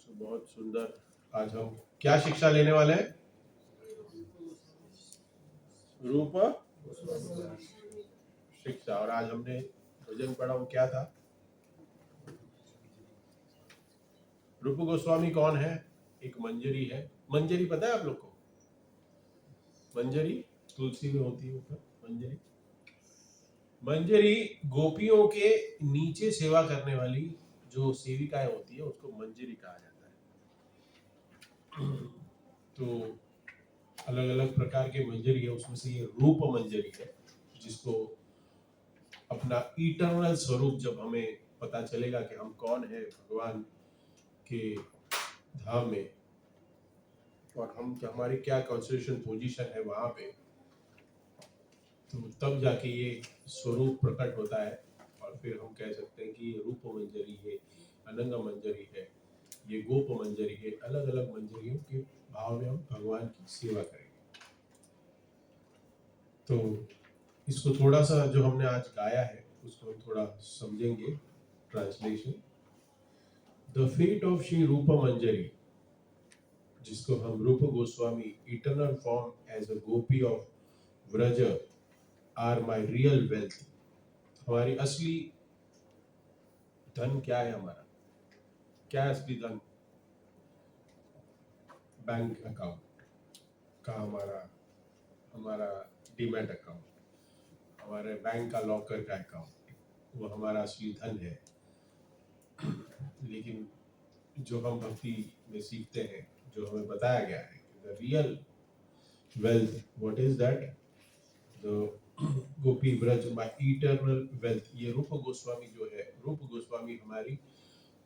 बहुत सुंदर। आज हम क्या शिक्षा लेने वाले हैं? रूप शिक्षा। और आज हमने भजन पढ़ा, वो क्या था? रूप गोस्वामी कौन है? एक मंजरी है। मंजरी पता है आप लोग को? मंजरी तुलसी में होती है ऊपर मंजरी। मंजरी गोपियों के नीचे सेवा करने वाली जो सेविकाएं होती है उसको मंजरी कहा जाता है। तो अलग अलग प्रकार के मंजरी है, उसमें से ये रूप मंजरी है, जिसको अपना इटर्नल स्वरूप जब हमें पता चलेगा कि हम कौन है भगवान के धाम में, और हम हमारी क्या कॉन्स्टिट्यूशन पोजीशन है वहां पे, तो तब जाके ये स्वरूप प्रकट होता है। और फिर हम कह सकते हैं कि ये रूप मंजरी है, अनंग मंजरी है, ये गोप मंजरी है। अलग अलग मंजरियों के भाव में हम भगवान की सेवा करेंगे। तो इसको थोड़ा सा जो हमने आज गाया है उसको हम थोड़ा समझेंगे। Translation. The fate of Shri Rupa Manjari, जिसको हम Rupa Goswami eternal form as a gopi of Vraj are my real wealth. हमारी असली धन क्या है? हमारा क्या है असली धन? बैंक अकाउंट का हमारा हमारा डीमैट अकाउंट, हमारे बैंक का लॉकर का अकाउंट, वो हमारा असली धन है। लेकिन जो हम भक्ति में सीखते हैं, जो हमें बताया गया है, the real wealth, what is that? The Gopi Vraj my eternal wealth. ये रूप गोस्वामी जो है, रूप गोस्वामी हमारी,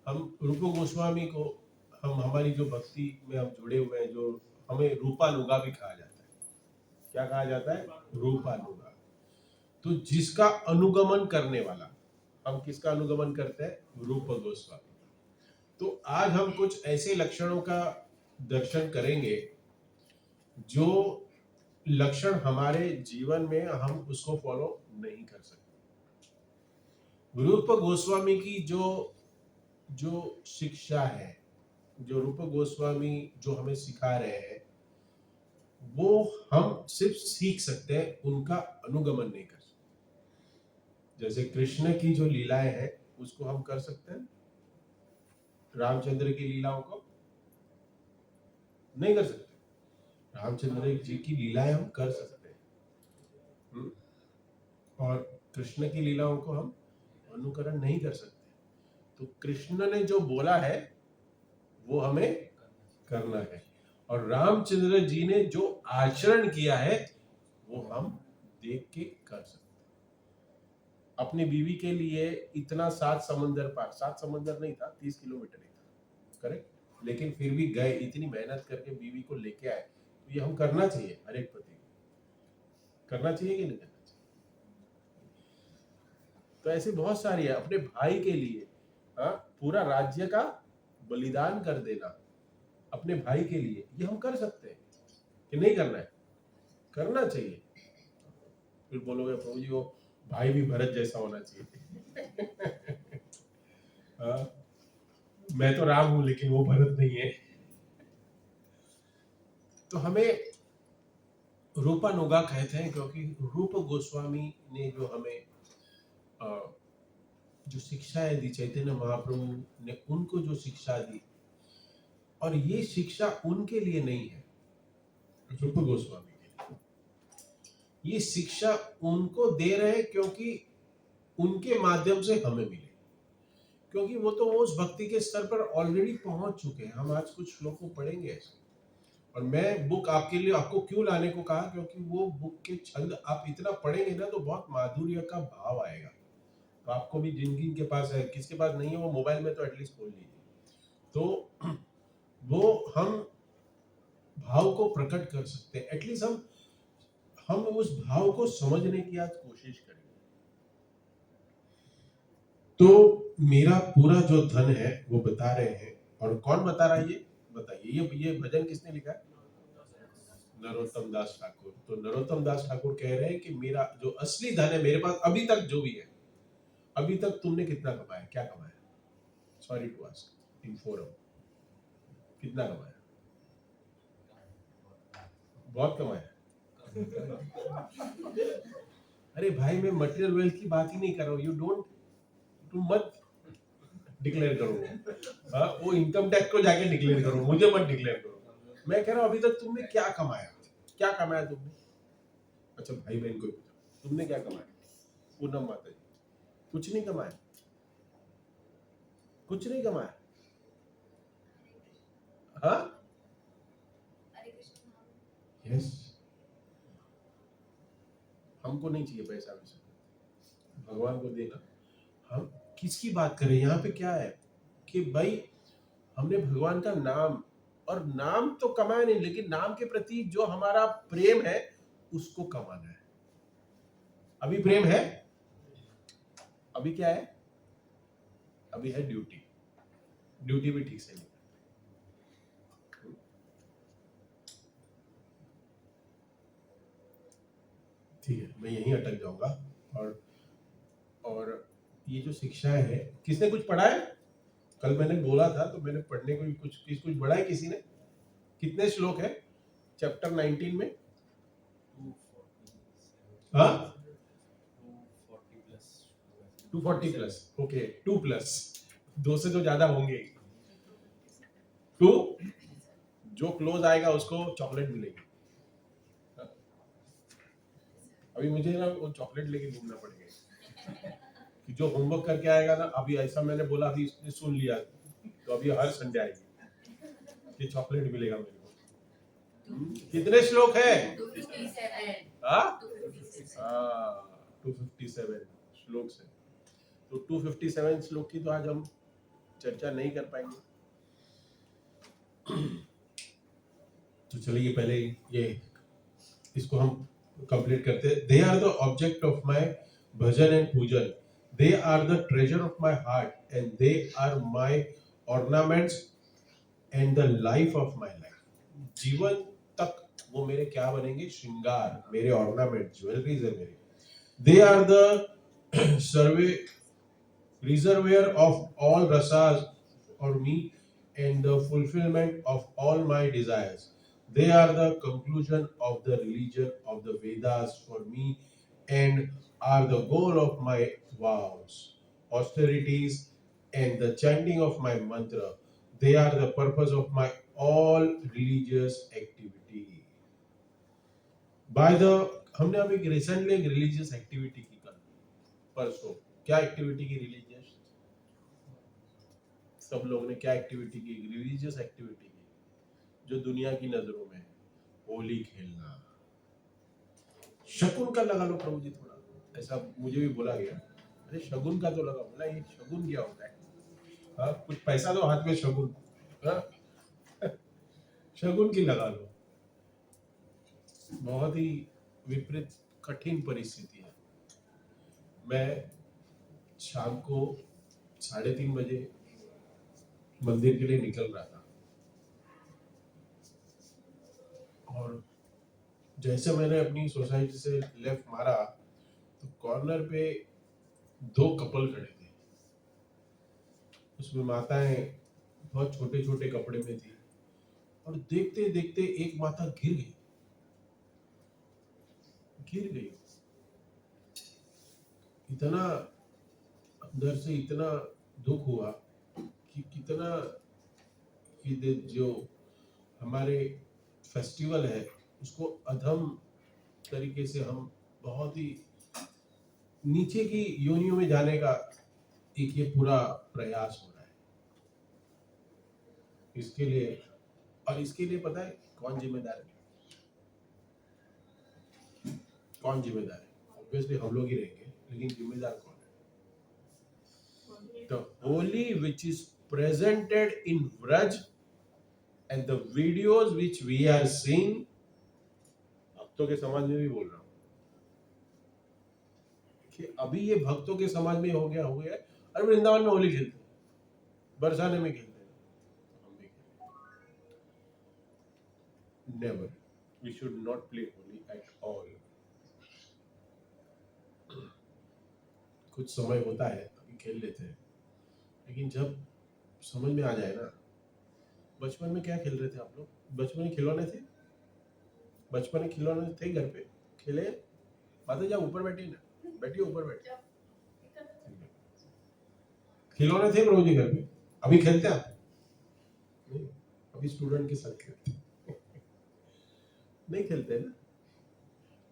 हम रूप गोस्वामी को, हम हमारी जो भक्ति में हम जुड़े हुए हैं, जो हमें रूपानुगा भी कहा जाता है। क्या कहा जाता है? रूपानुगा। तो जिसका अनुगमन करने वाला, हम किसका अनुगमन करते हैं? रूप गोस्वामी। तो आज हम कुछ ऐसे लक्षणों का दर्शन करेंगे जो लक्षण हमारे जीवन में हम उसको फॉलो नहीं कर सकते। रूप गोस्वामी की जो जो शिक्षा है, जो रूप गोस्वामी जो हमें सिखा रहे हैं, वो हम सिर्फ सीख सकते हैं, उनका अनुगमन नहीं कर सकते। जैसे कृष्ण की जो लीलाएं हैं उसको हम कर सकते हैं, रामचंद्र की लीलाओं को नहीं कर सकते। रामचंद्र जी की लीलाएं हम कर सकते हैं, और कृष्ण की लीलाओं को हम अनुकरण नहीं कर सकते। तो कृष्ण ने जो बोला है वो हमें करना है, और रामचंद्र जी ने जो आचरण किया है वो हम देख के कर सकते हैं। अपनी बीवी के लिए इतना 7 समंदर पार, 7 समंदर नहीं था, 30 किलोमीटर ही था, करेक्ट, लेकिन फिर भी गए, इतनी मेहनत करके बीवी को लेके आए। तो ये हम करना चाहिए, हर एक पति करना चाहिए कि नहीं करना चाहिए? तो ऐसी बहुत सारी है। अपने भाई के लिए, हाँ, पूरा राज्य का बलिदान कर देना अपने भाई के लिए, ये हम कर सकते हैं कि नहीं करना है? करना चाहिए। फिर बोलोगे प्रभु जी वो भाई भी भरत जैसा होना चाहिए। हाँ, मैं तो राम हूं लेकिन वो भरत नहीं है। तो हमें रूपानुगा कहते हैं, क्योंकि रूप गोस्वामी ने जो हमें जो शिक्षाएं दी, चैतन्य महाप्रभु ने उनको जो शिक्षा दी, और ये शिक्षा उनके लिए नहीं है, रूप गोस्वामी के लिए। ये शिक्षा उनको दे रहे हैं क्योंकि उनके माध्यम से हमें मिले, क्योंकि वो तो उस भक्ति के स्तर पर ऑलरेडी पहुंच चुके हैं। हम आज कुछ श्लोक को पढ़ेंगे ऐसे, और मैं बुक आपके लिए, आपको क्यों लाने को कहा, क्योंकि वो बुक के छंद आप इतना पढ़ेंगे ना तो बहुत माधुर्य का भाव आएगा। तो आपको भी, जिन के पास है, किसके पास नहीं है, वो मोबाइल में तो एटलीस्ट खोल लीजिए। तो वो हम भाव को प्रकट कर सकते हैं, एटलीस्ट हम उस भाव को समझने की आज कोशिश करेंगे। तो मेरा पूरा जो धन है वो बता रहे हैं, और कौन बता रहा है ये बताइए? ये भजन किसने लिखा है? नरोत्तम दास ठाकुर। तो नरोत्तम दास ठाकुर कह रहे हैं कि मेरा जो असली धन है मेरे पास अभी तक जो भी है, अभी तक तुमने कितना कमाया, क्या कमाया? Sorry to ask in forum, कितना कमाया? बहुत कमाया। अरे भाई, मैं मटेरियल वेल्थ की बात ही नहीं कर रहा हूँ। तुम मत डिक्लेयर करो। हाँ, वो इनकम टैक्स को जाके डिक्लेयर करो, मुझे मत डिक्लेयर करो। मैं कह रहा हूँ अभी तक तुमने क्या कमाया? क्या कमाया तुमने? अच्छा, भाई बहन को ही पूछो, तुमने क्या कमाया? पूनम माता जी, कुछ नहीं कमाया? कुछ नहीं कमाया? हाँ, यस। हमको नहीं चाहिए पैसा वैसा, भगवान को देना। हम किसकी बात करें? यहाँ पे क्या है कि भाई हमने भगवान का नाम, और नाम तो कमाया नहीं, लेकिन नाम के प्रति जो हमारा प्रेम है उसको कमाना है। अभी प्रेम है? अभी क्या है? अभी है ड्यूटी। ड्यूटी भी ठीक से नहीं। ठीक है, मैं यहीं अटक जाऊंगा। और ये जो शिक्षाएं है, किसने कुछ पढ़ा है? कल मैंने बोला था तो मैंने पढ़ने को भी कुछ पढ़ा है किसी ने? कितने श्लोक है चैप्टर 19 में? हाँ, 240 प्लस। ओके, 2 प्लस, 2 से तो ज्यादा होंगे। 2, जो क्लोज आएगा उसको चॉकलेट मिलेगी। अभी मुझे ना वो चॉकलेट लेके घूमना पड़ेगा कि जो होमवर्क करके आएगा ना, अभी ऐसा मैंने बोला, अभी इसने सुन लिया तो अभी हर संडे आएगी कि चॉकलेट मिलेगा मेरे को। कितने श्लोक है? 257 श्लोक से। तो 257 श्लोक की तो आज हम चर्चा नहीं कर पाएंगे। तो चलिए पहले ये इसको हम कंप्लीट करते हैं। They are the object of my bhajan and pujan, they are the treasure of my heart and they are my ornaments and the life of my life. जीवन तक वो मेरे क्या बनेंगे? श्रृंगार, मेरे ऑर्नामेंट, ज्वेलरीज है मेरे। They are the survey reservoir of all rasas for me and the fulfillment of all my desires. They are the conclusion of the religion of the Vedas for me and are the goal of my vows, austerities, and the chanting of my mantra. They are the purpose of my all religious activity. By the हमने अभी recently एक religious activity की कल परसों। क्या activity की? Religious. सब लोग ने क्या एक्टिविटी की? रिलीजियस एक्टिविटी की, जो दुनिया की नजरों में है। होली खेलना। शगुन का लगा लो प्रभु जी थोड़ा, ऐसा मुझे भी बोला गया। अरे शगुन का तो लगा। बोला ये शगुन क्या होता है? हाँ, कुछ पैसा दो हाथ में, शगुन। हाँ? शगुन की लगा लो। बहुत ही विपरीत कठिन परिस्थिति है। मैं शाम को 3:30 बजे मंदिर के लिए निकल रहा था, और जैसे मैंने अपनी सोसाइटी से लेफ्ट मारा तो कॉर्नर पे 2 कपल खड़े थे। उसमें माताएं बहुत छोटे छोटे कपड़े में थी, और देखते देखते एक माता गिर गई। इतना अंदर से इतना दुख हुआ कि कितना कि जो हमारे फेस्टिवल है उसको अधम तरीके से हम बहुत ही नीचे की योनियों में जाने का एक ये पूरा प्रयास हो रहा है। इसके लिए पता है कौन जिम्मेदार है? कौन जिम्मेदार है? ऑब्वियसली हम लोग ही रहेंगे, लेकिन जिम्मेदार कौन है? The holy which is presented in Vraj and the videos which we are seeing, भक्तों के समाज में भी बोल रहा हूँ कि अभी ये भक्तों के समाज में हो गया है। अरे वृंदावन में होली खेलते हैं, बरसाने में खेलते हैं, हम भी खेलते। Never, we should not play Holi at all. कुछ समय होता है अभी खेल लेते हैं, लेकिन जब समझ में आ जाए ना बचपन में क्या खेल रहे थे आप लोग? बचपन में खिलौने थे? बचपन में खिलौने थे घर पे? खेले? माता जी आप ऊपर बैठी ना, बैठिए ऊपर बैठिए। खिलौने थे प्रभु जी घर पे? अभी खेलते हैं आप? नहीं, अभी स्टूडेंट के साथ खेलते हैं। नहीं खेलते ना,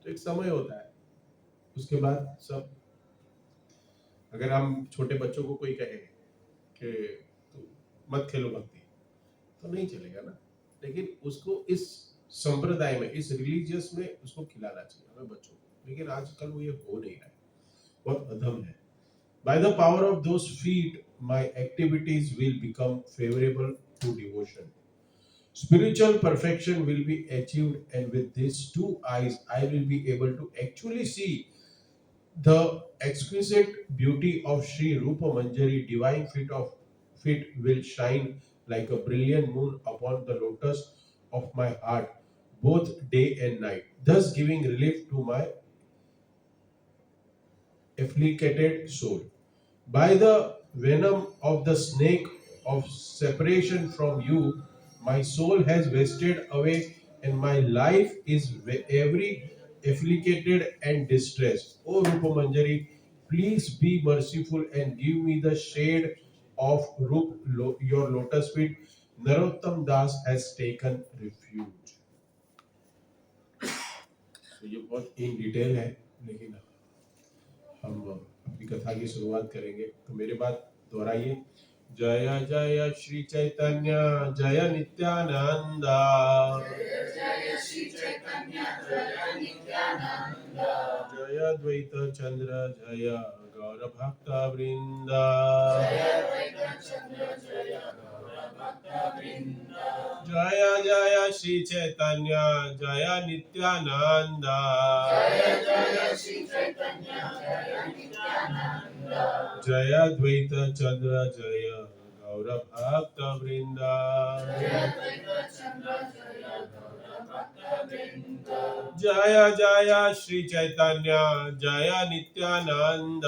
तो एक समय होता है, उसके बाद सब। अगर हम छोटे बच्चों को कोई कहे कि तू मत खेलो भक्ति, तो नहीं चलेगा ना। लेकिन उसको इस संप्रदाय में, इस रिलीजियस में उसको खिलाना चाहिए हमें बच्चों को। लेकिन आजकल वो ये हो नहीं रहा है, बहुत अधम है। By the power of those feet, my activities will become favorable to devotion. Spiritual perfection will be achieved, and with these two eyes, I will be able to actually see the exquisite beauty of Sri Rupa Manjari. Divine feet will shine like a brilliant moon upon the lotus of my heart, both day and night, thus giving relief to my afflicted soul. By the venom of the snake of separation from you, my soul has wasted away, and my life is every afflicted and distressed. O Rupa Manjari, please be merciful and give me the shade of your lotus feet. Narottam Das has taken refuge. तो ये बहुत in detail है, लेकिन हम अपनी कथा की शुरुआत करेंगे। तो मेरे बाद दोहराइए, जय जय श्री चैतन्य जय नित्यानंद, जय द्वैत चंद्र जय गौर भक्त वृंद, जय जय श्री चैतन्य जय नित्यानंद, जय द्वैत चंद्र जय गौर भक्त वृंद, जय जय श्री चैतन्य जय नित्यानंद,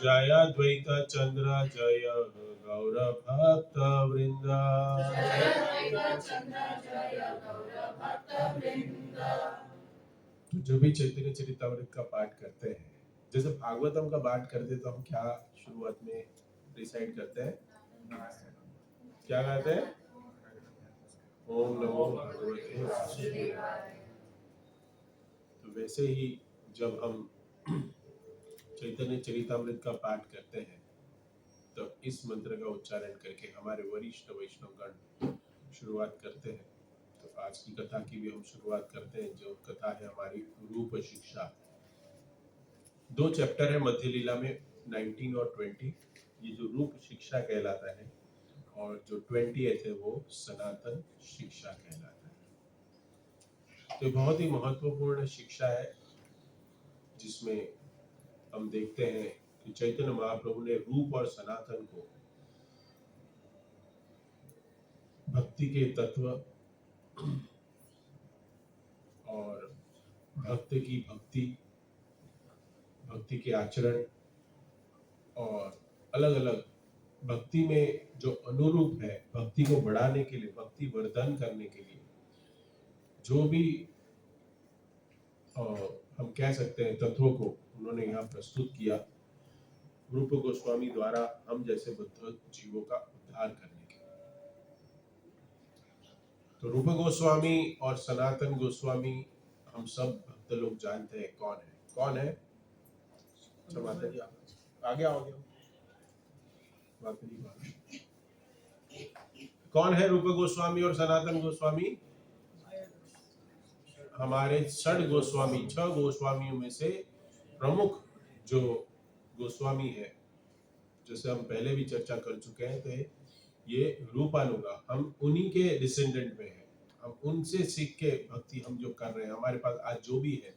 जय द्वैत चंद्र जय गौर भक्त वृंद। तो जो भी चैतन्य चरितामृत का पाठ करते हैं, जैसे भागवतम का पाठ करते तो हम क्या शुरुआत में डिसाइड करते हैं, क्या कहते हैं? ओम नमो भगवते वासुदेवाय। तो वैसे ही जब हम चैतन्य चरितामृत का पाठ करते हैं, तो इस मंत्र का उच्चारण करके हमारे वरिष्ठ वैष्णवगण शुरुआत करते हैं। तो आज की कथा की भी हम शुरुआत करते हैं, जो कथा है हमारी रूप शिक्षा। 2 चैप्टर है मध्य लीला में, 19 और 20। ये जो रूप शिक्षा कहलाता है, और जो 20th है वो सनातन शिक्षा कहलाता है। तो बहुत ही महत्वपूर्ण शिक्षा है, जिसमें हम देखते हैं कि चैतन्य महाप्रभु ने रूप और सनातन को भक्ति के तत्व और भक्त की भक्ति के आचरण और अलग अलग भक्ति में जो अनुरूप है, भक्ति को बढ़ाने के लिए, भक्ति वर्धन करने के लिए जो भी हम कह सकते हैं तत्वों को उन्होंने यहाँ प्रस्तुत किया, रूप गोस्वामी द्वारा हम जैसे बुद्ध जीवों का उद्धार करने के लिए। तो रूप गोस्वामी और सनातन गोस्वामी हम सब भक्त लोग जानते हैं कौन है। कौन है? माता जी आगे आओगे। माता जी कौन है रूप गोस्वामी और सनातन गोस्वामी? हमारे 6 गोस्वामी, 6 गोस्वामियों में से प्रमुख जो गोस्वामी है, जैसे हम पहले भी चर्चा कर चुके हैं, तो ये रूपानुगा, हम उन्हीं के डिसेंडेंट में हैं। हम उनसे सीख के भक्ति हम जो कर रहे हैं, हमारे पास आज जो भी है,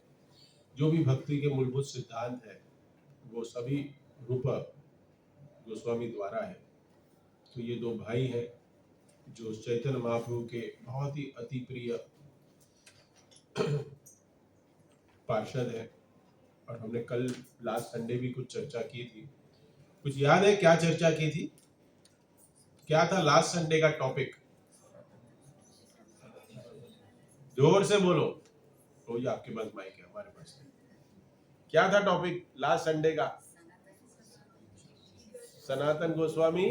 जो भी भक्ति के मूलभूत सिद्धांत है, वो सभी रूप गोस्वामी द्वारा है। तो ये 2 भाई हैं जो चैतन्य महाप्रभु के बहुत ही अति प्रिय पार्षद है। और हमने कल लास्ट संडे भी कुछ चर्चा की थी कुछ याद है क्या चर्चा की थी? क्या था लास्ट संडे का टॉपिक? जोर से बोलो। तो ये आपके पास माइक है, हमारे पास नहीं। क्या था टॉपिक लास्ट संडे का? Sanatan Goswami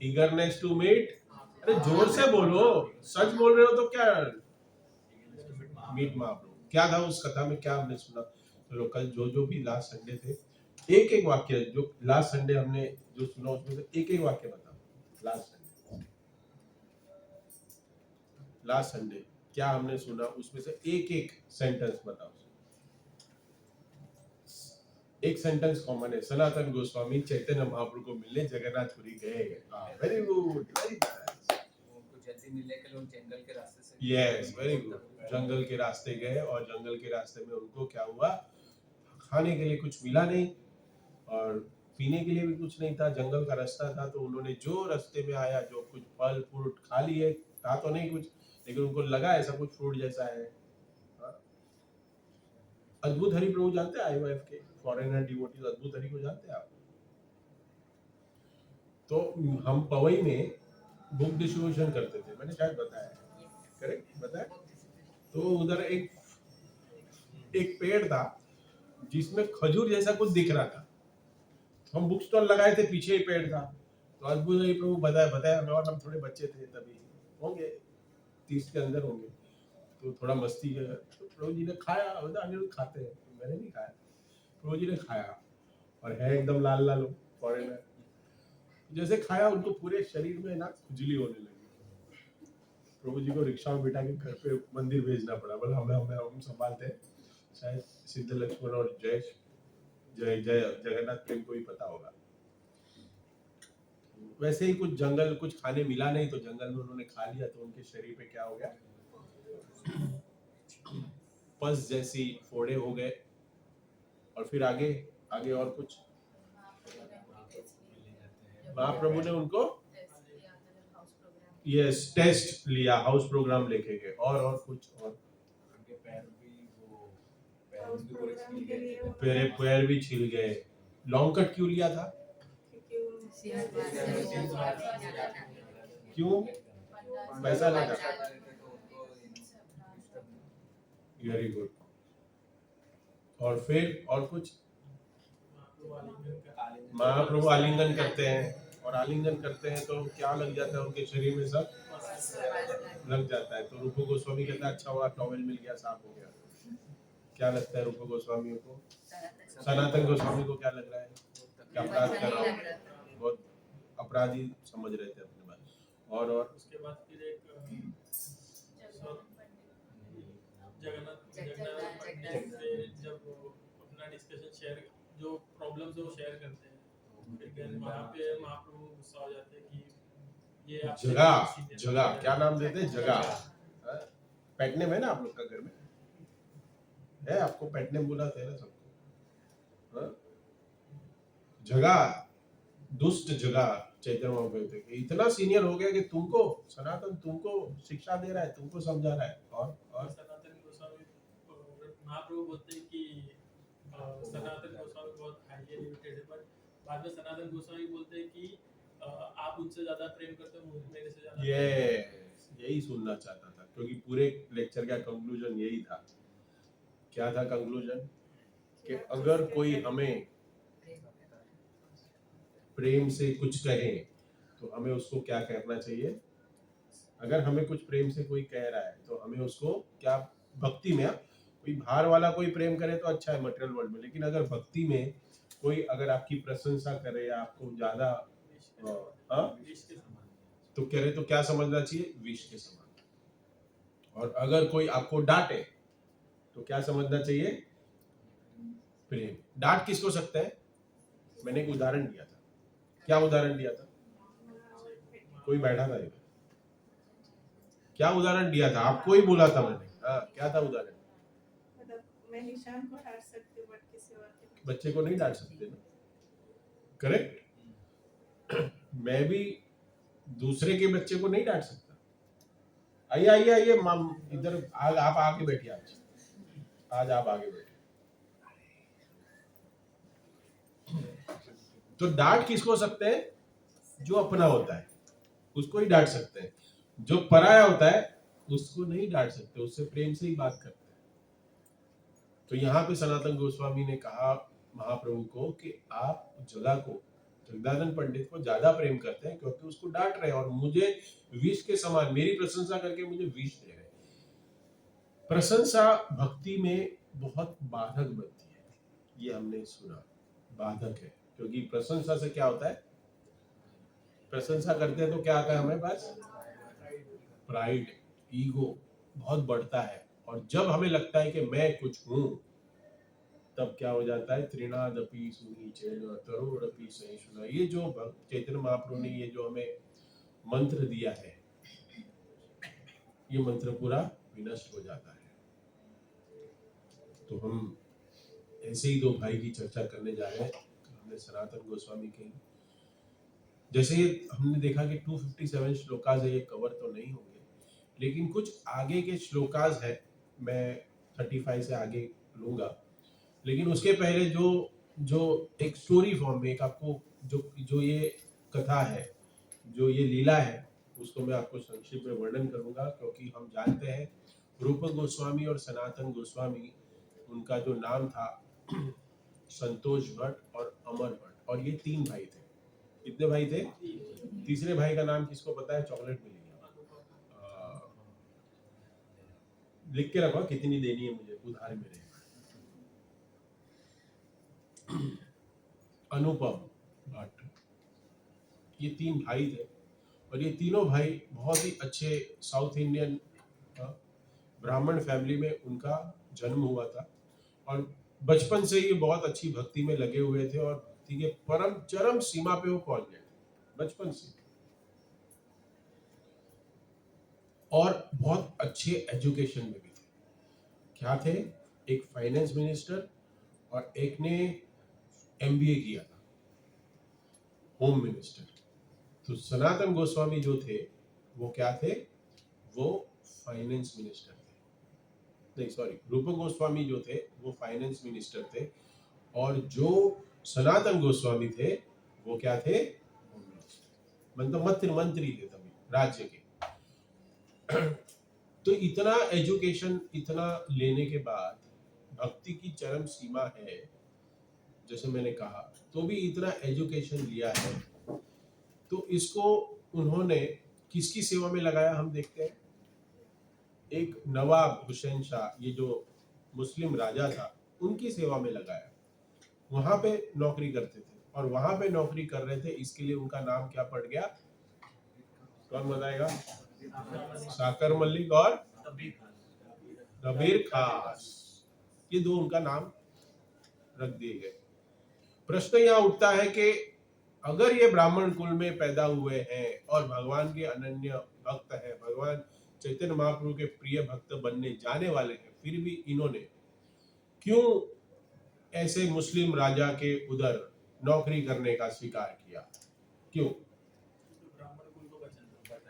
eagerness to meet. अरे जोर से बोलो, सच बोल रहे हो तो क्या मीट महाप्रभु। क्या था उस कथा में, क्या हमने सुना? चलो कल जो भी लास्ट संडे थे, एक एक वाक्य जो लास्ट संडे हमने जो सुना उसमें से एक एक वाक्य बताओ। लास्ट संडे क्या हमने सुना उसमें से एक एक सेंटेंस बताओ। एक सेंटेंस कॉमन है, सनातन गोस्वामी चैतन्य महाप्रभु को मिलने जगन्नाथपुरी गए। वेरी गुड, वेरी उनको जल्दी मिलने के लिए उन जंगल के रास्ते से, यस वेरी गुड, जंगल के रास्ते गए और जंगल के रास्ते में उनको क्या हुआ, खाने के लिए कुछ मिला नहीं और पीने के लिए भी कुछ नहीं था। जंगल का रास्ता था तो उन्होंने जो रास्ते में आया जो कुछ फल फ्रूट खा लिए, था तो नहीं कुछ, लेकिन उनको लगा ऐसा कुछ फ्रूट जैसा है। अद्भुत हरि प्रभु जानते हैं, आईओएफ के फॉरेनर डिवोटीज अद्भुत हरि को जानते हैं आप? तो हम पवई में बुक डिस्ट्रीब्यूशन करते थे, मैंने शायद बताया, करेक्ट बताया? तो उधर एक एक पेड़ था जिसमें खजूर जैसा कुछ दिख रहा था। तो हम बुक स्टॉल लगाए थे, पीछे ही पेड़ था। तो अद्भुत हरि प्रभु बताया बताया हमें, और हम थोड़े बच्चे थे तभी, होंगे 30 के अंदर होंगे। तो थोड़ा मस्ती किया तो प्रभु जी ने खाया, अनिरुद्ध खाते हैं, मैंने नहीं खाया, प्रभु जी ने खाया और है एकदम लाल लाल फॉरेनर। जैसे खाया उनको पूरे शरीर में ना खुजली होने लगी। प्रभु जी को रिक्शा में बिठा के घर पे मंदिर भेजना पड़ा, बोला हम संभालते हैं, शायद सिद्ध लक्ष्मण और जय जय जय जगन्नाथ प्रेम को ही पता होगा। वैसे ही कुछ जंगल कुछ खाने मिला नहीं तो जंगल में उन्होंने खा लिया, तो उनके शरीर पे क्या हो गया, पस जैसी फोड़े हो गए। और फिर आगे आगे और कुछ महाप्रभु ने उनको यस टेस्ट लिया, हाउस प्रोग्राम लेके गए, और कुछ और उनके पैर भी छिल गए। लॉन्ग कट क्यों लिया था? क्यों? पैसा नहीं था। Very good. और फिर और कुछ, महाप्रभु आलिंगन करते हैं, और आलिंगन करते हैं तो क्या लग जाता है उनके शरीर में, सब लग जाता है। तो रूप गोस्वामी कहता है अच्छा हुआ टॉवेल मिल गया, साफ हो गया। क्या लगता है रूप गोस्वामी को? सनातन गोस्वामी को क्या लग रहा है? क्या अपराध कर रहा हूँ? बहुत अपराधी समझ रहे थे अपने बात। और उसके बाद फिर एक जगन्नाथ पंडित से जब अपना डिस्कशन शेयर, जो प्रॉब्लम्स है वो शेयर करते हैं, फिर वहाँ पे महाप्रभु गुस्सा हो जाते हैं कि ये जगह क्या नाम देते हैं? जगह पेट नेम है ना आप लोग का घर में है? आपको पेट नेम बुलाते हैं ना सबको? जगह, दुष्ट जगह। चैतन्य महाप्रभु थे कि इतना सीनियर हो गया कि तुमको सनातन तुमको शिक्षा दे रहा है, तुमको समझा रहा है। और सनातन गोस्वामी महाप्रभु बोलते हैं कि सनातन गोस्वामी बहुत हाईली एजुकेटेड है, बट बाद में सनातन गोस्वामी बोलते हैं कि आप उनसे ज्यादा प्रेम करते हो, मेरे से ज्यादा। ये यही सुनना चाहता था, क्योंकि पूरे लेक्चर का कंक्लूजन यही था। क्या था कंक्लूजन? कि अगर कोई हमें प्रेम से कुछ कहे तो हमें उसको क्या करना चाहिए? अगर हमें कुछ प्रेम से कोई कह रहा है तो हमें उसको क्या, भक्ति में, कोई बाहर वाला कोई प्रेम करे तो अच्छा है मटेरियल वर्ल्ड में, लेकिन अगर भक्ति में कोई अगर आपकी प्रशंसा करे या आपको ज्यादा तो कह रहे तो क्या समझना चाहिए? विष के समान। और अगर कोई आपको डांटे तो क्या समझना चाहिए? प्रेम। डांट किसको सकते हैं? मैंने एक उदाहरण दिया था। क्या उदाहरण दिया था? कोई बैठा था इधर, क्या उदाहरण दिया था? आपको ही बोला था मैंने। हाँ क्या था उदाहरण? मैं निशान को डांट सकती हूँ, बट किसी और के बच्चे को नहीं डांट सकते ना, करेक्ट? मैं भी दूसरे के बच्चे को नहीं डांट सकता। आइए आइए आइए माम इधर, आप आगे बैठिए। आज आप आगे बैठिए। तो डांट किसको हो सकते हैं? जो अपना होता है उसको ही डांट सकते हैं, जो पराया होता है उसको नहीं डांट सकते, उससे प्रेम से ही बात करते हैं। तो यहाँ पे सनातन गोस्वामी ने कहा महाप्रभु को कि आप जगह को, जगदानंद पंडित को ज्यादा प्रेम करते हैं क्योंकि उसको डांट रहे हैं और मुझे विष के समान, मेरी प्रशंसा करके मुझे विष दे रहे हैं। प्रशंसा भक्ति में बहुत बाधक बनती है, ये हमने सुना, बाधक है। क्योंकि प्रशंसा से क्या होता है? प्रशंसा करते हैं तो क्या आता है हमें पास? प्राइड, ईगो बहुत बढ़ता है। और जब हमें लगता है कि मैं कुछ हूं, तब क्या हो जाता है? त्रिनादपि सुनीचेन तरोरपि सहिष्णुना। ये जो भक्त चैतन्य महाप्रभु ने ये जो हमें मंत्र दिया है, ये मंत्र पूरा विनष्ट हो जाता है। तो हम ऐसे ही दो भाई की चर्चा करने जा रहे हैं। हमने सनातन गोस्वामी के, जैसे हमने देखा कि 257 श्लोकाज है, ये कवर तो नहीं होंगे, लेकिन कुछ आगे के श्लोकाज है, मैं 35 से आगे लूंगा। लेकिन उसके पहले जो एक स्टोरी फॉर्म में एक आपको जो ये कथा है, जो ये लीला है, उसको मैं आपको संक्षिप्त में वर्णन करूंगा। क्योंकि हम जानते हैं रूप गोस्वामी और सनातन गोस्वामी, उनका जो नाम था संतोष भट्ट और अमर भट्ट, और ये 3 भाई थे। कितने भाई थे? तीसरे भाई का नाम किसको पता है? चॉकलेट मिलेगी, लिख के रखो कितनी देनी है मुझे, उधार में रहेगा। अनुपम भट्ट, ये 3 भाई थे और ये तीनों भाई बहुत ही अच्छे साउथ इंडियन ब्राह्मण फैमिली में उनका जन्म हुआ था और बचपन से ही बहुत अच्छी भक्ति में लगे हुए थे और भक्ति के परम चरम सीमा पे वो पहुंच गए थे बचपन से। और बहुत अच्छे एजुकेशन में भी थे। क्या थे? एक फाइनेंस मिनिस्टर और एक ने एमबीए किया था, होम मिनिस्टर। तो सनातन गोस्वामी जो थे वो क्या थे? वो फाइनेंस मिनिस्टर थे। नहीं सॉरी, रूप गोस्वामी जो थे वो फाइनेंस मिनिस्टर थे और जो सनातन गोस्वामी थे वो क्या थे? होम मिनिस्टर, मतलब मंत्री थे तभी राज्य के। तो इतना एजुकेशन, इतना लेने के बाद भक्ति की चरम सीमा है, जैसे मैंने कहा, तो भी इतना एजुकेशन लिया है, तो इसको उन्होंने किसकी सेवा में लगाया? हम देखते हैं, एक नवाब हुसैन शाह, ये जो मुस्लिम राजा था, उनकी सेवा में लगाया। वहां पे नौकरी करते थे और वहां पे नौकरी कर रहे थे, इसके लिए उनका नाम क्या पड़ गया? कौन बताएगा? साकर मलिक और कबीर खास, ये दो उनका नाम रख दिए गए। प्रश्न यहाँ उठता है कि अगर ये ब्राह्मण कुल में पैदा हुए हैं और भगवान के अनन्य भक्त हैं, भगवान चैतन्य महाप्रभु के प्रिय भक्त बनने जाने वाले हैं, फिर भी इन्होंने क्यों ऐसे मुस्लिम राजा के उधर नौकरी करने का स्वीकार किया? क्यों?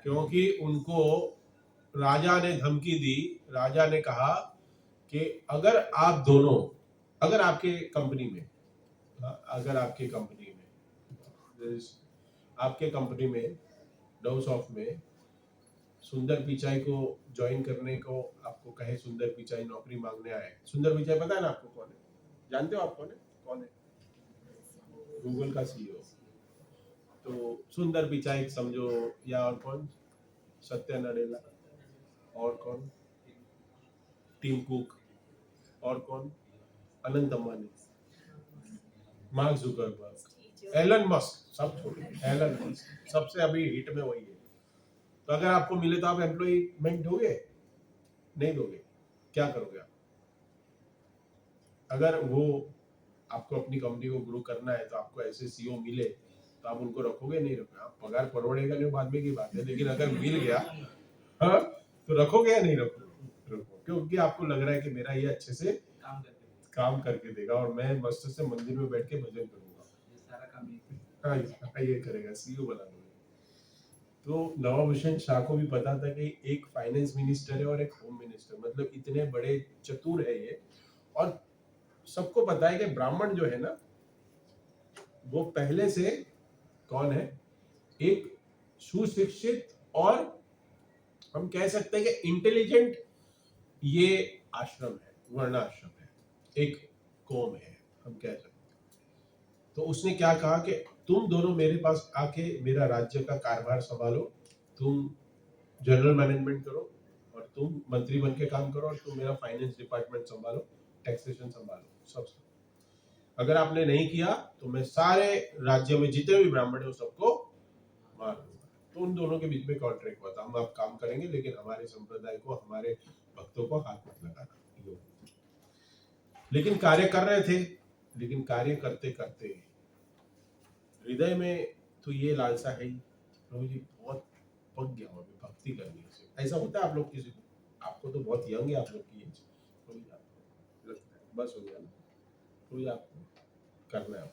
क्योंकि उनको राजा ने धमकी दी। राजा ने कहा कि अगर आप दोनों, अगर आपके कंपनी में, आपके कंपनी में डवसॉफ्ट में सुंदर पिचाई को ज्वाइन करने को आपको कहे, सुंदर पिचाई नौकरी मांगने आए। सुंदर पिचाई पता है ना आपको कौन है? जानते हो आप कौन है? कौन है? गूगल का सीईओ। तो सुंदर पिचाई समझो, या और कौन? सत्या नडेला, और कौन? टिम कुक, और कौन? Anant Ambani, Mark Zuckerberg, Elon Musk, सब छोड़िए, एलन मस्क सबसे अभी हिट में वही है। तो अगर आपको मिले तो आप एम्प्लॉयमेंट दोगे? नहीं दोगे। क्या करोगे आप? अगर वो आपको अपनी कंपनी को ग्रो करना है तो आपको ऐसे सीईओ मिले तो आप उनको रखोगे? नहीं रखोगे। आप पगार परवड़ेगा नहीं, बाद में की बात है, लेकिन अगर मिल गया हाँ, तो रखोगे या नहीं रखोगे? रखो, क्योंकि आपको लग रहा है कि मेरा ये अच्छे से काम करके देगा और मैं मस्त से मंदिर में बैठ के भजन करूंगा। हाँ, ये करेगा, सीईओ बना दूंगा। तो नवाब हुसैन शाह को भी पता था कि एक फाइनेंस मिनिस्टर है और एक होम मिनिस्टर, मतलब इतने बड़े चतुर है ये। और सबको पता है कि ब्राह्मण जो है ना, वो पहले से कौन है, एक सुशिक्षित और हम कह सकते हैं कि इंटेलिजेंट ये आश्रम है, वर्णाश्रम है, एक कौम है, हम कह सकते हैं। तो उसने क्या कहा कि तुम दोनों मेरे पास आके मेरा राज्य का कारभार संभालो, तुम जनरल मैनेजमेंट करो और तुम मंत्री बन के काम करो और तुम मेरा फाइनेंस डिपार्टमेंट संभालो, टैक्सेशन संभालो, सब। अगर आपने नहीं किया तो मैं सारे राज्य में जितने भी ब्राह्मण है सबको मार दूंगा। तो उन दोनों के बीच में कॉन्ट्रैक्ट हुआ था, हम आप काम करेंगे लेकिन हमारे संप्रदाय को, हमारे भक्तों को हाथ मत लगाना। लेकिन कार्य कर रहे थे, लेकिन कार्य करते करते हृदय में तो ये लालसा है ही, प्रभु जी बहुत पक गया हूं अभी भक्ति करने से। ऐसा होता है आप लोग किसी को? आपको तो बहुत यंग है आप लोग की एज, प्रभु जी आपको लगता है बस हो गया ना, प्रभु जी आपको करना है,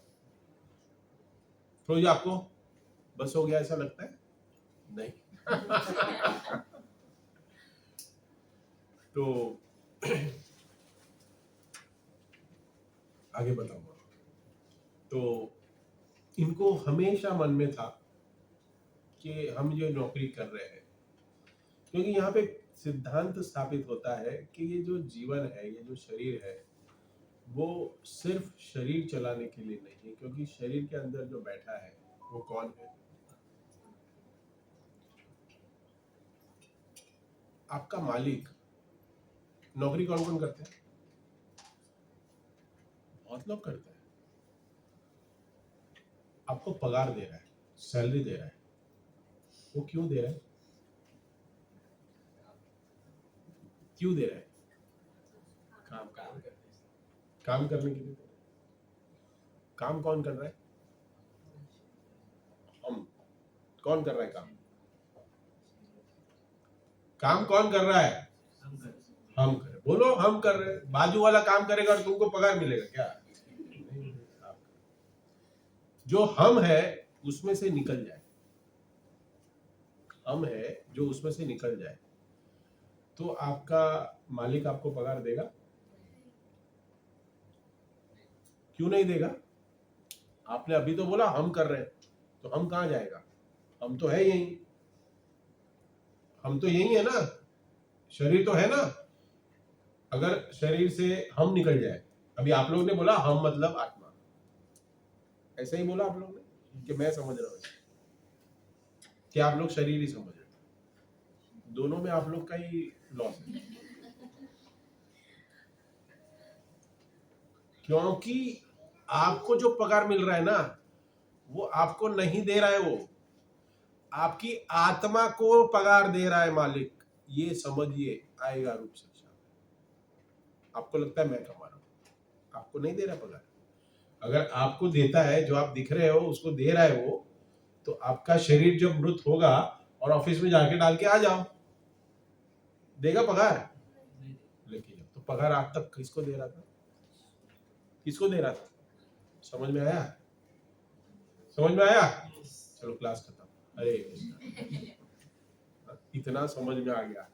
प्रभु जी आपको बस हो गया ऐसा लगता है? नहीं। तो आगे बताऊंगा। तो इनको हमेशा मन में था कि हम जो नौकरी कर रहे हैं, क्योंकि यहाँ पे सिद्धांत स्थापित होता है कि ये जो जीवन है, ये जो शरीर है, वो सिर्फ शरीर चलाने के लिए नहीं है, क्योंकि शरीर के अंदर जो बैठा है वो कौन है? आपका मालिक। नौकरी कौन कौन करते हैं? बहुत लोग करते हैं। आपको पगार दे रहा है, सैलरी दे रहा है, वो क्यों दे रहा है? क्यों दे रहा है? काम करने के लिए। काम कौन कर रहा है? हम। कौन कर रहा है काम? काम कौन कर रहा है? हम कर। बोलो हम कर रहे हैं। बाजू वाला काम करेगा और तुमको पगार मिलेगा क्या? जो हम है उसमें से निकल जाए, हम है जो उसमें से निकल जाए, तो आपका मालिक आपको पगार देगा? क्यों नहीं देगा? आपने अभी तो बोला हम कर रहे हैं, तो हम कहाँ जाएगा? हम तो है यही, हम तो यही है ना, शरीर तो है ना। अगर शरीर से हम निकल जाए, अभी आप लोगों ने बोला हम मतलब आत्मा, ऐसा ही बोला आप लोगों ने कि मैं समझ रहा हूं कि आप लोग शरीर ही समझ रहे हो, दोनों में आप लोग का ही लॉस है। क्योंकि आपको जो पगार मिल रहा है ना, वो आपको नहीं दे रहा है, वो आपकी आत्मा को पगार दे रहा है मालिक। ये समझिए, आएगा रूप शिक्षा। आपको लगता है मैं कमा रहा हूं, आपको नहीं दे रहा पगार। अगर आपको देता है, जो आप दिख रहे हो उसको दे रहा है वो, तो आपका शरीर जब मृत होगा और ऑफिस में जाके डाल के आ जाओ, देगा पगार? लेकिन तो पगार आज तक किसको दे रहा था? किसको दे रहा था? समझ में आया? समझ में आया? चलो क्लास खत्म। अरे इतना समझ में आ गया।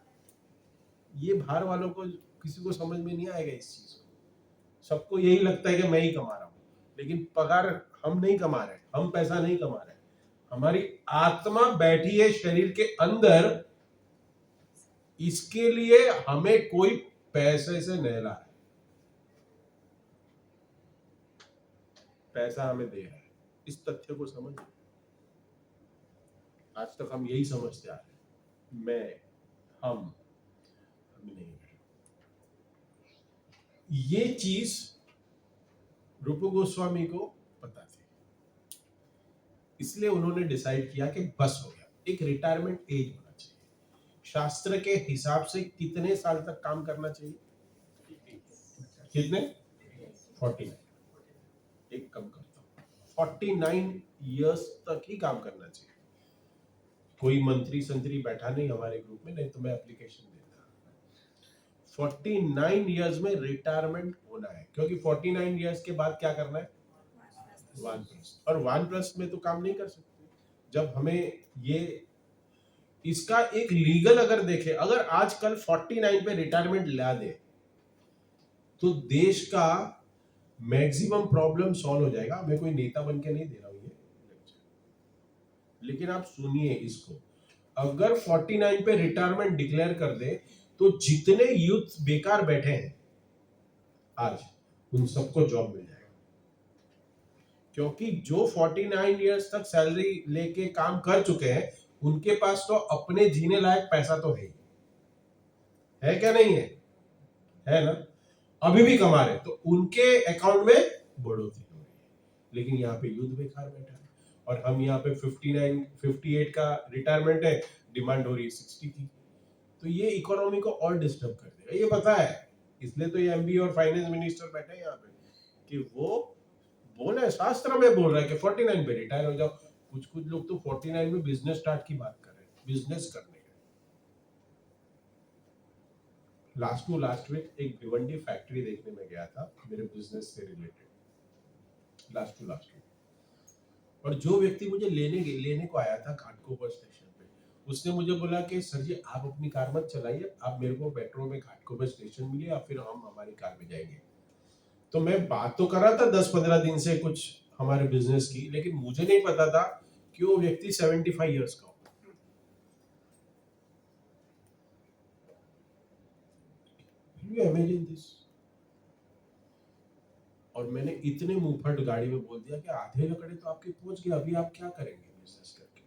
ये बाहर वालों को किसी को समझ में नहीं आएगा इस चीज को। सबको यही लगता है कि मैं ही कमा रहा हूं, लेकिन पगार हम नहीं कमा रहे, हम पैसा नहीं कमा रहे, हमारी आत्मा बैठी है शरीर के अंदर। इसके लिए हमें कोई पैसे से नहला है, पैसा हमें दे रहा है। इस तथ्य को समझिए। आज तक हम यही समझते आ रहे हैं, मैं, हम नहीं। ये चीज रूप गोस्वामी को पता थी, इसलिए उन्होंने डिसाइड किया कि बस हो गया, एक रिटायरमेंट एज होना चाहिए। शास्त्र के हिसाब से कितने साल तक काम करना चाहिए? कितने? 49। एक कम करता हूं, 49 इयर्स तक ही काम करना चाहिए। कोई मंत्री संतरी बैठा नहीं हमारे ग्रुप में, नहीं तो मैं एप्लीकेशन देता। 49 इयर्स में रिटायरमेंट होना है, क्योंकि 49 इयर्स के बाद क्या करना है? 1+, और 1+ में तो काम नहीं कर सकते। जब हमें ये इसका एक लीगल अगर देखें, अगर आजकल 49 पे रिटायरमेंट ला दे तो देश का मैक्सिमम प्रॉब्लम सॉल्व हो जाएगा। मैं कोई नेता बन के नहीं दे रहा हूँ ये lecture। लेकिन आप सुनिए इसको, अगर 49 पे रिटायरमेंट डिक्लेयर कर दे तो जितने यूथ बेकार बैठे हैं आज, उन सबको जॉब मिल जाएगा। क्योंकि जो 49 इयर्स तक सैलरी लेके काम कर चुके हैं, उनके पास तो अपने जीने लायक पैसा तो है ही, है क्या नहीं है? है ना? अभी भी कमा रहे, तो उनके अकाउंट में बढ़ोतरी हो रही है। लेकिन यहाँ पे यूथ बेकार बैठा है, और हम यहाँ पे 59 58 का रिटायरमेंट है, डिमांड हो रही है 60 की। तो ये इकोनॉमी को और डिस्टर्ब कर देगा, ये पता है। इसलिए तो ये एमबी और फाइनेंस मिनिस्टर बैठे हैं यहाँ पे, कि वो बोला है, शास्त्र में बोल रहा है कि 49 पे रिटायर हो जाओ। कुछ कुछ लोग तो 49 में बिजनेस स्टार्ट की बात कर रहे हैं, बिजनेस करने का। लास्ट टू लास्ट वीक एक भिवंडी फैक्ट्री देखने में गया था, मेरे बिजनेस से related, last to last week. और जो व्यक्ति मुझे लेने को आया था घाटकोपर स्टेशन पे, उसने मुझे बोला कि सर जी आप अपनी कार मत चलाइए, आप मेरे को मेट्रो में घाटकोपर स्टेशन मिलिए, या फिर हम हमारी कार में जाएंगे। तो मैं बात तो कर रहा था 10-15 दिन से कुछ हमारे बिजनेस की, लेकिन मुझे नहीं पता था कि वो व्यक्ति 75 इयर्स का होगा। You imagine this? और मैंने इतने मुंहफट गाड़ी में बोल दिया कि आधे लकड़े तो आपके पहुंच गए, अभी आप क्या करेंगे बिजनेस करके?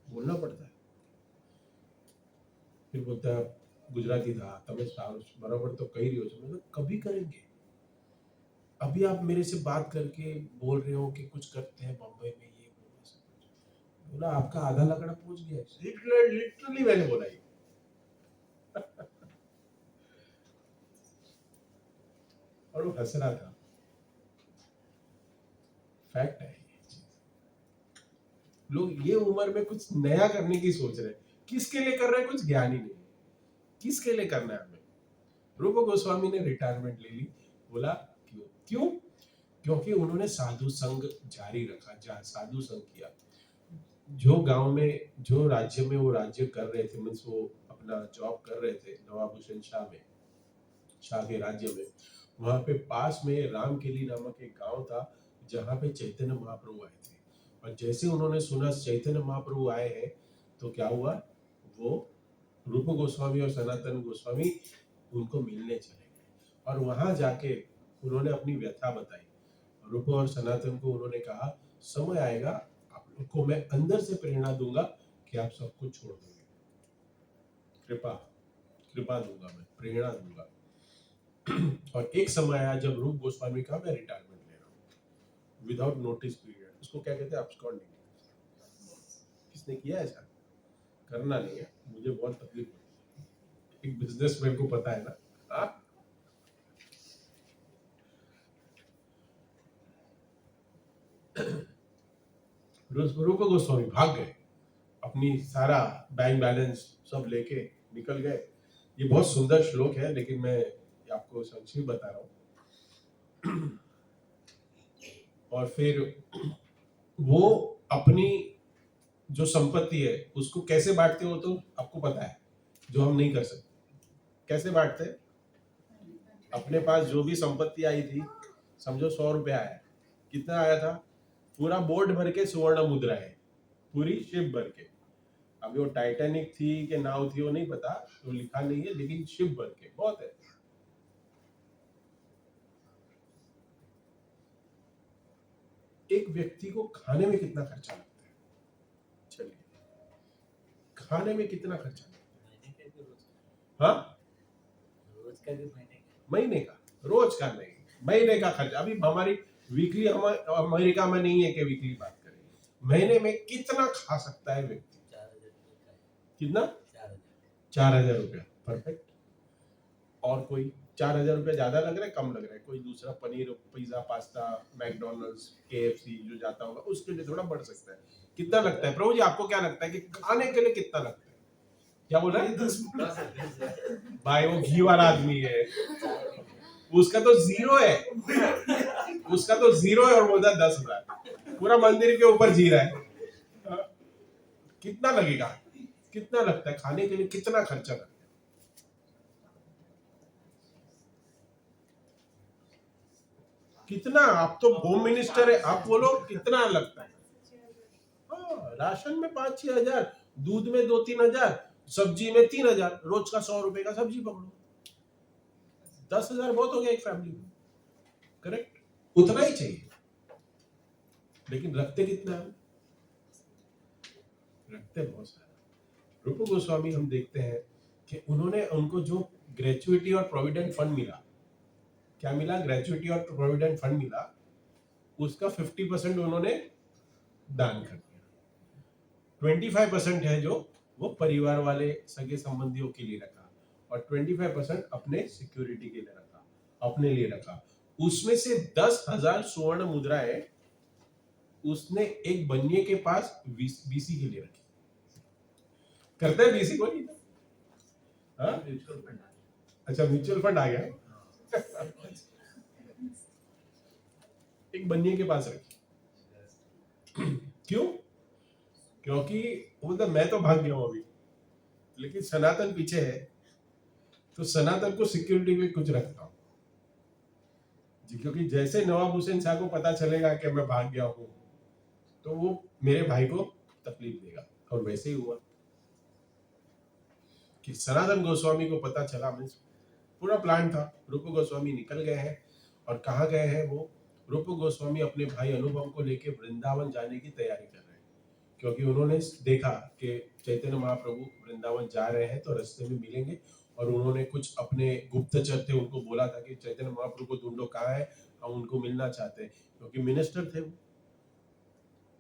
बोलना पड़ता है। फिर बोलता है गुजराती था, તમે बराबर तो कही रही हो, मतलब कभी करेंगे? अभी आप मेरे से बात करके बोल रहे हो कि कुछ करते हैं बम्बई में, ये बोला आपका आधा लकड़ा पहुंच गया। लिटरली मैंने बोला ये। और वो हंस रहा था। फैक्ट है ये चीज। लोग ये उम्र में कुछ नया करने की सोच रहे हैं, किसके लिए कर रहे हैं कुछ ज्ञान ही नहीं, किसके लिए करना है हमें। रूप गोस्वामी ने रिटायरमेंट ले ली, बोला क्यों? क्योंकि उन्होंने साधु संघ जारी रखा, साधु संघ किया। जो गांव में, जो राज्य में वो राज्य कर रहे थे, मीन्स वो अपना जॉब कर रहे थे नवाब हुसैन शाह के राज्य में, वहां पे पास में रामकेली नामक एक गांव था, जहां पे चैतन्य महाप्रभु आए थे। और जैसे उन्होंने सुना चैतन्य महाप्रभु आए हैं, तो क्या हुआ, वो रूप गोस्वामी और सनातन गोस्वामी उनको मिलने चले गए, और वहां जाके उन्होंने अपनी व्यथा बताई। रूप और सनातन को उन्होंने कहा, समय आएगा आप लोग को मैं अंदर से प्रेरणा दूंगा कि आप सब कुछ छोड़ दोगे, कृपा दूंगा, मैं प्रेरणा दूंगा। और एक समय आया जब रूप गोस्वामी का मैं रिटायरमेंट ले रहा हूँ विदाउट नोटिस पीरियड। उसको क्या कहते हैं, अब्सकॉन्डिंग। किसने किया ऐसा? करना नहीं है, मुझे बहुत तकलीफ होती है, एक बिजनेसमैन को पता है ना। हाँ, रूप गोस्वामी भाग गए, अपनी सारा बैंक बैलेंस सब लेके निकल गए। ये बहुत सुंदर श्लोक है, लेकिन मैं आपको संक्षिप्त बता रहा हूँ। और फिर वो अपनी जो संपत्ति है उसको कैसे बांटते हो, तो आपको पता है, जो हम नहीं कर सकते। कैसे बांटते? अपने पास जो भी संपत्ति आई थी, समझो 100 रुपया आया, कितना आया था? पूरा बोर्ड भर के सुवर्ण मुद्रा है, पूरी शिप भर के। अभी वो टाइटैनिक थी कि नाव थी वो नहीं पता, तो लिखा नहीं है, लेकिन शिप भर के बहुत है। एक व्यक्ति को खाने में कितना खर्चा लगता है? चलिए, खाने में कितना खर्चा लगता है? हाँ, रोज का भी महीने का, रोज का नहीं, महीने का खर्चा। अभी हमारी वीकली, हम अमेरिका में नहीं है कि वीकली बात करें, महीने में कितना खा सकता है व्यक्ति? 4000 कितना? 4000 रुपया, परफेक्ट। और कोई 4000 रुपया ज्यादा लग रहा है, कम लग रहा है? कोई दूसरा paneer, pizza, pasta, McDonald's, KFC जो जाता होगा, उसके लिए थोड़ा बढ़ सकता है। कितना लगता है प्रभु जी, आपको क्या लगता है कि खाने के लिए कितना लगता है? क्या बोल रहा है भाई? वो घी वाला आदमी है, उसका तो जीरो है, उसका तो जीरो है, और बोलता है 10,000। पूरा मंदिर के ऊपर जी रहा है। कितना लगेगा? कितना लगता है खाने के लिए? कितना खर्चा लगता है? कितना? आप तो होम मिनिस्टर है, आप बोलो कितना लगता है? हाँ, राशन में 5-6 हजार, दूध में 2-3 हजार, सब्जी में 3 हजार, रोज का 100 रुपए का सब्जी पकड़ो, 10 हजार बहुत हो गया एक फैमिली में। करेक्ट, उतना ही चाहिए, लेकिन रखते कितना है? रखते बहुत सारा। रूप गोस्वामी हम देखते हैं कि उन्होंने उनको जो ग्रेचुइटी और प्रोविडेंट फंड मिला, क्या मिला? ग्रेचुइटी और प्रोविडेंट फंड मिला, उसका 50% उन्होंने दान कर दिया। 25% है जो वो परिवार वाले सगे संबंधियों के लिए रखा, और 25% अपने सिक्योरिटी के लिए रखा, अपने लिए रखा। उसमें से 10,000 स्वर्ण मुद्राएं उसने एक बनिए के पास बीसी के लिए रखी। करते हैं बीसी को नहीं? हाँ? अच्छा, म्यूचुअल फंड आ गया। एक बनिए के पास रखी। क्यों? क्योंकि बोलता मैं तो भाग गया हूं अभी, लेकिन सनातन पीछे है, तो सनातन को सिक्योरिटी में कुछ रखता हूं जी। क्योंकि जैसे नवाब हुसैन शाह को पता चलेगा कि मैं भाग गया हूं, तो वो मेरे भाई को तकलीफ देगा, और वैसे ही हुआ कि सनातन गोस्वामी को पता चला, मीन्स पूरा प्लान था। रूप गोस्वामी निकल गए हैं, और कहाँ गए हैं वो? रूप गोस्वामी अपने भाई अनुपम को लेके वृंदावन जाने की तैयारी कर रहे हैं, क्योंकि उन्होंने देखा कि चैतन्य महाप्रभु वृंदावन जा रहे हैं तो रास्ते में मिलेंगे, और उन्होंने कुछ अपने गुप्तचर थे उनको बोला था कि चैतन्य महाप्रभु को ढूंढो, कहाँ है, हम उनको मिलना चाहते हैं। क्योंकि मिनिस्टर थे वो,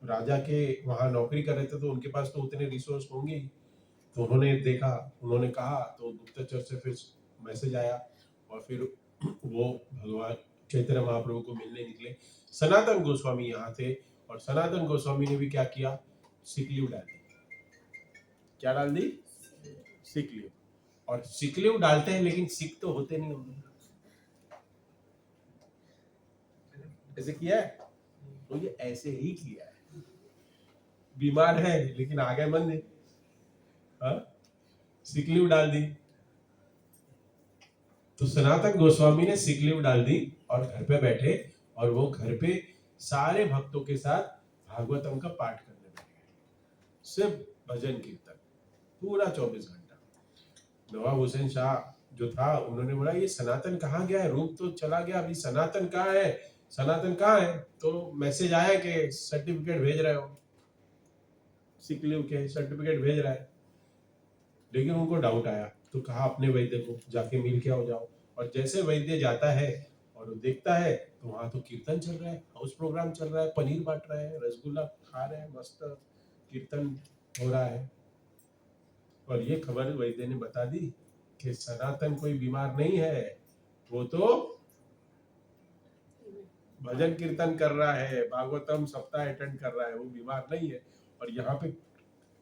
राजा के वहां नौकरी कर रहे थे, तो उनके पास तो उतने रिसोर्स होंगे ही। तो उन्होंने देखा, उन्होंने कहा, तो गुप्तचर से फिर मैसेज आया, और फिर वो भगवान चैतन्य महाप्रभु को मिलने निकले। सनातन गोस्वामी यहाँ थे, और सनातन गोस्वामी ने भी क्या किया? सिक लीव डाल दी। क्या डाल दी? Sick leave. और सिक लीव डालते हैं, लेकिन सिक तो होते नहीं होंगे। ऐसे किया है? तो ये ऐसे ही किया है। बीमार है लेकिन आ गए मंदिर, सिक लीव डाल दी। तो सनातन गोस्वामी ने सिक लीव डाल दी और घर पे बैठे, और वो घर पे सारे भक्तों के साथ भागवतम का पाठ करने बैठ गए, सिर्फ भजन कीर्तन पूरा 24 घंटा। नवाब हुसैन शाह जो था, उन्होंने बोला ये सनातन कहाँ गया है? रूप तो चला गया, अभी सनातन कहाँ है? सनातन कहाँ है? तो मैसेज आया कि सर्टिफिकेट भेज रहे हो, सिक लीव के सर्टिफिकेट भेज रहा है। लेकिन उनको डाउट आया, तो कहा अपने वैद्य को जाके मिल के आओ जाओ। और जैसे वैद्य जाता है और वो देखता है, तो वहां तो कीर्तन चल रहा है, हाउस प्रोग्राम चल रहा है, पनीर बांट रहे हैं, रसगुल्ला खा रहे हैं, मस्त कीर्तन हो रहा है। और ये खबर वैद्य ने बता दी कि सनातन कोई बीमार नहीं है, वो तो भजन कीर्तन कर रहा है, भागवतम सप्ताह अटेंड कर रहा है, वो बीमार नहीं है। और यहाँ पे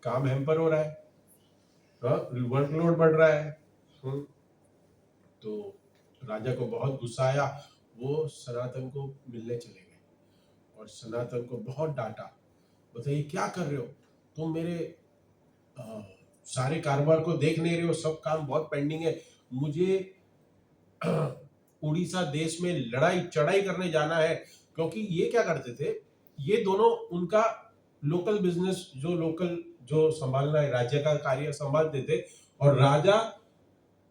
काम हैम्पर हो रहा है, वर्कलोड बढ़ रहा है। तो राजा को बहुत गुस्सा आया, वो सनातन को मिलने चले गए, और सनातन को बहुत डांटा। बताइए क्या कर रहे हो तुम? मेरे सारे कारोबार को देख नहीं रहे हो, सब काम बहुत पेंडिंग है, मुझे उड़ीसा देश में लड़ाई चढ़ाई करने जाना है। क्योंकि ये क्या करते थे, ये दोनों उनका लोकल बिजनेस जो संभालना है, राज्य का कार्य संभालते थे, और राजा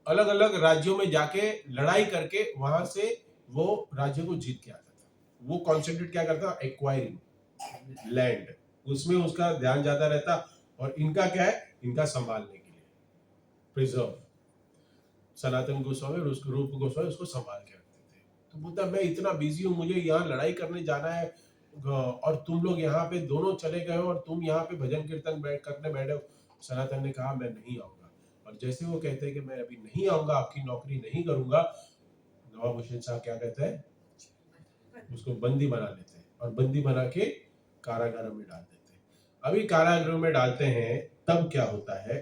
अलग अलग राज्यों में जाके लड़ाई करके वहां से वो राज्य को जीत के आता था। वो कॉन्सेंट्रेट क्या करता? एक्वायरिंग लैंड, उसमें उसका ध्यान ज्यादा रहता। और इनका क्या है? इनका संभालने के लिए प्रिजर्व। सनातन गोस्वामी और उसको रूप गोस्वामी उसको संभाल के रखते थे। तो बोलता मैं इतना बिजी हूँ, मुझे यहाँ लड़ाई करने जाना है, और तुम लोग यहाँ पे दोनों चले गए हो, और तुम यहाँ पे भजन कीर्तन करने बैठे हो। सनातन ने कहा मैं नहीं आऊंगा। और जैसे वो कहते हैं कि मैं अभी नहीं आऊंगा, आपकी नौकरी नहीं करूंगा, नवाब हुसैन शाह क्या कहते हैं? उसको बंदी बना लेते हैं, और बंदी बना के कारागार में डाल देते हैं। अभी कारागृह में डालते हैं, तब क्या होता है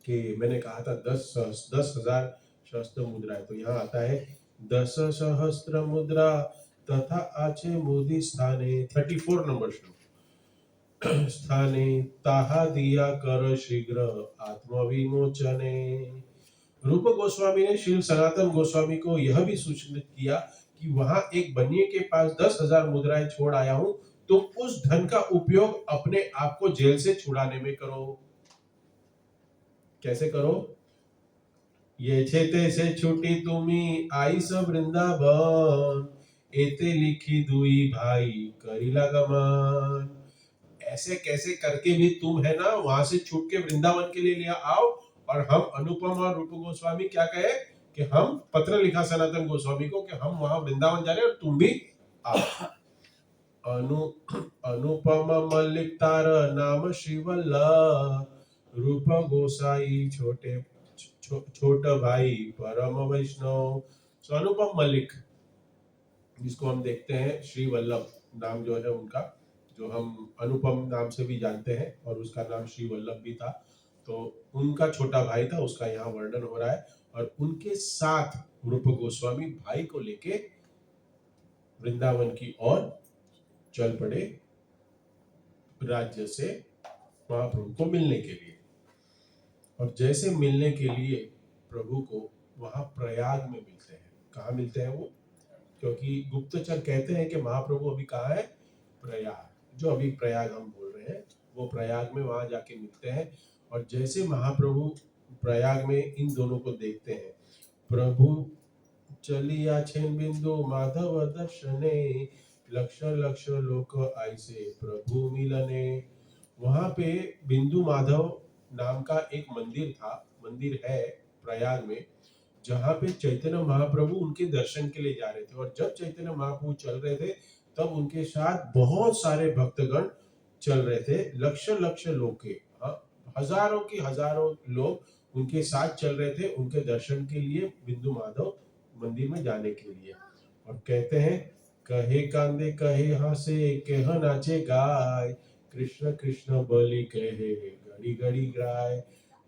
कि मैंने कहा था 10,000 सहस्त्र मुद्राएं, तो यहाँ आता है 10 सहस्त्र मुद्रा तथा आचे मोदी स्थाने, 34 नंबर श्लोक, स्थाने ताहा दिया कर शीघ्र आत्मविमोचने। रूप गोस्वामी ने श्री सनातन गोस्वामी को यह भी सूचित किया कि वहां एक बनिए के पास 10,000 मुद्राएं छोड़ आया हूं, तो उस धन का उपयोग अपने आप को जेल से छुड़ाने में करो। कैसे करो? ये छेते से छुटी तुम्ही आई सब वृंदावन, एते लिखी दुई भाई करिला गमन। ऐसे कैसे करके भी तुम है ना वहां से छूट के वृंदावन के लिए लिया आओ, और हम अनुपम और रूप गोस्वामी क्या कहे कि हम पत्र लिखा सनातन गोस्वामी को कि हम वहां वृंदावन जा रहे हैं और तुम भी आओ। अनुपम मल्लिक तार नाम श्रीवल्लभ, रूप गोसाई छोटा भाई परम वैष्णव। सो अनुपम मल्लिक जिसको हम देखते हैं, श्री वल्लभ नाम जो है उनका, जो हम अनुपम नाम से भी जानते हैं, और उसका नाम श्री वल्लभ भी था, तो उनका छोटा भाई था, उसका यहाँ वर्णन हो रहा है। और उनके साथ रूप गोस्वामी भाई को लेके वृंदावन की ओर चल पड़े राज्य से महाप्रभु को मिलने के लिए। और जैसे मिलने के लिए प्रभु को वहां प्रयाग में मिलते हैं। कहाँ मिलते हैं वो? क्योंकि गुप्तचर कहते हैं कि महाप्रभु अभी कहाँ है? प्रयाग। जो अभी प्रयाग हम बोल रहे हैं वो प्रयाग में वहां जाके मिलते हैं। और जैसे महाप्रभु प्रयाग में इन दोनों को देखते हैं, प्रभु चलिया छेन बिंदु माधव दर्शने, लक्ष लक्ष लोक ऐसे प्रभु मिलने। वहां पे बिंदु माधव नाम का एक मंदिर है प्रयाग में, जहाँ पे चैतन्य महाप्रभु उनके दर्शन के लिए जा रहे थे। और जब चैतन्य महाप्रभु चल रहे थे तब उनके साथ बहुत सारे भक्तगण चल रहे थे। लक्ष लक्ष लोग के, हजारों की हजारों लोग उनके साथ चल रहे थे उनके दर्शन के लिए, बिंदु माधव मंदिर में जाने के लिए। और कहते हैं, कहे कांदे कहे हंसे कह नाचे गाय, कृष्ण कृष्ण बोली कहे घड़ी घड़ी गाय।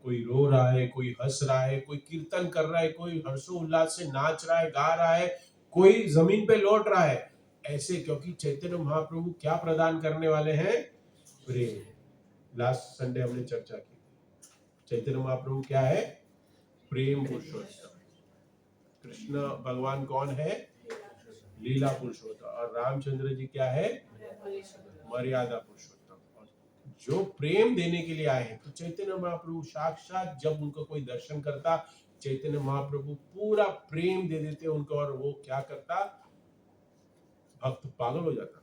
कोई रो रहा है, कोई हंस रहा है, कोई कीर्तन कर रहा है, कोई हर्षोल्लास से नाच रहा है, गा रहा है, कोई जमीन पे लौट रहा है। ऐसे क्योंकि चैतन्य महाप्रभु क्या प्रदान करने वाले हैं? प्रेम। लास्ट संडे हमने चर्चा की, चैतन्य महाप्रभु क्या है? प्रेम पुरुषोत्तम। कृष्ण भगवान कौन है? लीला पुरुषोत्तम। और रामचंद्र जी क्या है? मर्यादा पुरुषोत्तम। और जो प्रेम देने के लिए आए हैं, तो चैतन्य महाप्रभु साक्षात जब उनको कोई दर्शन करता, चैतन्य महाप्रभु पूरा प्रेम दे देते उनको, और वो क्या करता? भक्त पागल हो जाता।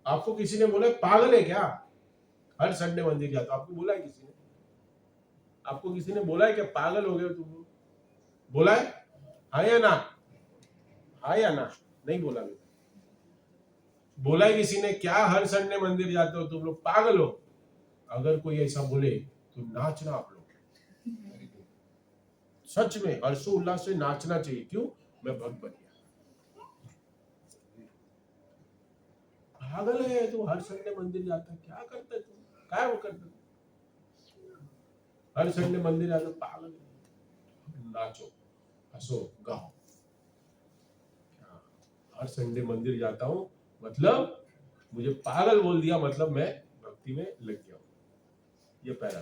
आपको किसी ने बोला पागल है क्या? हर संडे मंदिर जाता, आपको बोला है किसी ने? आपको किसी ने बोला है क्या पागल हो गए तुम? बोला है? हाँ या ना? हाँ या ना? नहीं बोला। बोला है किसी ने क्या हर संडे मंदिर जाते हो तुम लोग पागल हो? अगर कोई ऐसा बोले तो नाचना आप लोग, सच में हर्षोल्लास से नाचना चाहिए। क्यों? मैं भक्त बन गया। पागल है तू, हर संडे मंदिर जाता है, क्या करता है तू? क्या वो करता है? हर संडे मंदिर जाता, पागल है। नाचो, हंसो, गाओ। हर संडे मंदिर जाता हूं मतलब मुझे पागल बोल दिया, मतलब मैं भक्ति में लग गया हूं। ये पैरा।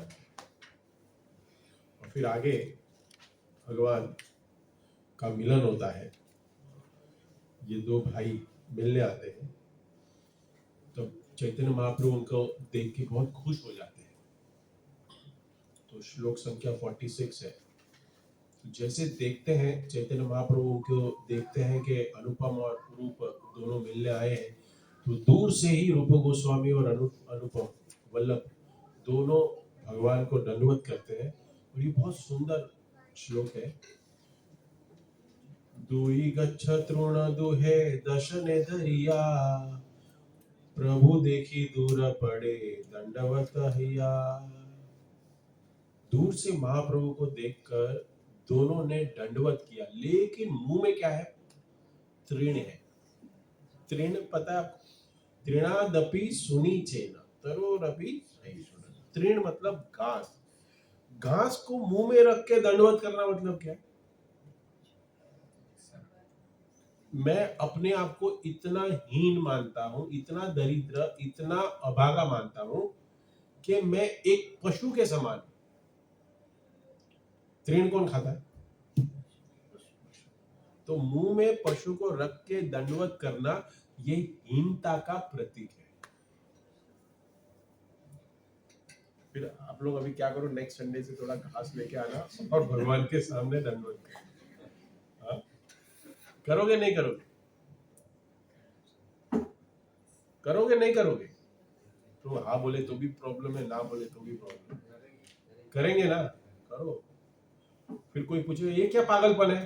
और फिर आगे भगवान का मिलन होता है। ये दो भाई मिलने आते हैं, तो चैतन्य महाप्रभु उनको देख के बहुत खुश हो जाते हैं। तो श्लोक संख्या 46 है। जैसे देखते हैं चैतन्य महाप्रभु को, देखते हैं कि अनुपम और रूप दोनों मिलने आए हैं, तो दूर से ही रूप गोस्वामी और अनुपम वल्लभ दोनों भगवान को दंडवत करते हैं। और ये बहुत सुंदर श्लोक है। दुई गच्छ तृण दुहे दशने धरिया, प्रभु देखी दूर पड़े दंडवत हैया। दूर से महाप्रभु को देखकर दोनों ने दंडवत किया, लेकिन मुंह में क्या है? तृण है। तृण पता है आपको? तृणादपि सुनी चेना तरोरपि सहिष्णुना। तृण मतलब घास। घास को मुंह में रख के दंडवत करना मतलब क्या है? मैं अपने आप को इतना हीन मानता हूं, इतना दरिद्र, इतना अभागा मानता हूं कि मैं एक पशु के समान। तृण कौन खाता है? तो मुंह में पशु को रख के दंडवत करना ये हीनता का प्रतीक है। फिर आप लोग अभी क्या करो, नेक्स्ट संडे से थोड़ा घास लेके आना और भगवान के सामने दंडवत करो। हाँ? करोगे नहीं करोगे? करोगे नहीं करोगे? तो हाँ बोले तो भी प्रॉब्लम है, ना बोले तो भी प्रॉब्लम है। करेंगे ना? करो। फिर कोई पूछे ये क्या पागलपन है,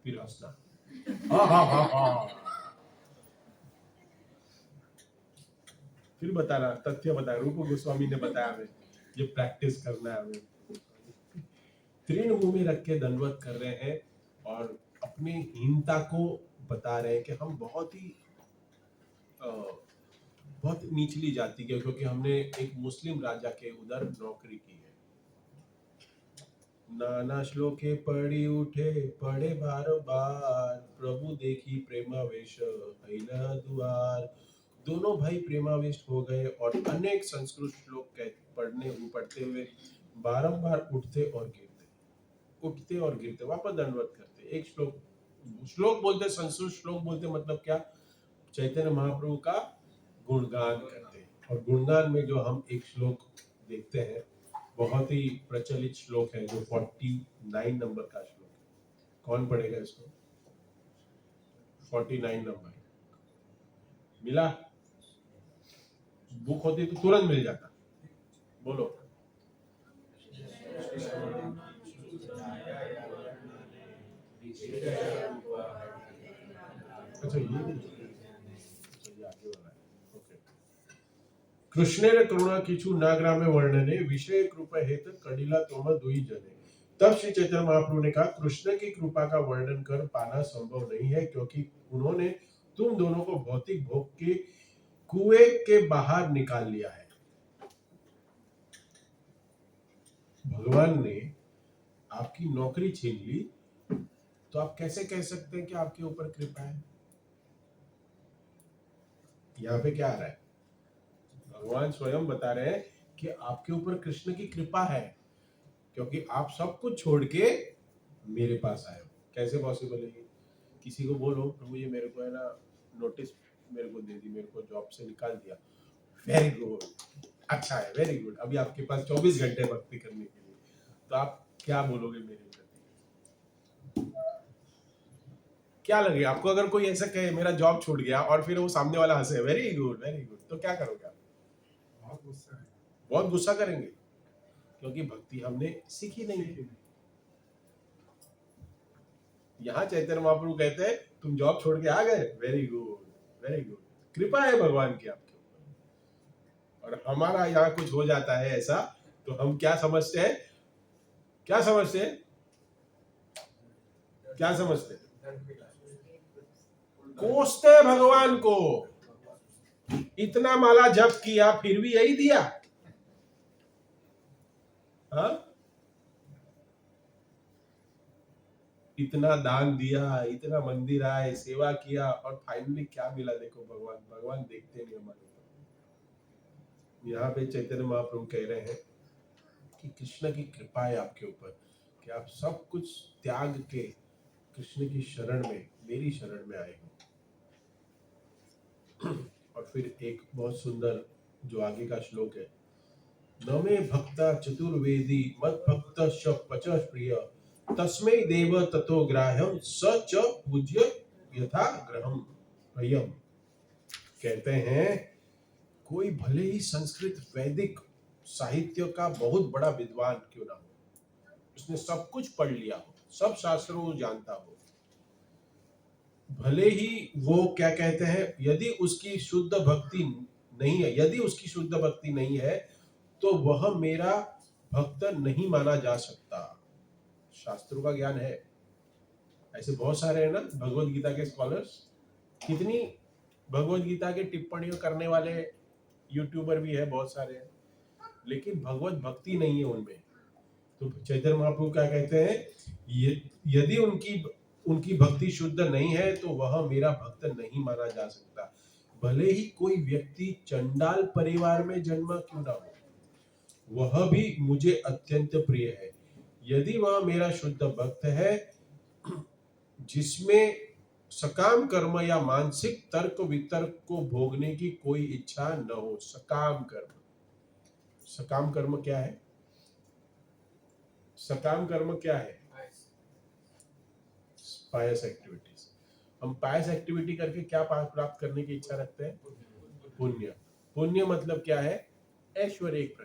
फिर हंसना। हाँ हाँ हाँ हाँ, फिर बताना, तथ्य बताया, रूप गोस्वामी ने बताया हमें ये प्रैक्टिस करना है हमें। तृण मुंह में रख के दंडवत कर रहे हैं और अपनी हीनता को बता रहे हैं कि हम बहुत ही बहुत निचली जाति के, क्योंकि हमने एक मुस्लिम राजा के उधर नौकरी की है। नाना श्लोके पढ़ी उठे पढ़े बार बार, प्रभु देखी प्रेमावेश अइला दुआर। दोनों भाई प्रेमावेश हो गए और अनेक संस्कृत श्लोक पढ़ते हुए बारंबार उठते और गिरते, वापस दंडवत करते। एक श्लोक बोलते, संस्कृत श्लोक बोलते, मतलब क्या, चैतन्य महाप्रभु का गुणगान करते। और गुणगान में जो हम एक श्लोक देखते हैं, बहुत ही प्रचलित श्लोक है, जो 49 नंबर का श्लोक है। कौन पढ़ेगा इसको? 49 नंबर मिला? बुक होती तो तुरंत मिल जाता। बोलो। अच्छा, ये आगे वाला है। ओके। कृष्णेर करुणा किछु नाग्रामे वर्णने, विषय कृपा हेतु कडिला तोम दुई जने। तब श्री चैतन्य महाप्रभु ने कहा, कृष्ण की कृपा का वर्णन कर पाना संभव नहीं है, क्योंकि उन्होंने तुम दोनों को भौतिक भोग के कुएं के बाहर निकाल लिया है। भगवान ने आपकी नौकरी छीन ली, तो आप कैसे कह सकते हैं कि आपके ऊपर कृपा है? यहाँ पे क्या आ रहा है? भगवान स्वयं बता रहे हैं कि आपके ऊपर कृष्ण की कृपा है, क्योंकि आप सब कुछ छोड़ के मेरे पास आए हो। कैसे पॉसिबल है ये? किसी को बोलो प्रभु ये मेरे को है ना नोटिस मेरे को दे दी, मेरे को जॉब से निकाल दिया, वेरी गुड, अच्छा है, वेरी गुड, अभी आपके पास 24 घंटे भक्ति करने के लिए, तो आप क्या बोलोगे मेरे प्रति? क्या लगे आपको अगर कोई ऐसा कहे मेरा जॉब छूट गया और फिर वो सामने वाला हंसे वेरी गुड, तो क्या करोगे आप? बहुत गुस्सा करेंगे, क्योंकि भक्ति हमने सीखी नहीं है। यहाँ चैतन्य महाप्रभु कहते हैं तुम जॉब छोड़ के आ गए, वेरी गुड, कृपा है भगवान की आपके ऊपर। और हमारा यहाँ कुछ हो जाता है ऐसा, तो हम क्या समझते हैं? कोसते हैं भगवान को। इतना माला जप किया फिर भी यही दिया। हाँ, इतना दान दिया, इतना मंदिर आए, सेवा किया, और फाइनली क्या मिला? देखो भगवान देखते नहीं हमारे ऊपर। यहाँ पे चैतन्य महाप्रभु कह रहे हैं कि कृष्ण की कृपा है आपके ऊपर, कि आप सब कुछ त्याग के कृष्ण की शरण में, मेरी शरण में आए हो। और फिर एक बहुत सुंदर जो आगे का श्लोक है, न मे भक्ता चतुर्वेदी मद भक्त पच प्रिय, तस्मै देव ततो ग्राह्यम स च पूज्य यथा ग्रहम प्रियम। कहते हैं कोई भले ही संस्कृत वैदिक साहित्य का बहुत बड़ा विद्वान क्यों ना हो, उसने सब कुछ पढ़ लिया हो, सब शास्त्रों को जानता हो, भले ही वो क्या कहते हैं, यदि उसकी शुद्ध भक्ति नहीं है, तो वह मेरा भक्त नहीं माना जा सकता। शास्त्रों का ज्ञान है, ऐसे बहुत सारे हैं ना भगवत गीता के स्कॉलर्स, कितनी भगवत गीता के टिप्पणियों करने वाले यूट्यूबर भी है बहुत सारे हैं, लेकिन भगवत भक्ति नहीं है उनमें। तो चैतन्य महाप्रभु क्या कहते हैं, यदि उनकी भक्ति शुद्ध नहीं है तो वह मेरा भक्त नहीं माना जा सकता। भले ही कोई व्यक्ति चंडाल परिवार में जन्मा क्यों ना हो, वह भी मुझे अत्यंत प्रिय है। यदि वह मेरा शुद्ध भक्त है, जिसमें सकाम कर्म या मानसिक तर्क वितर्क को भोगने की कोई इच्छा न हो। सकाम कर्म, सकाम कर्म क्या है? सकाम कर्म क्या है? पायस एक्टिविटीज। हम पायस एक्टिविटी करके क्या प्राप्त करने की इच्छा रखते हैं? पुण्य। पुण्य मतलब क्या है? ऐश्वर्य, एक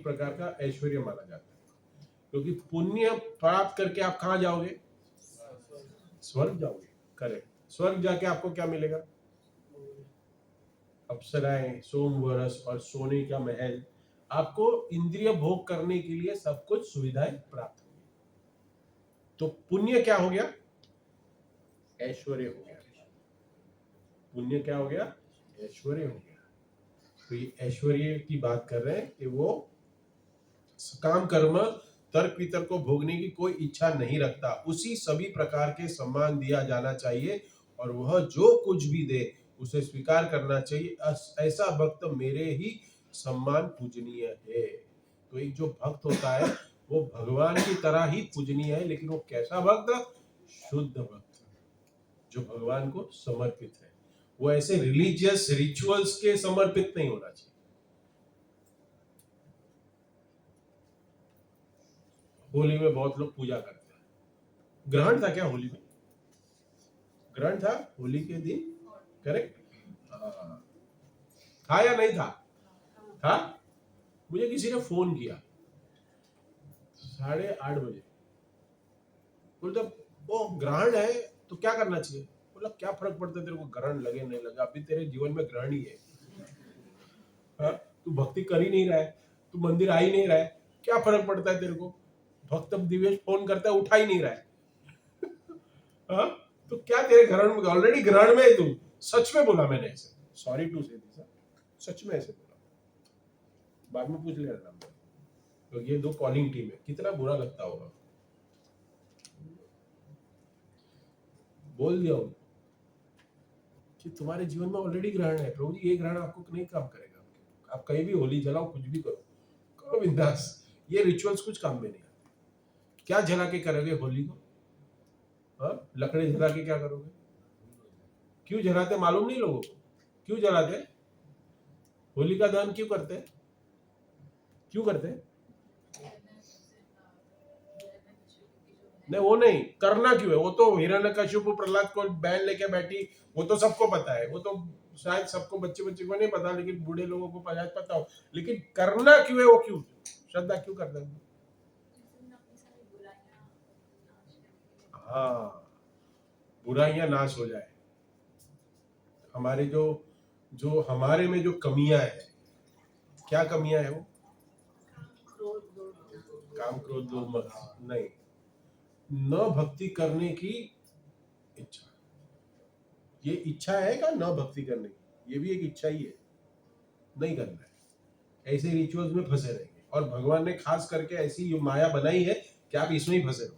प्रकार का ऐश्वर्य माना जाता है। क्योंकि पुण्य प्राप्त करके आप कहाँ जाओगे? स्वर्ग जाओगे। करेक्ट। स्वर्ग जाके आपको क्या मिलेगा? अप्सराएं, सोमवरस और सोने का महल। आपको इंद्रिय भोग करने के लिए सब कुछ सुविधाएं प्राप्त होगी। तो पुण्य क्या हो गया? ऐश्वर्य हो गया। पुण्य क्या हो गया? ऐश्वर्य हो गया। तो ये ऐश्वर्य की बात कर रहे हैं कि वो सकाम कर्म तर्क वितर्क को भोगने की कोई इच्छा नहीं रखता, उसी सभी प्रकार के सम्मान दिया जाना चाहिए और वह जो कुछ भी दे उसे स्वीकार करना चाहिए। ऐसा भक्त मेरे ही सम्मान पूजनीय है। तो एक जो भक्त होता है वो भगवान की तरह ही पूजनीय है, लेकिन वो कैसा भक्त? शुद्ध भक्त, जो भगवान को समर्पित है। वो ऐसे रिलीजियस रिचुअल्स के समर्पित नहीं होना चाहिए। होली में बहुत लोग पूजा करते हैं। ग्रहण था क्या होली में? ग्रहण था होली के दिन, करेक्ट? था या नहीं था? था। मुझे किसी ने फोन किया 8:30 बजे, बोलता वो ग्रहण है तो क्या करना चाहिए? बोला क्या फर्क पड़ता है तेरे को, ग्रहण लगे नहीं लगा, अभी तेरे जीवन में ग्रहण ही है। हाँ? तू भक्ति कर ही नहीं रहा है, तू मंदिर आ ही नहीं रहा है, क्या फर्क पड़ता है तेरे को? भक्त दिवेश फोन करता है, उठा ही नहीं रहा है। हाँ? तो क्या तेरे ग्रहण में, ऑलरेडी ग्रहण में है तू। सच में बोला मैंने ऐसे, सॉरी टू से दिस, सच में ऐसे बोला। बाद में पूछ लेना नंबर। तो ये दो कॉलिंग टीम है, कितना बुरा लगता होगा। बोल दिया उनको कि तुम्हारे जीवन में ऑलरेडी ग्रहण है, प्रभु जी ये ग्रहण आपको नहीं काम करेगा। आप कहीं भी होली जलाओ, कुछ भी करो बिंदास, ये रिचुअल्स कुछ काम में नहीं आते। क्या जला के करोगे होली को? हाँ? लकड़ी जला के क्या करोगे? क्यों जलाते मालूम नहीं लोगों को? क्यों जलाते? होलिका दहन क्यों करते हैं? क्यों करते हैं? नहीं, वो नहीं करना क्यों है? वो तो हिरण्यकशिप प्रहलाद को बैन लेके बैठी, वो तो सबको पता है। वो तो शायद सबको, बच्चे को नहीं पता, लेकिन बूढ़े लोगों को शायद पता हो। लेकिन करना क्यों है? वो क्यों श्रद्धा क्यों करते हैं? हाँ, बुराइयां नाश हो जाए। हमारे जो हमारे में जो कमियां है, क्या कमियां है वो? काम क्रोध लोभ मद नहीं, न भक्ति करने की इच्छा। ये इच्छा है क्या न भक्ति करने की? ये भी एक इच्छा ही है, नहीं करना है। ऐसे रिचुअल्स में फंसे रहेंगे और भगवान ने खास करके ऐसी माया बनाई है कि आप इसमें ही फंसे रहो।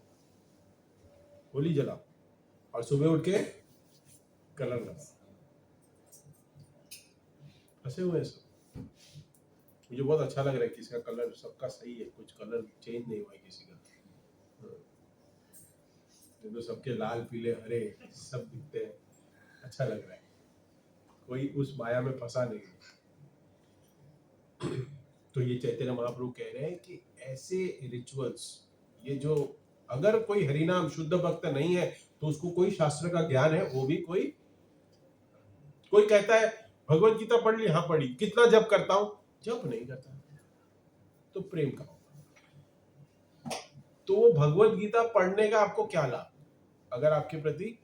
होली जलाओ और सुबह उठ के कलर लगाओ, फंसे हुए सब। मुझे बहुत अच्छा लग रहा है कि इसका कलर सबका सही है, कुछ कलर चेंज नहीं हुआ है किसी का। तो सबके लाल पीले हरे सब दिखते हैं, अच्छा लग रहा है। कोई उस माया में फंसा नहीं। तो ये चैतन्य महाप्रभु कह रहे हैं कि ऐसे रिचुअल्स, ये जो, अगर कोई हरिनाम शुद्ध भक्त नहीं है तो उसको कोई शास्त्र का ज्ञान है, वो भी कोई कहता है भगवत गीता पढ़ ली, हाँ पढ़ी, कितना जप करता हूं, जप नहीं करता, तो प्रेम का होगा। तो भगवत गीता पढ़ने का आपको क्या लाभ, अगर आपके प्रति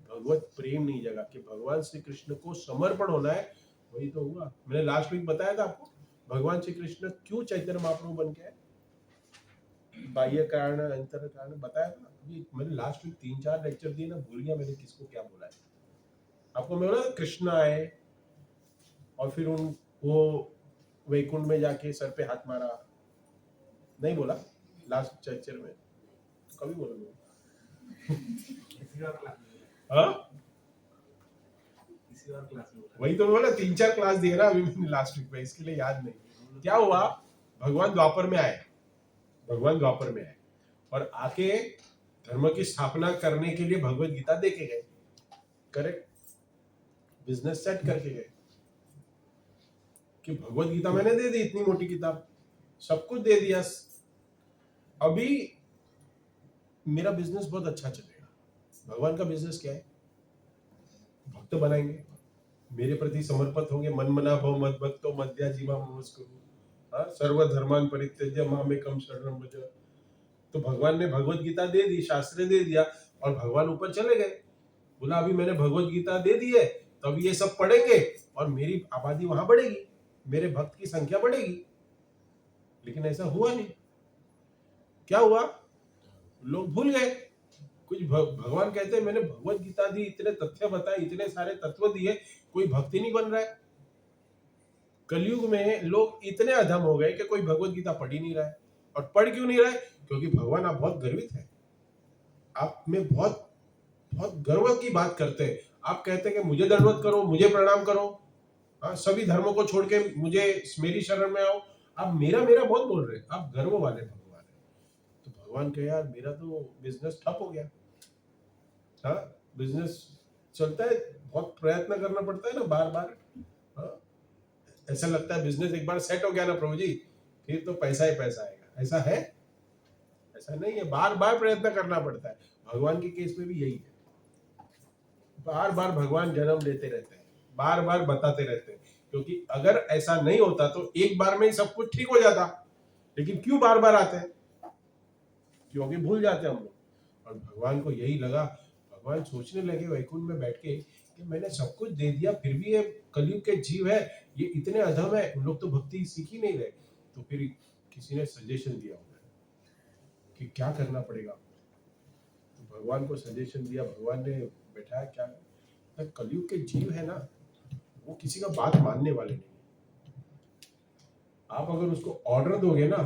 भगवत प्रेम नहीं जगा कि भगवान श्री कृष्ण को समर्पण होना है, वही तो हुआ। मैंने लास्ट वीक बताया था आपको भगवान श्री कृष्ण क्यों चैतन्य महाप्रभु बन गए, बाह्य कारण अंतर कारण बताया था। मैंने लास्ट वीक 3-4 लेक्चर दिए ना, भूल गया मैंने किसको क्या बोला है। आपको मैं बोला कृष्ण आए और फिर वो वैकुंठ में जाके सर पे हाथ मारा, नहीं बोला लास्ट लेक्चर में? कभी बोला हाँ? वही तो बोला, 3-4 क्लास दिए ना अभी मैंने लास्ट वीक में, इसके लिए याद नहीं। क्या हुआ, भगवान द्वापर में आए और आके धर्म की स्थापना करने के लिए भगवत गीता दे के गए, करेक्ट, बिजनेस सेट करके गए कि भगवत गीता मैंने दे दी, इतनी मोटी किताब, सब कुछ दे दिया, अभी मेरा बिजनेस बहुत अच्छा चलेगा। भगवान का बिजनेस क्या है? भक्त बनाएंगे, मेरे प्रति समर्पित होंगे, मन मना भव मद भक्तो मध्या जीवा नमस्कुरु, सर्व धर्मान परित्यज्य मामेकम शरणं व्रज। तो भगवान ने भगवत गीता दे दी, शास्त्र दे दिया, और भगवान ऊपर चले गए। बोला अभी मैंने भगवत गीता दे दी है, तो अब ये सब पढ़ेंगे और मेरी आबादी वहां बढ़ेगी, मेरे भक्त की संख्या बढ़ेगी। लेकिन ऐसा हुआ नहीं। क्या हुआ? लोग भूल गए। कुछ भगवान कहते हैं मैंने भगवत गीता दी, इतने तथ्य बताए, इतने सारे तत्व दिए, कोई भक्ति नहीं बन रहा है। कलयुग में लोग इतने अधम हो गए कि कोई भगवत गीता पढ़ ही नहीं रहा है। और पढ़ क्यों नहीं रहा है? क्योंकि भगवान आप बहुत गर्वित हैं, आप में बहुत बहुत गर्व की बात करते हैं। आप कहते हैं कि मुझे दंडवत करो, मुझे प्रणाम करो, सभी धर्मों को छोड़ के मुझे, मेरी शरण में आओ। आप मेरा मेरा बहुत बोल रहे हैं, आप गर्व वाले भगवान हैं। तो भगवान कहे यार मेरा तो बिजनेस ठप हो गया। बिजनेस चलता है, बहुत प्रयत्न करना पड़ता है ना, बार बार। ऐसा लगता है बिजनेस एक बार सेट हो गया ना प्रभु जी, फिर तो पैसा ही पैसा आएगा। ऐसा है? ऐसा नहीं है, बार बार प्रयत्न करना पड़ता है। भगवान के केस में भी यही है, बार बार भगवान जन्म लेते रहते हैं, बार बार बताते रहते हैं। क्योंकि अगर ऐसा नहीं होता तो एक बार में ही सब कुछ ठीक हो जाता। लेकिन क्यों बार बार आते हैं? क्योंकि भूल जाते हैं हम लोग। और भगवान को यही लगा, भगवान सोचने लगे वैकुंठ में बैठ के कि मैंने सब कुछ दे दिया, फिर भी ये कलयुग के जीव है, ये इतने अधम है, उन लोग तो भक्ति सीख ही नहीं रहे। तो फिर किसी ने सजेशन दिया कि क्या करना पड़ेगा। तो भगवान को सजेशन दिया, भगवान ने बैठाया, क्या कलयुग के जीव है ना, वो किसी का बात मानने वाले नहीं। आप अगर उसको ऑर्डर दोगे ना,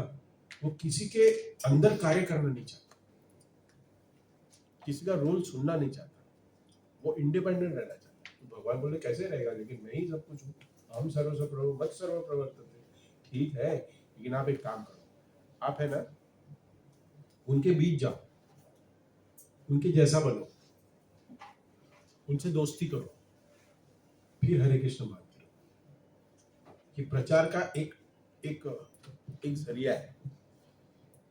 वो किसी के अंदर कार्य करना नहीं चाहता, किसी का रोल सुनना नहीं चाहता, वो इंडिपेंडेंट रहना चाहता। तो भगवान बोले कैसे रहेगा, लेकिन मैं ही सब कुछ हूँ, हम सर्व प्रभु मत सर्व प्रवर्तते। ठीक है, लेकिन आप एक काम करो, आप है ना उनके बीच जाओ, उनके जैसा बनो, उनसे दोस्ती करो, फिर हरे कृष्ण मानते रहो। कि प्रचार का एक एक एक जरिया है।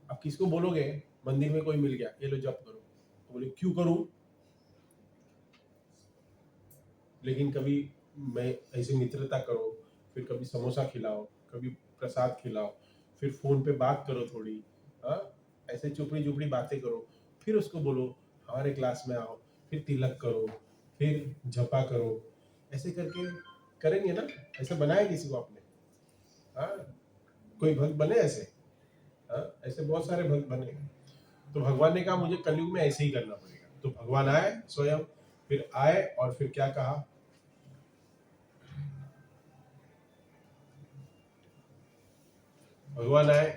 आप किसको बोलोगे, मंदिर में कोई मिल गया, ये लो जप करो, तो बोले क्यों करूं? लेकिन कभी मैं ऐसे मित्रता करो, फिर कभी समोसा खिलाओ, कभी प्रसाद खिलाओ, फिर फोन पे बात करो थोड़ी, ऐसे चुपड़ी चुपड़ी बातें करो, फिर उसको बोलो हमारे क्लास में आओ, फिर तिलक करो, फिर जपा करो। ऐसे करके करेंगे ना, ऐसे बनाए किसी को आपने? कोई भक्त बने ऐसे? ऐसे बहुत सारे भक्त बने। तो भगवान ने कहा मुझे कलयुग में ऐसे ही करना पड़ेगा। तो भगवान आए स्वयं, फिर आए और फिर क्या कहा, भगवान आए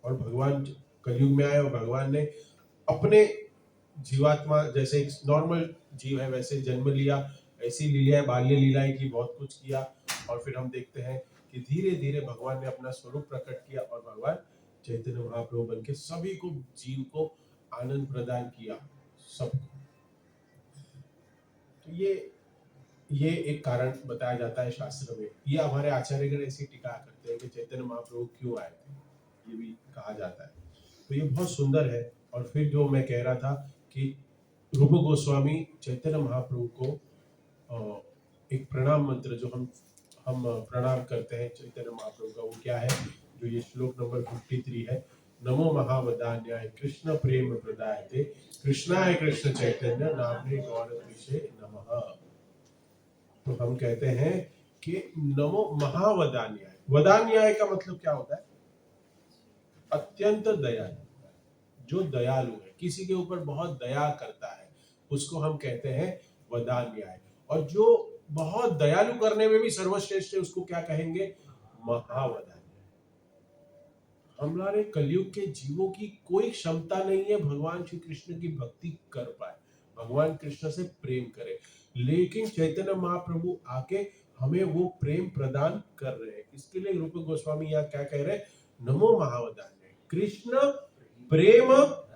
और भगवान कलयुग में आए और भगवान ने अपने जीवात्मा, जैसे एक नॉर्मल जीव है वैसे जन्म लिया, ऐसी लीलाएं, बाल्य लीलाएं की, बहुत कुछ किया। और फिर हम देखते हैं कि धीरे धीरे भगवान ने अपना स्वरूप प्रकट किया और भगवान चैतन्य महाप्रभु बन के सभी को, जीव को आनंद प्रदान किया, सबको। तो ये एक कारण बताया जाता है शास्त्र में। ये हमारे आचार्यगण ऐसी टीका करते हैं कि चैतन्य महाप्रभु क्यों आए थे, ये भी कहा जाता है। तो ये बहुत सुंदर है। और फिर जो मैं कह रहा था कि रूप गोस्वामी चैतन्य महाप्रभु को एक प्रणाम मंत्र जो हम प्रणाम करते हैं चैतन्य महाप्रभु का, वो क्या है, जो ये श्लोक नंबर 53 है, नमो महावदान्याय कृष्ण प्रेम प्रदायते कृष्णाय कृष्ण चैतन्य नामने गौरतीशे नमः। तो हम कहते हैं कि नमो महावदान्याय। वदान्याय का मतलब क्या होता है? अत्यंत दयालु, जो दयालु है, किसी के ऊपर बहुत दया करता है, उसको हम कहते हैं वदान्याय। और जो बहुत दयालु करने में भी सर्वश्रेष्ठ है, उसको क्या कहेंगे? महावदान्याय। हमारे कलयुग के जीवों की कोई क्षमता नहीं है भगवान श्री कृष्ण की भक्ति कर पाए, भगवान कृष्ण से प्रेम करे, लेकिन चैतन्य महाप्रभु आके हमें वो प्रेम प्रदान कर रहे हैं। इसके लिए रूप गोस्वामी यहाँ क्या कह रहे हैं? नमो महावदान्याय कृष्ण प्रेम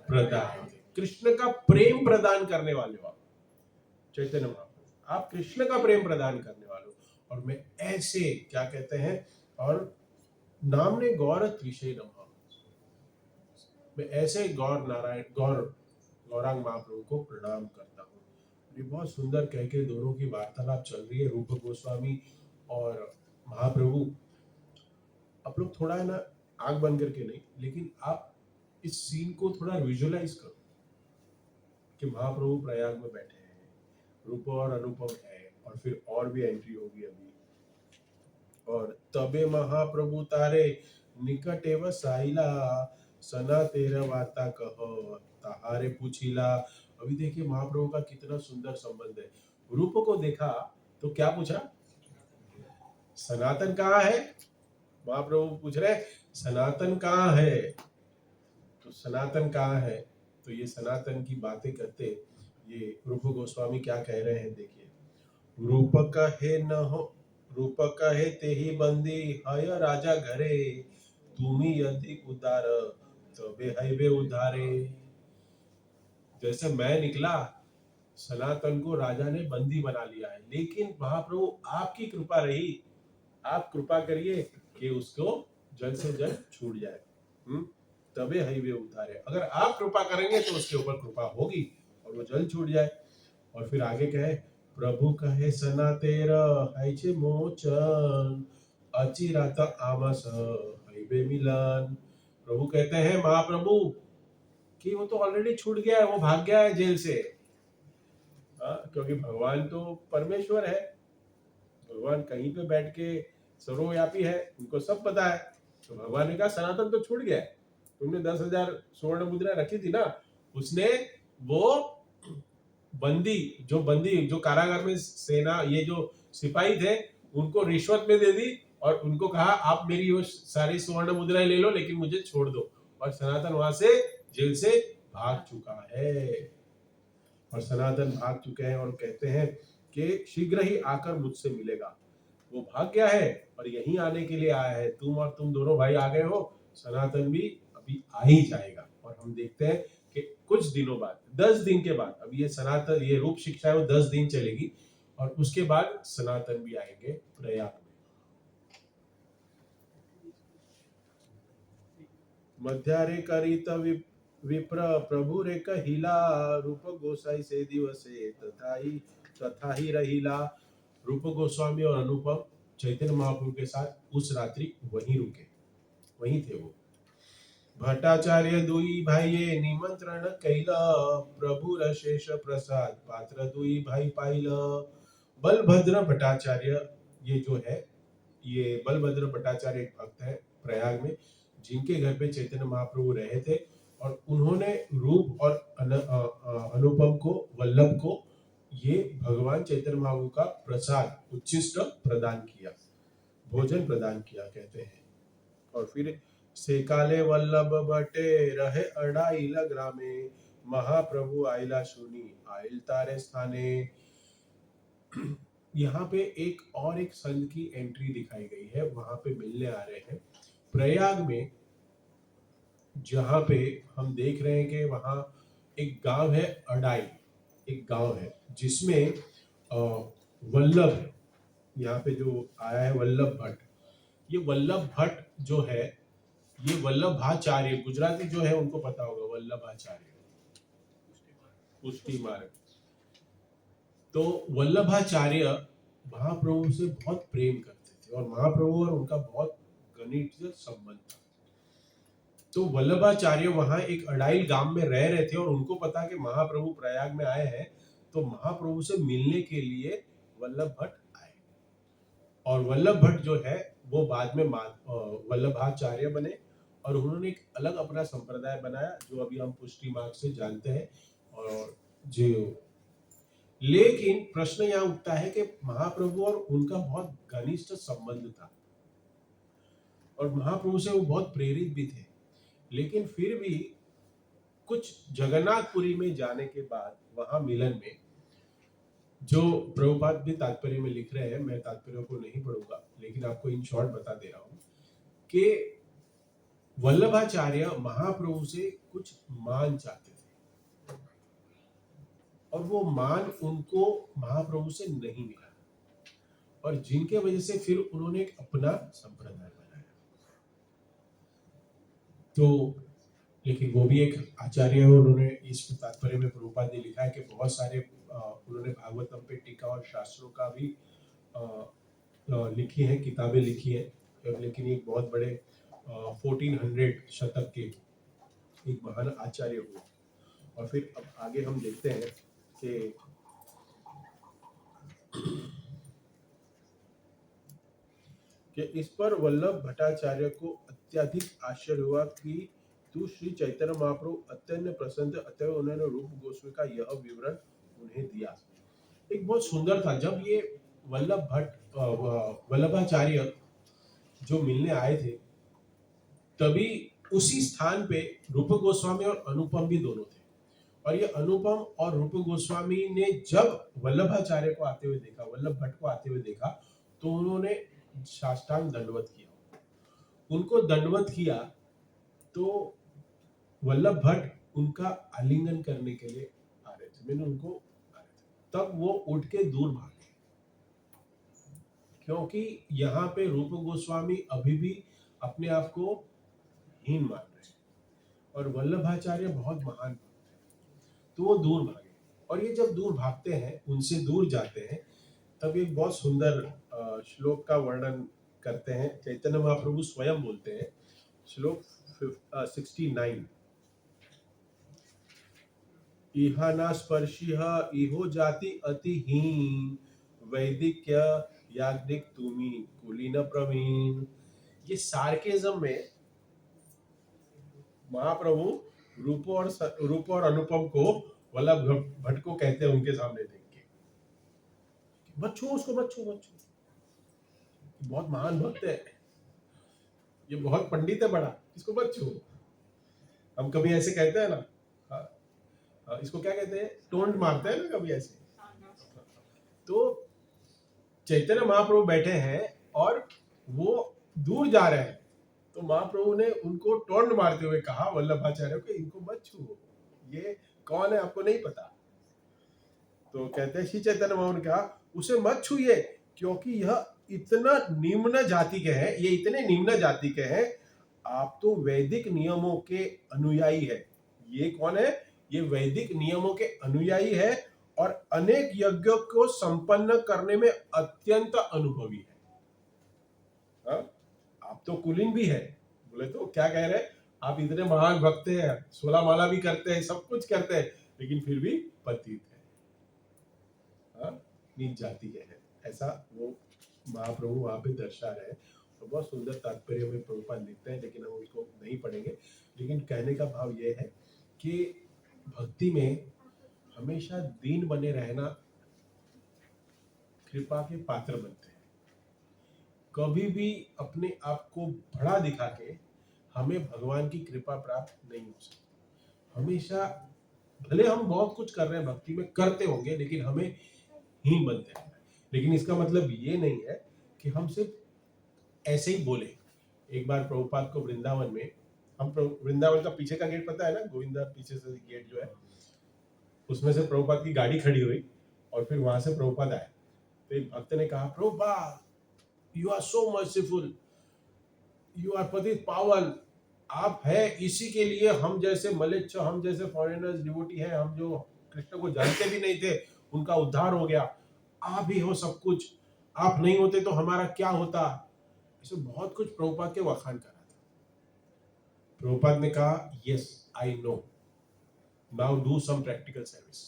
प्रदान, कृष्ण का प्रेम प्रदान करने वाले हो आप, चैतन्य महाप्रभु, आप कृष्ण का प्रेम प्रदान करने वाले हो। और मैं ऐसे क्या कहते हैं, और नामने गौर त्रिशे नमः, मैं ऐसे गौरांग महाप्रभु को प्रणाम करता हूँ। ये बहुत सुंदर कह के दोनों की वार्तालाप चल रही है, रूप गोस्वामी और महाप्रभु। आप लोग थोड़ा है ना आंख बंद करके नहीं, लेकिन आप इस सीन को थोड़ा विजुअलाइज करो कि महाप्रभु प्रयाग में बैठे हैं, रूप और अनुपम है, और फिर और भी एंट्री होगी अभी। और तबे महाप्रभु तारे निकट एव साइला, सना तेरा वार्ता कहो ताहारे पूछिला। अभी देखिए महाप्रभु का कितना सुंदर संबंध है। रूप को देखा तो क्या पूछा, सनातन कहाँ है, महाप्रभु पूछ रहे सनातन कहाँ है, तो सनातन कहाँ है, तो ये सनातन की बातें करते ये रूप गोस्वामी क्या कह रहे हैं, देखिए। रूप कहे न हो, रूप कहे ते ही बंदी हय राजा घरे, तुम्ही यदि उदार तबे हईबे उधारे। जैसे मैं निकला, सनातन को राजा ने बंदी बना लिया है, लेकिन महाप्रभु आपकी कृपा रही, आप कृपा करिए कि उसको जल्द से जल्द छूट जाए। तबे हईबे उतारे, अगर आप कृपा करेंगे तो उसके ऊपर कृपा होगी और वो जल्द छूट जाए। और फिर आगे कहे, प्रभु कहे सना तेरा है मोचन, अचिरात आमस हईबे मिलन। प्रभु कहते हैं महाप्रभु कि वो तो ऑलरेडी छूट गया है, वो भाग गया है जेल से। क्योंकि भगवान तो परमेश्वर है, भगवान कहीं पे बैठ के सर्वव्यापी है, उनको सब पता है। तो भगवान ने कहा सनातन तो छूट गया है, तुमने 10,000 स्वर्ण मुद्रा रखी थी ना, उसने वो बंदी जो कारागार में सेना, ये जो सिपाही थे, उनको रिश्वत में दे दी और उनको कहा आप मेरी वो सारी स्वर्ण मुद्राएं ले लो, लेकिन मुझे छोड़ दो। और सनातन वहां से जेल से भाग चुका है, और सनातन भाग चुके हैं और कहते हैं कि शीघ्र ही आकर मुझसे मिलेगा। वो भाग गया है और यहीं आने के लिए आया है, तुम दोनों भाई आ गए हो, सनातन भी अभी आ ही जाएगा। और हम देखते हैं कि कुछ दिनों बाद, 10 दिन के बाद, अब ये सनातन, ये रूप शिक्षा है वो 10 दिन चलेगी, और उसके बाद सनातन भी आएंगे प्रयाग में। मध्यारे करित विप्र प्रभु रे कहिला, रूप गोसाई से दिवसे तथा ही रहिला। रूप गोस्वामी और अनुपम चैतन्य महाप्रभु के साथ उस रात्रि वहीं रुके, वहीं थे वो। भट्टाचार्य दुई भाई निमंत्रण कैला, प्रभु शेष प्रसाद पात्र दुई भाई पाइला। बलभद्र भट्टाचार्य, ये जो है, ये बलभद्र भट्टाचार्य एक भक्त है प्रयाग में, जिनके घर पे चैतन्य महाप्रभु रहे थे, और उन्होंने रूप और अनुपम को, वल्लभ को, ये भगवान चैतन्य महाप्रभु का प्रसाद उच्छिष्ट प्रदान किया, भोजन प्रदान किया कहते हैं। और फिर से काले वल्लभ बटे रहे अड़ाइल ग्रामे, महाप्रभु आइला सुनी आइल तारे स्थाने। यहाँ पे एक संत की एंट्री दिखाई गई है, वहां पे मिलने आ रहे हैं प्रयाग में, जहाँ पे हम देख रहे हैं कि वहाँ एक गांव है अडाई, एक गांव है जिसमें वल्लभ है। यहाँ पे जो आया है वल्लभ भट्ट, ये वल्लभ भट्ट जो है, ये वल्लभाचार्य, गुजराती जो है उनको पता होगा, वल्लभाचार्य पुष्टि मार्ग। तो वल्लभाचार्य महाप्रभु से बहुत प्रेम करते थे, और महाप्रभु और उनका बहुत घनिष्ठ संबंध था। तो वल्लभाचार्य वहां एक अडाइल गांव में रह रहे थे, और उनको पता कि महाप्रभु प्रयाग में आए हैं, तो महाप्रभु से मिलने के लिए वल्लभ भट्ट आए। और वल्लभ भट्ट जो है वो बाद में वल्लभाचार्य बने, और उन्होंने एक अलग अपना संप्रदाय बनाया, जो अभी हम पुष्टि मार्ग से जानते हैं। और जो लेकिन प्रश्न यहाँ उठता है कि महाप्रभु और उनका बहुत घनिष्ठ संबंध था, और महाप्रभु से वो बहुत प्रेरित भी थे, लेकिन फिर भी कुछ जगन्नाथपुरी में जाने के बाद वहां मिलन में, जो प्रभुपाद भी तात्पर्य में लिख रहे हैं, मैं तात्पर्य को नहीं पढ़ूंगा, लेकिन आपको इन शॉर्ट बता दे रहा हूं कि वल्लभाचार्य महाप्रभु से कुछ मान चाहते थे और वो मान उनको महाप्रभु से नहीं मिला और जिनके वजह से फिर उन्होंने एक अपना संप्रदाय बनाया। तो लेकिन वो भी एक आचार्य है और उन्होंने इस तात्पर्य में प्रभुपाद ने लिखा है कि बहुत सारे उन्होंने भागवतम पे टीका और शास्त्रों का भी लिखी है, किताबें लिखी है, लेकिन एक बहुत बड़े 1400 शतक के एक महान आचार्य हुए। और फिर अब आगे हम देखते हैं कि इस पर वल्लभ भट्टाचार्य को अत्यधिक आश्चर्य हुआ कि तू श्री चैतन्य महाप्रभु अत्यंत प्रसन्न, अतः उन्होंने रूप गोस्वामी का यह विवरण उन्हें दिया। एक बहुत सुंदर था, जब ये वल्लभाचार्य जो मिलने आए थे तभी उसी स्थान पे रूप गोस्वामी और अनुपम भी दोनों थे। और ये अनुपम और रूप गोस्वामी ने जब वल्लभाचार्य को आते हुए देखा, वल्लभ भट्ट को आते हुए देखा, तो उन्होंने साष्टांग दंडवत किया। उनको दंडवत किया तो वल्लभ भट्ट उनका आलिंगन करने के लिए आ रहे थे, मैंने उनको आ रहे थे, तब वो उठ के दूर भागे क्योंकि यहाँ पे रूप गोस्वामी अभी भी अपने आप को हीन मान रहे हैं और वल्लभाचार्य बहुत महान भक्त हैं, तो वो दूर भागे। और ये जब दूर भागते हैं, उनसे दूर जाते हैं, तब एक बहुत सुंदर श्लोक का वर्णन करते हैं। चैतन्य महाप्रभु स्वयं बोलते हैं, श्लोक 69, इहाना स्पर्शिह इहो जाति अतिहीन वैदिक्य याज्ञिक तुमी कुलीन प्रवीण। ये सार्केज्म में महाप्रभु रूप और अनुपम को वल्लभ भट्ट को कहते हैं उनके सामने देख के, मत छू उसको, मत छू, मत छू, बहुत महान भक्त है, ये बहुत पंडित है बड़ा, इसको मत छू। हम कभी ऐसे कहते हैं ना, इसको क्या कहते हैं, टोंट मारते हैं ना कभी ऐसे। तो चैतन्य महाप्रभु बैठे हैं और वो दूर जा रहे हैं, तो महाप्रभु ने उनको टोंट मारते हुए कहा वल्लभाचार्य को, इनको मत छू, ये कौन है आपको नहीं पता। तो कहते हैं श्री चैतन्य महाप्रभु ने कहा उसे मत छूइए क्योंकि यह इतना निम्न जाति के हैं, ये इतने निम्न जाति के हैं, आप तो वैदिक नियमों के अनुयायी है। ये कौन है, ये वैदिक नियमों के अनुयायी है और अनेक यज्ञों को संपन्न करने में अत्यंत अनुभवी है। आप तो कुलीन भी है। बोले तो क्या कह रहे हैं, आप इतने महान भक्त हैं, 16 माला भी करते हैं, सब कुछ करते हैं, लेकिन फिर भी पतित है, नीच जाति के हैं। ऐसा वो महाप्रभु वहां पे दर्शा रहे हैं। तो बहुत सुंदर तात्पर्य में प्रभुपाद लिखते हैं, लेकिन हम उसको नहीं पढ़ेंगे। लेकिन कहने का भाव ये है कि भक्ति में हमेशा दीन बने रहना कृपा के पात्र बनते हैं। कभी भी अपने आप को बड़ा दिखा के हमें भगवान की कृपा प्राप्त नहीं हो सकती। हमेशा भले हम बहुत कुछ कर रहे हैं भक्ति में, करते होंगे, लेकिन हमें हीन बनते हैं। लेकिन इसका मतलब ये नहीं है कि हम सिर्फ ऐसे ही बोले। एक बार प्रभुपाद को वृंदावन में, हम वृंदावन का पीछे का गेट पता है ना, गोविंदा पीछे से गेट जो है, उसमें से प्रभुपाद की गाड़ी खड़ी हुई और फिर वहां से प्रभुपाद आए। तो एक भक्त ने कहा, Prabhupada you are so merciful, you are patit pavan, आप है इसी के लिए हम जैसे मलेच्छ, हम जैसे फॉरेनर्स डिवोटी हैं, हम जो कृष्ण को जानते भी नहीं थे, उनका उद्धार हो गया। आप ही हो सब कुछ, आप नहीं होते तो हमारा क्या होता। ऐसे बहुत कुछ प्रभुपाद के वखान करा था। प्रभुपाद ने कहा, yes I know, now do some practical service.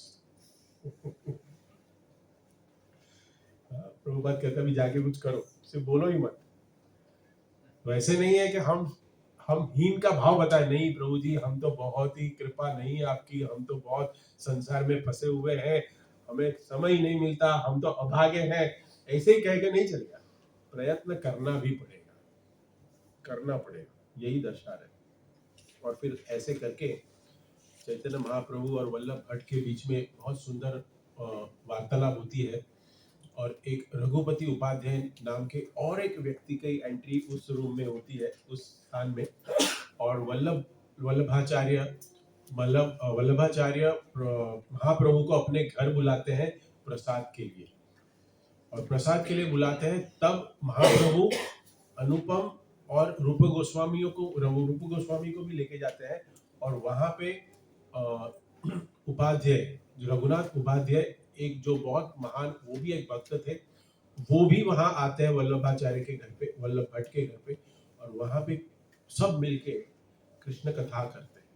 Prabhupada कहता भी जाके कुछ करो, सिर्फ बोलो ही मत। तो ऐसे नहीं है कि हम हीन का भाव बताएं, नहीं प्रभु जी हम तो बहुत ही कृपा नहीं आपकी, हम तो बहुत संसार में फंसे हुए हैं, हमें समय ही नहीं मिलता, हम तो अभागे हैं, ऐसे ही कह के नहीं चलेगा। प्रयत्न करना भी पड़ेगा, करना पड़ेगा, यही दर्शा रहे। और फिर ऐसे करके चैतन्य महाप्रभु और वल्लभ भट्ट के बीच में बहुत सुंदर वार्तालाप होती है। और एक रघुपति उपाध्याय नाम के और एक व्यक्ति की एंट्री उस रूम में होती है, उस स्थान में। और वल्लभाचार्य महाप्रभु को अपने घर बुलाते हैं प्रसाद के लिए, और प्रसाद के लिए बुलाते हैं, तब महाप्रभु अनुपम और रूप गोस्वामी को भी लेके जाते हैं, और वहां पे उपाध्याय, जो रघुनाथ उपाध्याय, एक जो बहुत महान, वो भी एक भक्त थे, वो भी वहां आते हैं वल्लभाचार्य के घर पे, वल्लभ भट्ट के घर पे, और वहां पे सब मिलके कृष्ण कथा करते हैं।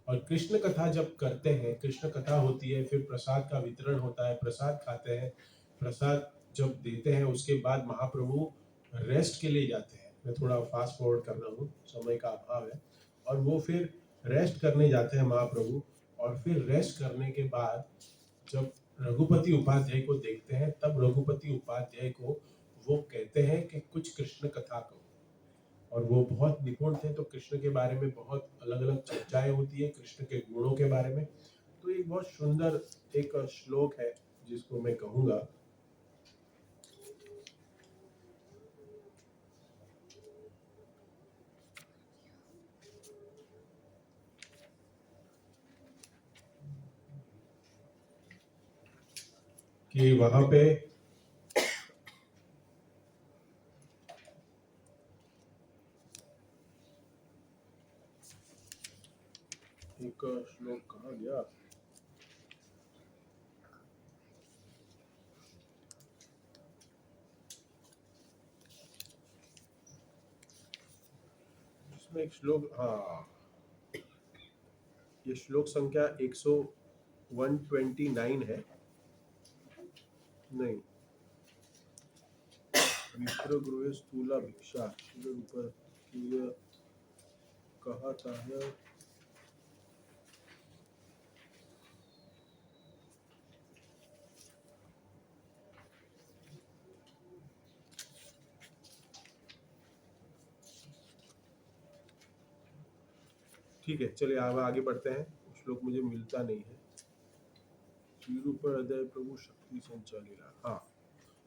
और कृष्ण कथा जब करते हैं, कृष्ण कथा होती है, फिर प्रसाद का वितरण होता है, प्रसाद खाते हैं, प्रसाद जब देते हैं उसके बाद महाप्रभु रेस्ट के लिए जाते हैं। मैं थोड़ा फास्ट फॉरवर्ड कर रहा हूँ, समय का अभाव है, और वो फिर रेस्ट करने जाते हैं महाप्रभु, और फिर रेस्ट करने के बाद जब रघुपति उपाध्याय को देखते हैं, तब रघुपति उपाध्याय को वो कहते हैं कि कुछ कृष्ण कथा कहो, और वो बहुत निपुण थे, तो कृष्ण के बारे में बहुत अलग अलग चर्चाएं होती है, कृष्ण के गुणों के बारे में। तो एक बहुत सुंदर एक श्लोक है जिसको मैं कहूंगा, कि वहां पे एक श्लोक कहाँ गया, इसमें एक श्लोक, हाँ, ये श्लोक संख्या 129 है, नहीं, विप्र गृहे स्थूला भिक्षा ऊपर कहा था है, ठीक है, चलिए अब आगे बढ़ते हैं, श्लोक मुझे मिलता नहीं है। ऊपर हृदय प्रभु शक्ति संचालिला, हाँ,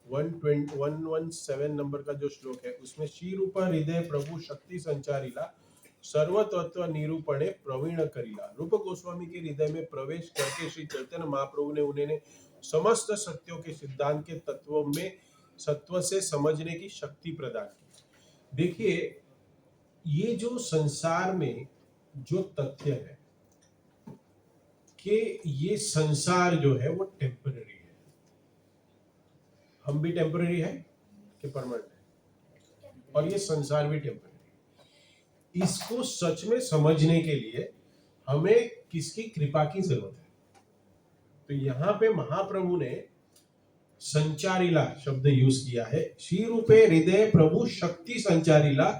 117 नंबर का जो श्लोक है, उसमें श्री रूप हृदय प्रभु शक्ति संचारिला सर्वतत्व निरूपणे प्रवीण करीला। रूप गोस्वामी के हृदय में प्रवेश करके श्री चैतन्य महाप्रभु ने उन्हें समस्त सत्यों के सिद्धांत के तत्वों में सत्व से समझने की शक्ति प्रदान की। देखिए, ये जो संसार में जो तथ्य है कि ये संसार जो है वो टेम्पररी है, हम भी टेम्पररी है कि परमानेंट है, और ये संसार भी टेम्पररी है। इसको सच में समझने के लिए हमें किसकी कृपा की जरूरत है? तो यहाँ पे महाप्रभु ने संचारिला शब्द यूज किया है, श्री रूपे हृदय प्रभु शक्ति संचारिला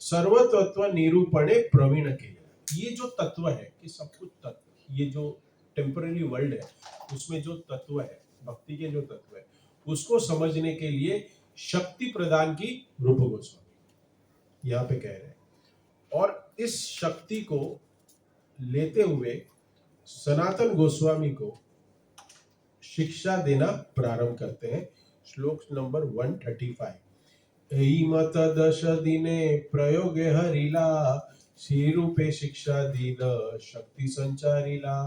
सर्वतत्व निरूपणे प्रवीण के। ये जो तत्व है कि सब कुछ तत्व, ये जो टेम्पररी वर्ल्ड है उसमें जो तत्व है, भक्ति के जो तत्व है, उसको समझने के लिए शक्ति प्रदान की रूप गोस्वामी यहाँ पे कह रहे हैं। और इस शक्ति को लेते हुए सनातन गोस्वामी को शिक्षा देना प्रारंभ करते हैं। श्लोक नंबर 135, मत दश दिने प्रयोगे हरिला श्री रूपे शिक्षा दीन शक्ति संचारिला।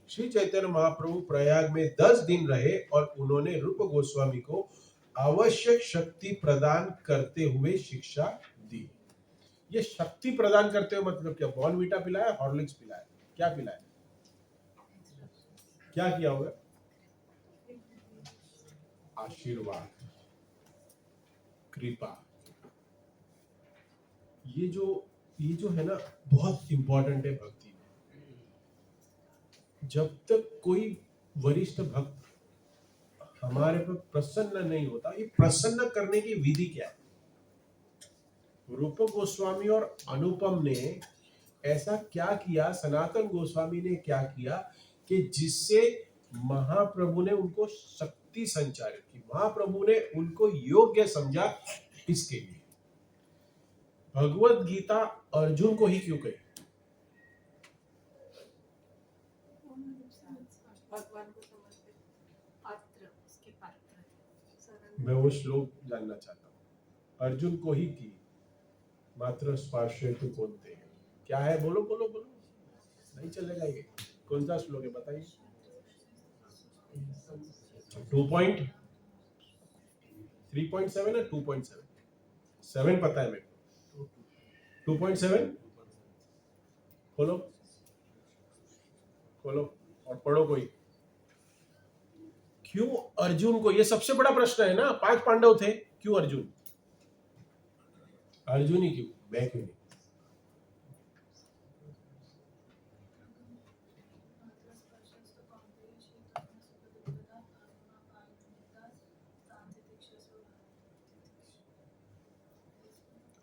श्री चैतन्य महाप्रभु प्रयाग में 10 दिन रहे और उन्होंने रूप गोस्वामी को आवश्यक शक्ति प्रदान करते हुए शिक्षा दी। ये शक्ति प्रदान करते हुए मतलब क्या? बॉर्नवीटा पिलाया, हॉर्लिक्स पिलाया, क्या पिलाया, क्या किया होगा? आशीर्वाद, कृपा। ये जो है ना, बहुत इंपॉर्टेंट है भक्ति में। जब तक कोई वरिष्ठ भक्त हमारे पर प्रसन्न नहीं होता, ये प्रसन्न करने की विधि क्या है? रूप गोस्वामी और अनुपम ने ऐसा क्या किया, सनातन गोस्वामी ने क्या किया कि जिससे महाप्रभु ने उनको शक्ति संचारित की, महाप्रभु ने उनको योग्य समझा। इसके लिए भगवत गीता अर्जुन को ही क्यों कही? भगवान को समझते, पात्र, उसके पात्र। मैं वो श्लोक जानना चाहता हूँ। अर्जुन को ही की, मात्र स्पर्शे तो कौनते हैं, क्या है? बोलो बोलो बोलो, नहीं चलेगा ये। कौन सा श्लोक है बताइए? 3.7 है 2.7? 7 पता है मेरे को। 2.7 खोलो खोलो और पढ़ो कोई। क्यों अर्जुन को, ये सबसे बड़ा प्रश्न है ना, 5 पांडव थे, क्यों अर्जुन? अर्जुन ही क्यों, मैं क्यों नहीं?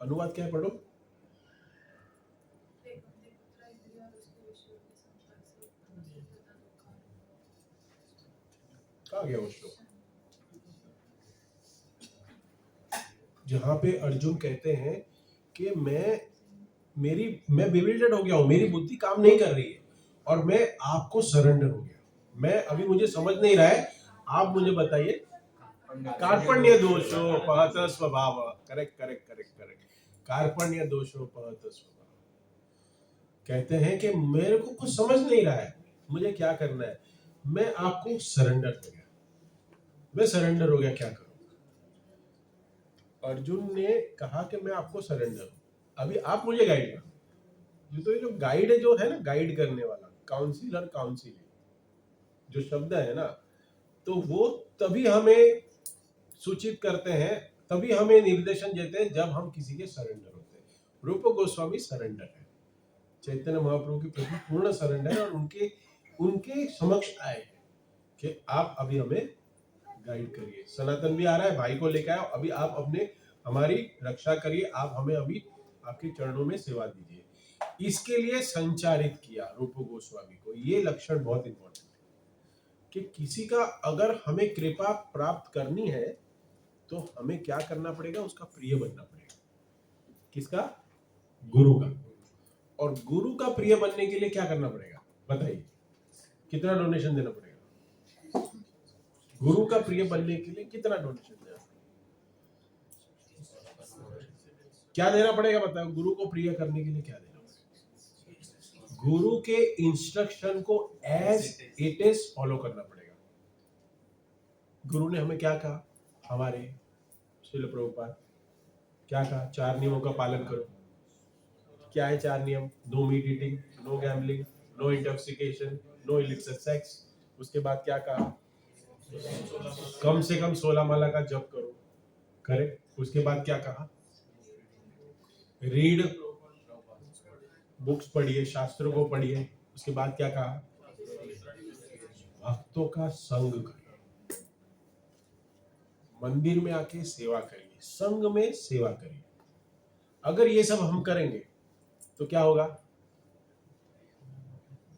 अनुवाद क्या है, पढ़ो। कहाँ गया वो श्लोक जहां पे अर्जुन कहते हैं कि मैं बिविल्डेड हो गया हूं, मेरी बुद्धि काम नहीं कर रही है और मैं आपको सरेंडर हो गया, मैं अभी मुझे समझ नहीं रहा है, आप मुझे बताइए। कार्पण्य दोषो पहत स्वभाव, करेक्ट करेक्ट करेक्ट करेक्ट, कार्पण्य दोषो पहत स्वभाव। कहते हैं कि मेरे को कुछ समझ नहीं रहा है, मुझे क्या करना है, मैं आपको सरेंडर हो गया, मैं सरेंडर हो गया, क्या करूं? अर्जुन ने कहा कि मैं आपको सरेंडर हूं, अभी आप मुझे गाइड करो। ये जो गाइड है, जो है ना गाइड करने वाला, काउंसिलर, काउंसिलिंग जो शब्द है ना, तो वो तभी हमें सूचित करते हैं, तभी हमें निर्देशन देते हैं जब हम किसी के सरेंडर होते हैं। रूप गोस्वामी सरेंडर है, चैतन्य महाप्रभु के प्रति पूर्ण सरेंडर है और उनके समक्ष आए कि आप अभी हमें गाइड करिए। सनातन भी आ रहा है, भाई को लेकर आओ, अभी आप अपने हमारी रक्षा करिए, आप हमें अभी आपके चरणों में सेवा दीजिए। इसके लिए संचारित किया रूप गोस्वामी को। ये लक्षण बहुत इंपॉर्टेंट है कि किसी का अगर हमें कृपा प्राप्त करनी है तो हमें क्या करना पड़ेगा, उसका प्रिय बनना पड़ेगा। किसका? गुरु का। और गुरु का प्रिय बनने के लिए क्या करना पड़ेगा बताइए? कितना डोनेशन देना पड़ेगा? गुरु का प्रिय बनने के लिए कितना डोनेशन देना पड़ेगा? क्या देना पड़ेगा बताओ? गुरु को प्रिय करने के लिए क्या देना पड़ेगा? गुरु के इंस्ट्रक्शन को एज इट इज फॉलो करना पड़ेगा। गुरु ने हमें क्या कहा? हमारे श्रील प्रभुपाद क्या कहा? 4 नियमों का पालन करो। क्या है 4 नियम? No meat eating, no gambling, no intoxication, no illicit sex. उसके बाद क्या कहा? कम से कम 16 माला का जप करो। करेक्ट। उसके बाद क्या कहा? रीड बुक्स पढ़िए, शास्त्रों को पढ़िए। उसके बाद क्या कहा? भक्तों का संग करिए, मंदिर में आके सेवा करिए, संग में सेवा करिए। अगर ये सब हम करेंगे तो क्या होगा?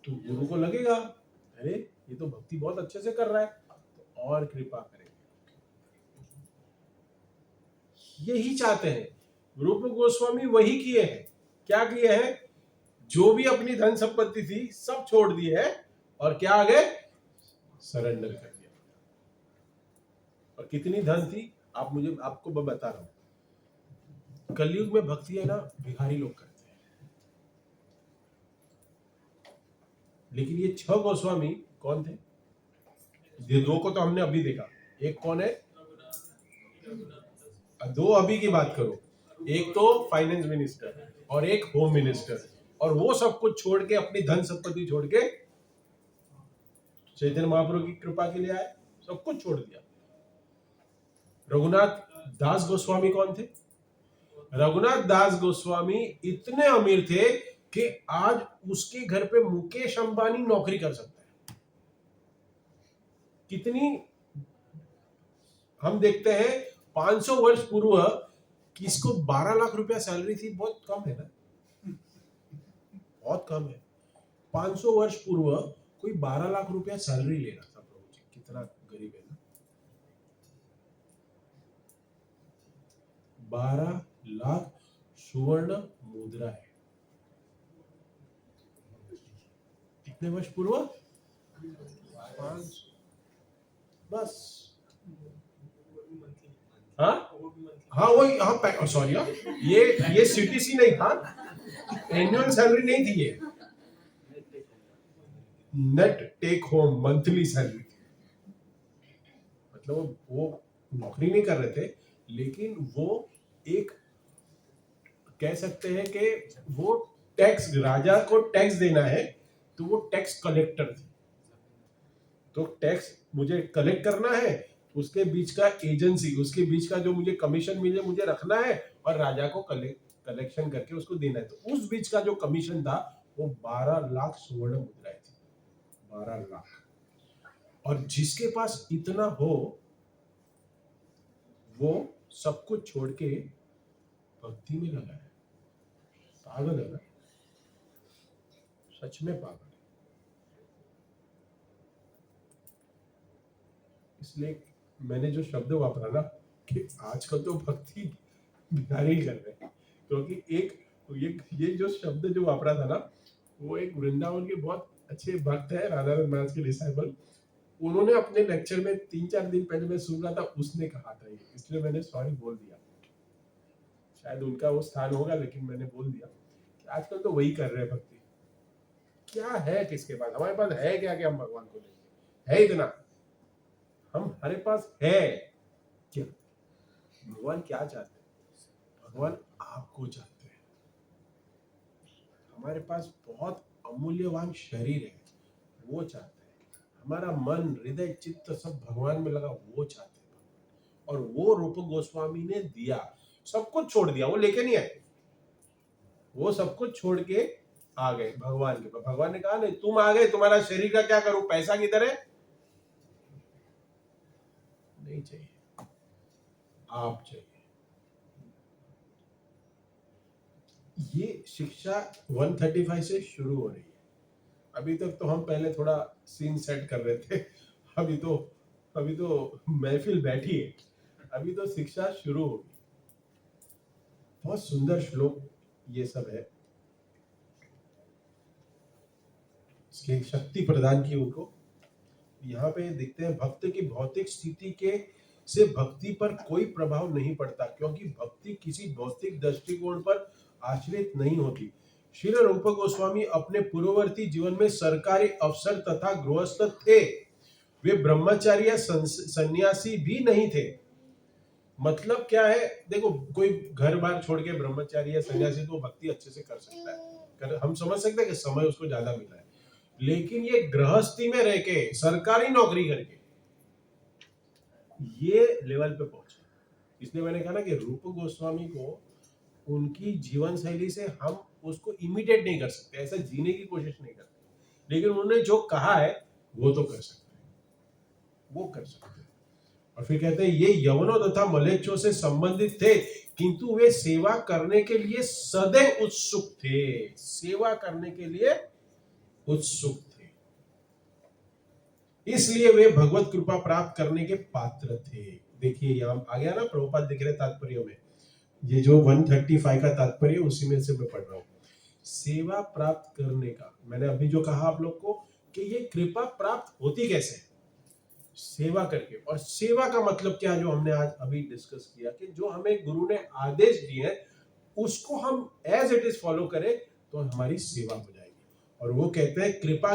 तो गुरु को लगेगा अरे ये तो भक्ति बहुत अच्छे से कर रहा है, तो और कृपा करेंगे। यही चाहते हैं। रूप गोस्वामी वही किए हैं। क्या किए हैं? जो भी अपनी धन संपत्ति थी सब छोड़ दी है और क्या आ गए? सरेंडर कर दिया। और कितनी धन थी आपको मैं बता रहा हूं। कलयुग में भक्ति है ना, भिखारी लोग करते हैं। लेकिन ये 6 गोस्वामी कौन थे? ये 2 को तो हमने अभी देखा। एक कौन है? 2 अभी की बात करो। एक तो फाइनेंस मिनिस्टर और एक होम मिनिस्टर, और वो सब कुछ छोड़ के, अपनी धन संपत्ति छोड़ के चैतन्य महाप्रभु की कृपा के लिए आए, सब कुछ छोड़ दिया। रघुनाथ दास गोस्वामी कौन थे? रघुनाथ दास गोस्वामी इतने अमीर थे कि आज उसके घर पे मुकेश अंबानी नौकरी कर सकता है। कितनी हम देखते हैं 500 वर्ष पूर्व किसको 12 लाख रुपया सैलरी थी। बहुत कम है ना, बहुत कम है। 500 वर्ष पूर्व कोई 12 लाख रुपया सैलरी ले रहा था। प्रभु जी कितना गरीब है ना। 12 लाख सुवर्ण मुद्रा है। कितने वर्ष पूर्व? 5 बस। हाँ हाँ वही, हाँ सॉरी, ये सीटीसी नहीं था, एनुअल सैलरी नहीं थी ये, net take home monthly salary थी। मतलब वो नौकरी नहीं कर रहे थे, लेकिन वो एक कह सकते हैं कि वो टैक्स, राजा को टैक्स देना है तो वो टैक्स कलेक्टर थे। तो टैक्स मुझे कलेक्ट करना है, उसके बीच का एजेंसी, उसके बीच का जो मुझे कमीशन मिले मुझे रखना है, और राजा को कलेक्शन करके उसको देना है। तो उस बीच का जो कमीशन था वो 12 लाख स्वर्ण मुद्राएं थी, 12 लाख। और जिसके पास इतना हो वो सब कुछ छोड़ के भक्ति में लगा है। पागल है ना, सच में पागल है। इसलिए मैंने जो शब्द वापरा ना कि आजकल तो भक्ति बिहारी कर रहे हैं, क्योंकि एक ये जो शब्द जो वापरा था ना, वो एक वृंदावन के बहुत अच्छे भक्त है, राधारमण महाराज के डिसाइपल, उन्होंने अपने लेक्चर में 3-4 दिन पहले मैं सुन रहा था, उसने कहा था ये, इसलिए मैंने सॉरी बोल दिया। शायद उनका वो स्थान होगा, लेकिन मैंने बोल दिया कि आजकल तो वही कर रहे हैं भक्ति। क्या है किसके पास? हमारे पास है क्या कि हम भगवान को लेंगे? है इतना? हमारे पास है क्या? भगवान क्या चाहते हैं? भगवान आपको चाहते हैं। हमारे पास बहुत अमूल्यवान शरीर है, वो चाहते हैं। हमारा मन, हृदय, चित्त सब भगवान में लगा, वो चाहते हैं। और वो रूप गोस्वामी ने दिया, सब कुछ छोड़ दिया, वो लेके नहीं आए, वो सब कुछ छोड़ के आ गए भगवान के पास। भगवान ने कहा नहीं, तुम आ गए, तुम्हारा शरीर का क्या करूं, पैसा किधर है? नहीं चाहिए, आप चाहिए। ये शिक्षा 135 से शुरू हो रही है। अभी तक तो हम पहले थोड़ा सीन सेट कर रहे थे, अभी तो महफिल बैठी है, अभी तो शिक्षा शुरू होगी। बहुत सुंदर श्लोक ये सब है, इसकी शक्ति प्रदान की उनको। यहाँ पे देखते हैं भक्त की भौतिक स्थिति के से भक्ति पर कोई प्रभाव नहीं पड़ता, क्योंकि भक्ति किसी भौतिक दृष्टिकोण पर आश्रित नहीं होती। श्री रूप गोस्वामी अपने पूर्ववर्ती जीवन में सरकारी अफसर तथा गृहस्थ थे, वे ब्रह्मचारी या सन्यासी भी नहीं थे। मतलब क्या है, देखो कोई घर बार छोड़ के ब्रह्मचारी या सन्यासी तो भक्ति अच्छे से कर सकता है, हम समझ सकते हैं कि समय उसको ज्यादा मिला है, लेकिन ये गृहस्थी में रह के सरकारी नौकरी करके ये लेवल पे पहुंचे। इसलिए मैंने कहा ना कि रूप गोस्वामी को उनकी जीवन शैली से हम उसको इमिटेट नहीं कर सकते, ऐसा जीने की कोशिश नहीं करते, लेकिन उन्होंने जो कहा है वो तो कर सकते हैं, वो कर सकते हैं। और फिर कहते हैं ये यवनों तथा मलेच्छों से संबंधित थे, किंतु वे सेवा करने के लिए सदैव उत्सुक थे, सेवा करने के लिए उत्सुक थे, इसलिए वे भगवत कृपा प्राप्त करने के पात्र थे। देखिए यहाँ आ गया ना, प्रभुपाद दिख रहे तात्पर्य में, ये जो 135 का तात्पर्य उसी में से मैं पढ़ रहा हूँ। सेवा प्राप्त करने का, मैंने अभी जो कहा आप लोग को कि ये कृपा प्राप्त होती कैसे, सेवा करके। और सेवा का मतलब क्या, जो हमने आज अभी डिस्कस किया कि जो हमें गुरु ने आदेश दिए हैं उसको हम एज इट इज फॉलो करें तो हमारी सेवा हो जाएगी। और वो कहते हैं कृपा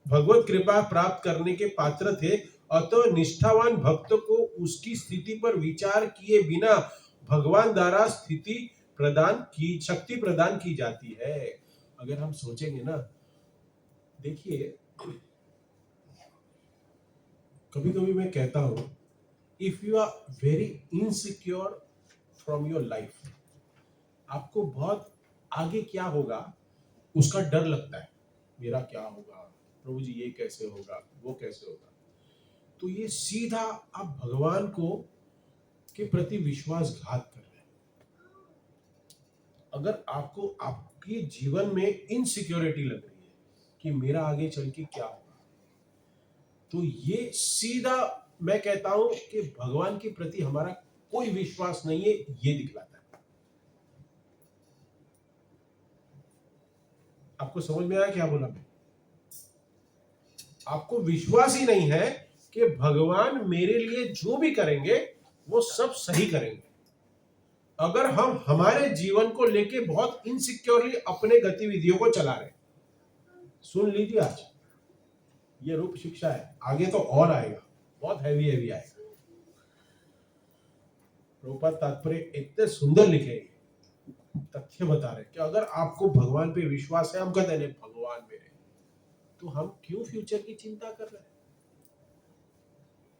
भगवत कृपा प्राप्त करने के पात्र थे, अतः निष्ठावान भक्त को उसकी स्थिति पर विचार किए बिना भगवान द्वारा शक्ति प्रदान की जाती है। अगर हम सोचेंगे ना, देखिए कभी कभी मैं कहता हूं, if you are very insecure from your life, आपको बहुत आगे क्या होगा उसका डर लगता है, मेरा क्या होगा, प्रभु जी ये कैसे होगा, वो कैसे होगा, तो ये सीधा आप भगवान को के प्रति विश्वासघात कर रहे हैं। अगर आपको आपके जीवन में इनसिक्योरिटी लग रही है कि मेरा आगे चल के क्या होगा, तो ये सीधा मैं कहता हूं कि भगवान के प्रति हमारा कोई विश्वास नहीं है, ये दिखलाता है। आपको समझ में आया क्या बोला मैं? आपको विश्वास ही नहीं है कि भगवान मेरे लिए जो भी करेंगे वो सब सही करेंगे। अगर हम हमारे जीवन को लेके बहुत इनसिक्योरली अपने गतिविधियों को चला रहे हैं, सुन लीजिए आज ये रूप शिक्षा है, आगे तो और आएगा, बहुत हैवी हैवी आएगा। प्रभुपाद तात्पर्य इतने सुंदर लिखे, तथ्य बता रहे कि अगर आपको भगवान पे विश्वास है, हम कहते हैं भगवान मेरे, तो हम क्यों फ्यूचर की चिंता कर रहे हैं?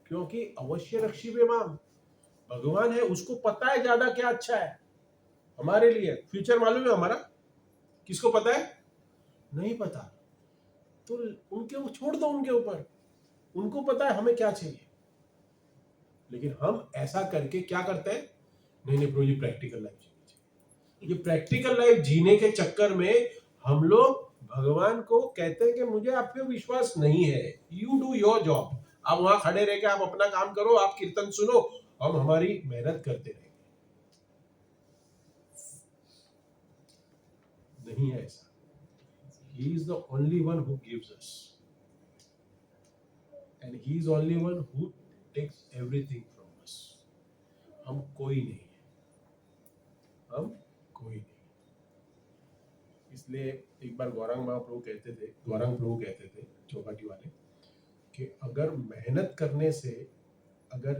क्योंकि अवश्य रक्षी बेमाम भगवान है, उसको पता है ज्यादा क्या अच्छा है हमारे लिए। फ्यूचर मालूम है हमारा? किसको पता है? नहीं पता। तो उनके छोड़ दो, उनके ऊपर, उनको पता है हमें क्या चाहिए। लेकिन हम ऐसा करके क्या करते हैं? नहीं नहीं प्रभु जी, प्रैक्टिकल लाइफ जीनी चाहिए। ये प्रैक्टिकल लाइफ जीने के चक्कर में हम लोग भगवान को कहते हैं कि मुझे आप पे विश्वास नहीं है, यू डू योर जॉब। आप वहां खड़े रह के आप अपना काम करो, आप कीर्तन सुनो, हम हमारी मेहनत करते रहेंगे। नहीं है ऐसा। He is the only one who gives us, and he is only one who takes everything from us. हम कोई नहीं है, हम कोई नहीं। इसलिए एक बार गौरांग महाप्रभु कहते थे, गौरांग प्रभु कहते थे चौपाटी वाले, कि अगर मेहनत करने से अगर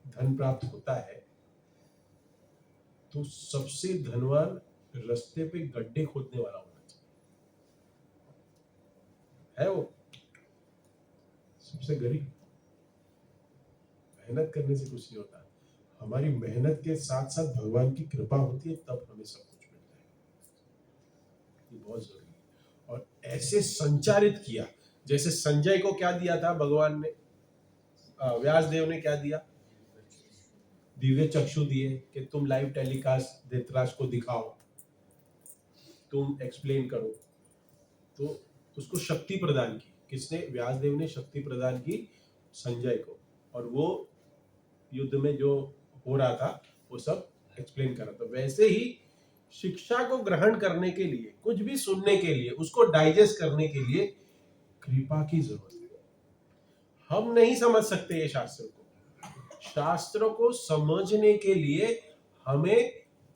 धन प्राप्त होता है तो सबसे धनवान रास्ते पे गड्ढे खोदने वाला होना चाहिए, है वो सबसे गरीब। मेहनत करने से कुछ नहीं होता, हमारी मेहनत के साथ साथ भगवान की कृपा होती है, तब हमें सब कुछ मिलता है। ये बहुत जरूरी है। और ऐसे संचारित किया, जैसे संजय को क्या दिया था भगवान ने, व्यासदेव ने क्या दिया? दिव्य चक्षु दिए कि तुम लाइव टेलीकास्ट धृतराष्ट्र को दिखाओ, तुम एक्सप्लेन करो। तो उसको शक्ति प्रदान की, किसने? व्यासदेव ने शक्ति प्रदान की संजय को, और वो युद्ध में जो हो रहा था वो सब एक्सप्लेन कर रहा था। वैसे ही शिक्षा को ग्रहण करने के लिए, कुछ भी सुनने के लिए, उसको डाइजेस्ट करने के लिए कृपा की जरूरत है। हम नहीं समझ सकते ये शास्त्र को, शास्त्रों को समझने के लिए हमें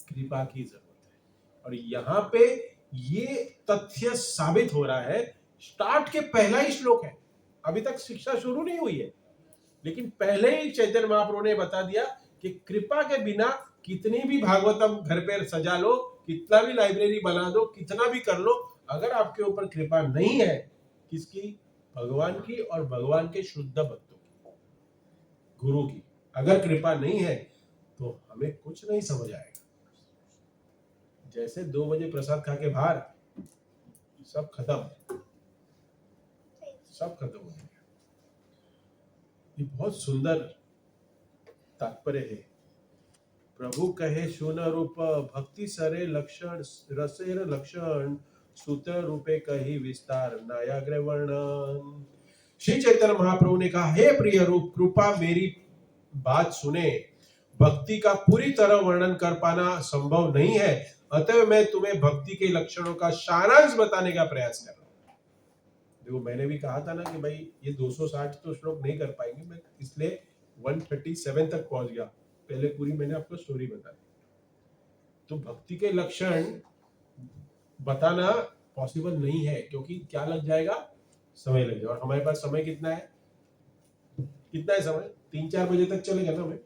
कृपा की जरूरत है। और यहाँ पे ये तथ्य साबित हो रहा है, स्टार्ट के पहला ही श्लोक है, अभी तक शिक्षा शुरू नहीं हुई है, लेकिन पहले ही चैतन्य महाप्रभु ने बता दिया कि कृपा के बिना कितनी भी भागवतम घर पे सजा लो, कितना भी लाइब्रेरी बना दो, कितना भी कर लो, अगर आपके ऊपर कृपा नहीं है, किसकी? भगवान की और भगवान के शुद्ध भक्तों की, गुरु की। अगर कृपा नहीं है तो हमें कुछ नहीं समझ आएगा। जैसे 2 बजे प्रसाद खा के बाहर, सब खत्म, सब खत्म हो गया। ये बहुत सुंदर तात्पर्य है। प्रभु कहे सुन रूप भक्ति सरे लक्षण, रसेर लक्षण सुत रूपे कही विस्तार नायाग्र वर्णन। श्री चैतन्य महाप्रभु ने कहा, हे प्रिय रूप, कृपा मेरी बात सुने, भक्ति का पूरी तरह वर्णन कर पाना संभव नहीं है, अतः मैं तुम्हें भक्ति के लक्षणों का सारांश बताने का प्रयास कर रहा हूं। देखो मैंने भी कहा था ना कि भाई ये 260 तो श्लोक नहीं कर पाएंगे, मैं इसलिए 137 तक पहुंच गया, पहले पूरी मैंने आपको स्टोरी बता दी। तो भक्ति के लक्षण बताना पॉसिबल नहीं है, क्योंकि क्या लग जाएगा? समय लग जाएगा। और हमारे पास समय कितना है? कितना है समय? 3-4 बजे तक चलेगा ना? हमें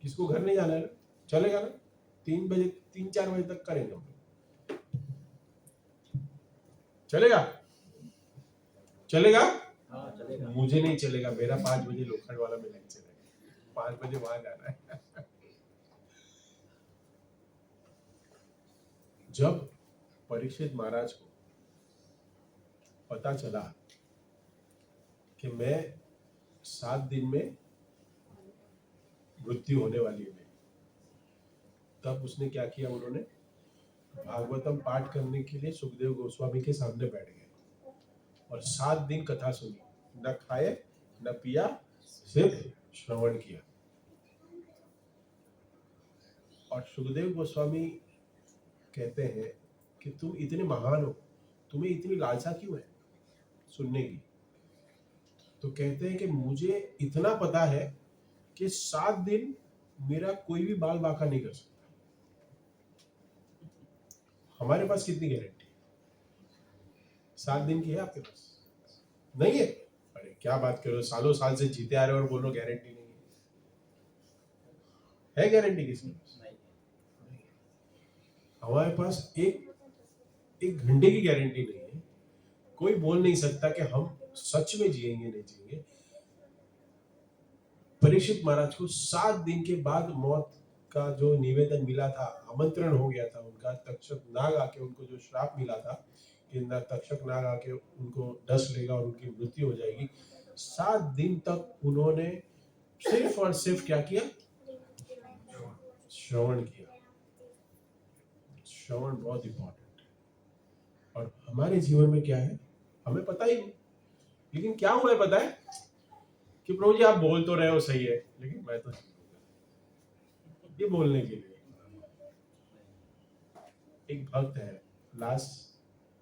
किसको घर नहीं जाना है ना? चलेगा ना? 3-4 बजे तक करेंगे हम। चलेगा? चलेगा? हाँ चलेगा। मुझे नहीं चलेगा, मेरा 5 बजे लोखंड वाला में लेक्चर है, 5 बजे वहां जाना है। जब परीक्षित महाराज को पता चला कि मैं 7 दिन में मृत्यु होने वाली है, तब उसने क्या किया? उन्होंने भागवतम पाठ करने के लिए सुखदेव गोस्वामी के सामने बैठ गए और 7 दिन कथा सुनी, न खाए न पिया, सिर्फ श्रवण किया। और सुखदेव गोस्वामी कहते हैं कि तुम इतने महान हो, तुम्हें इतनी लालसा क्यों है सुनने की? तो कहते हैं कि मुझे इतना पता है कि 7 दिन मेरा कोई भी बाल बांका नहीं कर सकता, हमारे पास कितनी गारंटी है? 7 दिन की है आपके पास? नहीं है? अरे क्या बात कर रहे हो, सालों साल से जीते आ रहे हो और बोल रहे हो गारंटी नहीं है गारंटी किसके पास? नहीं। हमारे पास एक घंटे की गारंटी नहीं है। कोई बोल नहीं सकता कि हम सच में जिएंगे नहीं जिएंगे। परीक्षित महाराज को 7 दिन के बाद मौत का जो निवेदन मिला था, आमंत्रण हो गया था उनका, तक्षक नाग आके उनको जो श्राप मिला था कि तक्षक नाग आके उनको डस लेगा और उनकी मृत्यु हो जाएगी, 7 दिन तक उन्होंने सिर्फ और सिर्फ क्या किया? श्रवण किया। श्रवण बहुत इंपॉर्टेंट है। और हमारे जीवन में क्या है हमें पता ही नहीं, लेकिन क्या हुआ है पता है कि प्रभु जी आप बोल तो रहे हो सही है, लेकिन मैं तो ये बोलने के लिए एक भक्त है, लास्ट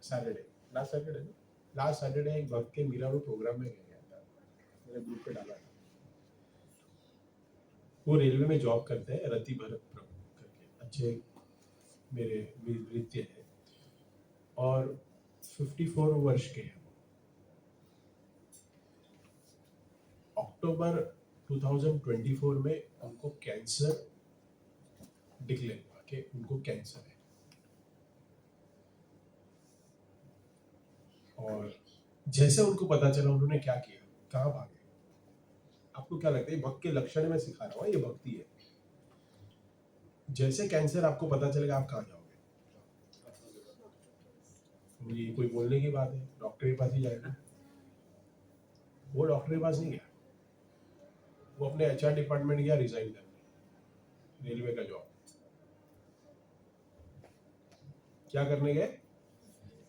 सैटरडे एक भक्त के मीरा रोड प्रोग्राम में गया था, मैंने ग्रुप पे डाला था। वो रेलवे में जॉब करते हैं, रति भरत प्रभु करके, अच्छे मेरे मित्र हैं और 54 वर्ष के हैं। अक्टूबर 2024 में उनको कैंसर डिक्लेयर हुआ कि उनको कैंसर है। और जैसे उनको पता चला उन्होंने क्या किया, कहाँ भागे? आपको क्या लगता है? ये भक्त के लक्षण में सिखा रहा हूँ, ये भक्ति है। जैसे कैंसर आपको पता चलेगा आप कहाँ जाओगे? ये कोई बोलने की बात है? डॉक्टर के पास ही जाएगा। वो डॉक्टर के पास नहीं गया, वो अपने HR डिपार्टमेंट गया रिजाइन करने, रेलवे का जॉब। क्या करने गए?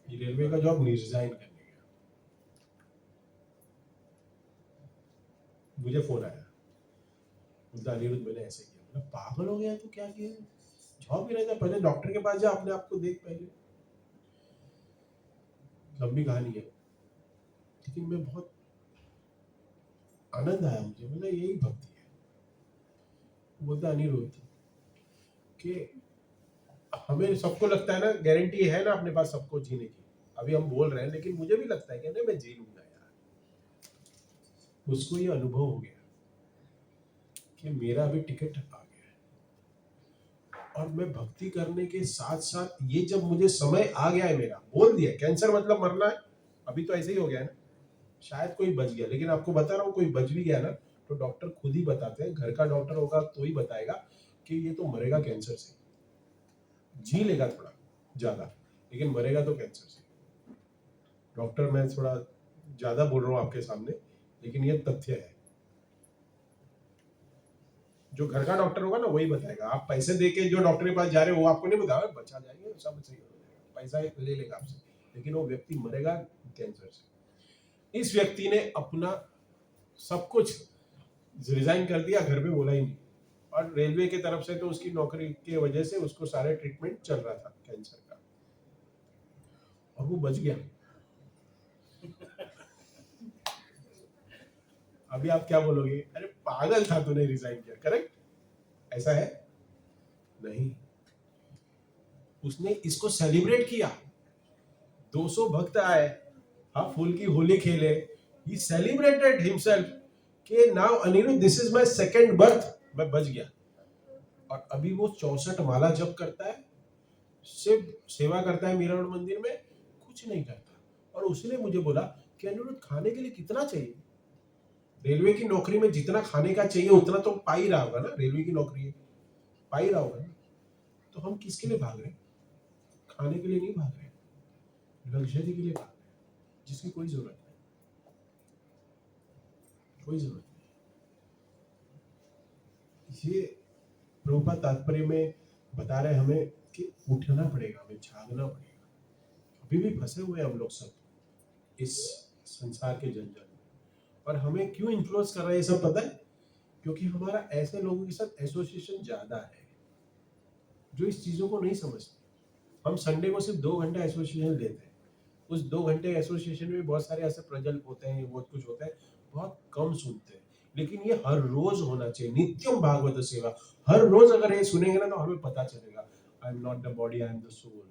ये रेलवे का जॉब रिजाइन करने गया। मुझे फोन आया, बोलता अनिरुद्ध मैंने ऐसे किया। बोला पागल हो गया तो क्या किया? जॉब ही रहता, पहले डॉक्टर के पास जा, अपने आप को देख पहले। लंबी कहानी है, लेकिन मैं बहुत आनंद आया मुझे, बोला यही भक्ति है। बोलता अनिरुद्ध कि हमें सबको लगता है ना गारंटी है ना अपने पास सबको जीने की, अभी हम बोल रहे हैं, लेकिन मुझे भी लगता है कि नहीं मैं जी लूंगा यार। उसको ये अनुभव हो गया कि मेरा अभी टिकट आ गया है, और मैं भक्ति करने के साथ साथ ये जब मुझे समय आ गया है, मेरा बोल दिया कैंसर मतलब मरना है, अभी तो ऐसे ही हो गया है ना, शायद कोई बच गया, लेकिन आपको बता रहा हूँ कोई बच भी गया ना तो डॉक्टर खुद ही बताते हैं, घर का डॉक्टर होगा तो ही बताएगा कि ये तो मरेगा कैंसर से, जी लेगा थोड़ा ज्यादा लेकिन मरेगा तो कैंसर से। डॉक्टर मैं थोड़ा ज्यादा बोल रहा हूँ आपके सामने, लेकिन ये तथ्य है। जो घर का डॉक्टर होगा ना वही बताएगा। आप पैसे दे के जो डॉक्टर के पास जा रहे हो वो आपको नहीं बताएगा बचा जाएंगे सब सही हो जाएगा, पैसा ले लेगा आपसे, लेकिन वो व्यक्ति मरेगा कैंसर से। इस व्यक्ति ने अपना सब कुछ रिजाइन कर दिया, घर पे बोला ही नहीं, और रेलवे की तरफ से तो उसकी नौकरी की वजह से उसको सारे ट्रीटमेंट चल रहा था कैंसर का, और वो बच गया। अभी आप क्या बोलोगे? अरे पागल था तूने रिजाइन किया, करेक्ट? ऐसा है? नहीं, उसने इसको सेलिब्रेट किया। 200 भक्त आए, हाँ फूल की होली खेले, he celebrated himself कि now Aniruddha this is my second birth, मैं बच गया। और अभी वो 64 माला जप करता है, सिर्फ सेवा करता है मीरा रोड मंदिर में, कुछ नहीं करता। और उसने मुझे बोला कि अनिरुद्ध खाने के लिए कितना चाहिए? रेलवे की नौकरी में जितना खाने का चाहिए उतना तो पा ही रहा होगा ना, रेलवे की नौकरी है, पा ही रहा होगा ना। तो हम किसके लिए भाग रहे हैं? खाने के लिए नहीं भाग रहे, लग्जरी के लिए भाग रहे हैं, जिसकी कोई जरूरत नहीं, कोई जरूरत नहीं। ये प्रभुपाद तात्पर्य में बता रहे हमें कि उठना पड़ेगा, हमें जागना पड़ेगा। अभी भी फंसे हुए हम लोग सब इस संसार के जंजाल में, और हमें क्यों इन्फ्लुएंस कर रहा है ये सब पता है? क्योंकि हमारा ऐसे लोगों के साथ एसोसिएशन ज्यादा है जो इस चीजों को नहीं समझते। हम संडे को सिर्फ 2 घंटे एसोसिएशन लेते हैं, उस 2 घंटे एसोसिएशन में बहुत सारे ऐसे प्रजल्प होते हैं, बहुत कुछ होता है, बहुत कम सुनते हैं। लेकिन ये हर रोज होना चाहिए, नित्यम भागवत सेवा। हर रोज अगर ये सुनेंगे ना तो हमें पता चलेगा I am not the body, I am the soul.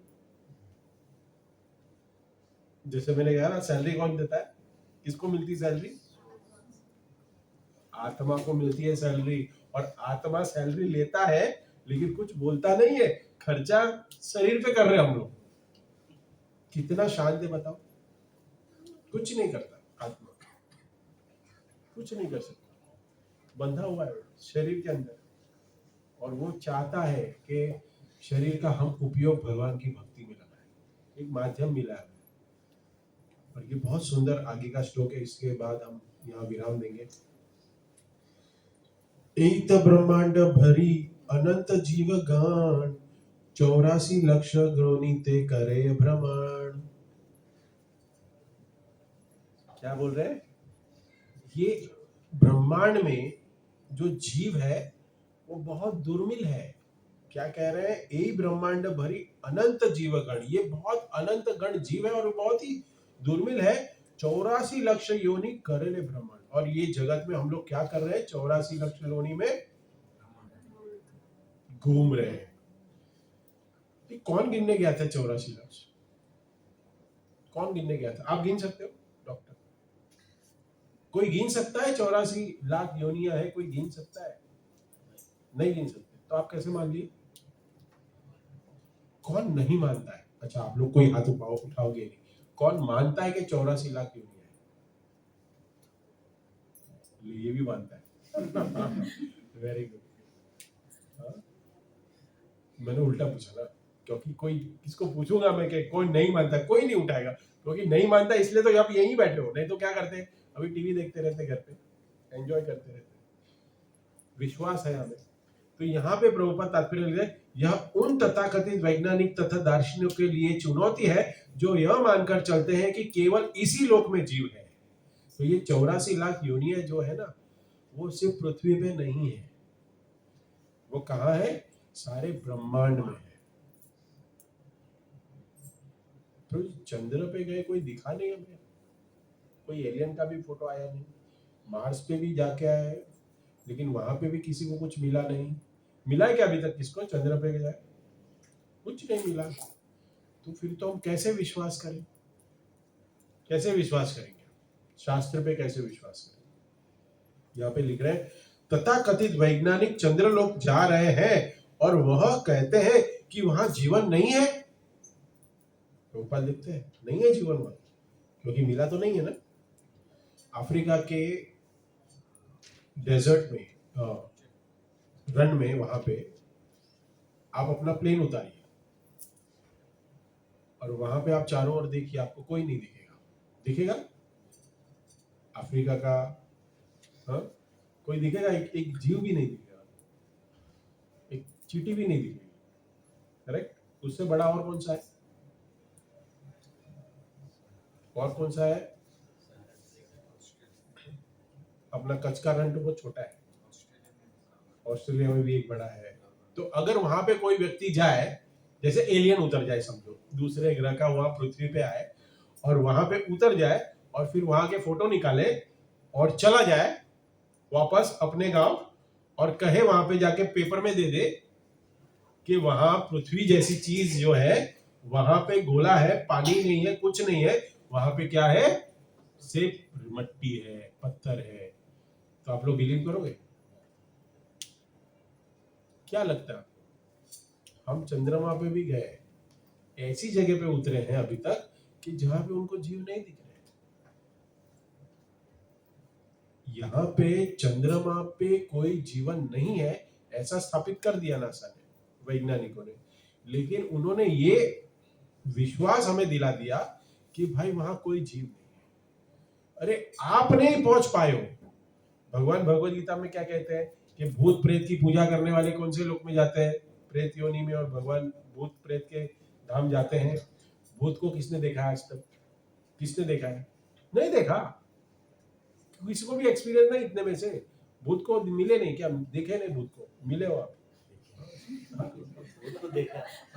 जैसे मैंने कहा ना, सैलरी कौन देता है? किसको मिलती सैलरी? आत्मा को मिलती है सैलरी। और आत्मा सैलरी लेता है लेकिन कुछ बोलता नहीं है, खर्चा शरीर पे कर रहे हैं हम लोग। कितना शांत है बताओ? कुछ नहीं करता आत्मा, कुछ नहीं कर सकता, बंधा हुआ है शरीर के अंदर। और वो चाहता है कि शरीर का हम उपयोग भगवान की भक्ति में लगाएं, एक माध्यम मिला है। और ये बहुत सुंदर आगे का श्लोक है, इसके बाद हम यहाँ विराम देंगे। एक ब्रह्मांड भरी अनंत जीव गान, 84 लक्ष ग्रोनीते करे भ्रमण। क्या बोल रहे हैं? ये ब्रह्मांड में जो जीव है वो बहुत दुर्मिल है। क्या कह रहे हैं? यही ब्रह्मांड भरी अनंत जीव गण, ये बहुत अनंत गण जीव है और बहुत ही दुर्मिल है। 84 लक्ष योनि करेले भ्रमण। और ये जगत में हम लोग क्या कर रहे हैं? 84 लक्ष योनि में घूम रहे हैं। ये कौन गिनने गया था 84 लक्ष? कौन गिनने गया था? आप गिन सकते हो डॉक्टर? कोई गिन सकता है 84 लाख योनियां है? कोई गिन सकता है? नहीं गिन सकते। तो आप कैसे मान लिए? कौन नहीं मानता है? अच्छा, आप लोग कोई हाथ उठाओगे नहीं। कौन मानता है कि 84 लाख योनियां है? ये भी मानता है। Very good. मैंने उल्टा पूछा ना, क्योंकि कोई किसको पूछूंगा मैं कि कोई नहीं मानता, कोई नहीं उठाएगा। क्योंकि नहीं मानता इसलिए तो आप यहीं बैठे हो, नहीं तो क्या करते? अभी टीवी देखते रहते, घर पे एंजॉय करते रहते। विश्वास है हमें। तो यहाँ पे प्रभुपाद तात्पर्य लिख रहे हैं, यह उन तथाकथित वैज्ञानिक तथा दार्शनिकों के लिए चुनौती है जो यह मानकर चलते हैं कि केवल इसी लोक में जीव है। तो ये 84 लाख योनियां जो है ना, वो सिर्फ पृथ्वी पे नहीं है। वो कहाँ है? सारे ब्रह्मांड में है। तो चंद्र पे गए, कोई दिखा नहीं हमें, कोई एलियन का भी फोटो आया नहीं। मार्स पे भी जाके आए लेकिन वहां पे भी किसी को कुछ मिला नहीं। मिला है क्या अभी तक किसको चंद्र पे गया? कुछ नहीं मिला। तो फिर तो हम कैसे विश्वास करें? कैसे विश्वास करेंगे? शास्त्र पे कैसे विश्वास करें? यहाँ पे लिख रहे हैं, तथाकथित वैज्ञानिक चंद्रलोक जा रहे हैं और वह कहते हैं कि वहां जीवन नहीं है। प्रोपाल लिखते हैं नहीं है जीवन वहां, क्योंकि मिला तो नहीं है ना। अफ्रीका के डेजर्ट में, रन में, वहां पे आप अपना प्लेन उतारिए और वहां पे आप चारों ओर देखिए, आपको कोई नहीं दिखेगा। दिखेगा? अफ्रीका का कोई दिखेगा? एक जीव भी नहीं दिखेगा, एक चींटी भी नहीं दिखेगी। करेक्ट? उससे बड़ा और कौन सा है? और कौन सा है? अपना कच्छ का रन तो बहुत छोटा है, ऑस्ट्रेलिया में भी एक बड़ा है। तो अगर वहां पे कोई व्यक्ति जाए, जैसे एलियन उतर जाए, समझो दूसरे ग्रह का वहां पृथ्वी पे आए और वहां पे उतर जाए और फिर वहां के फोटो निकाले और चला जाए वापस अपने गांव और कहे वहां पे जाके पेपर में दे दे कि वहां पृथ्वी जैसी चीज जो है वहां पे गोला है, पानी नहीं है, कुछ नहीं है, वहां पे क्या है? सिर्फ मट्टी है, पत्थर है। तो आप लोग बिलीव करोगे? क्या लगता है? हम चंद्रमा पे भी गए, ऐसी जगह पे उतरे हैं अभी तक कि जहां पे उनको जीव नहीं दिख रहे। यहाँ पे चंद्रमा पे कोई जीवन नहीं है ऐसा स्थापित कर दिया नासा ने, वैज्ञानिकों ने। लेकिन उन्होंने ये विश्वास हमें दिला दिया कि भाई वहां कोई जीव नहीं है। अरे आप नहीं पहुंच पाए हो। भगवान भगवद गीता में क्या कहते हैं कि भूत प्रेत की पूजा करने वाले कौन से लोक में जाते हैं? प्रेत योनि में। और भगवान भूत प्रेत के धाम जाते हैं। भूत को किसने देखा आज तक? किसने देखा है? नहीं देखा। किसी को भी एक्सपीरियंस नहीं इतने में से। भूत को मिले नहीं क्या? देखे नहीं भूत को? मिले हो आप?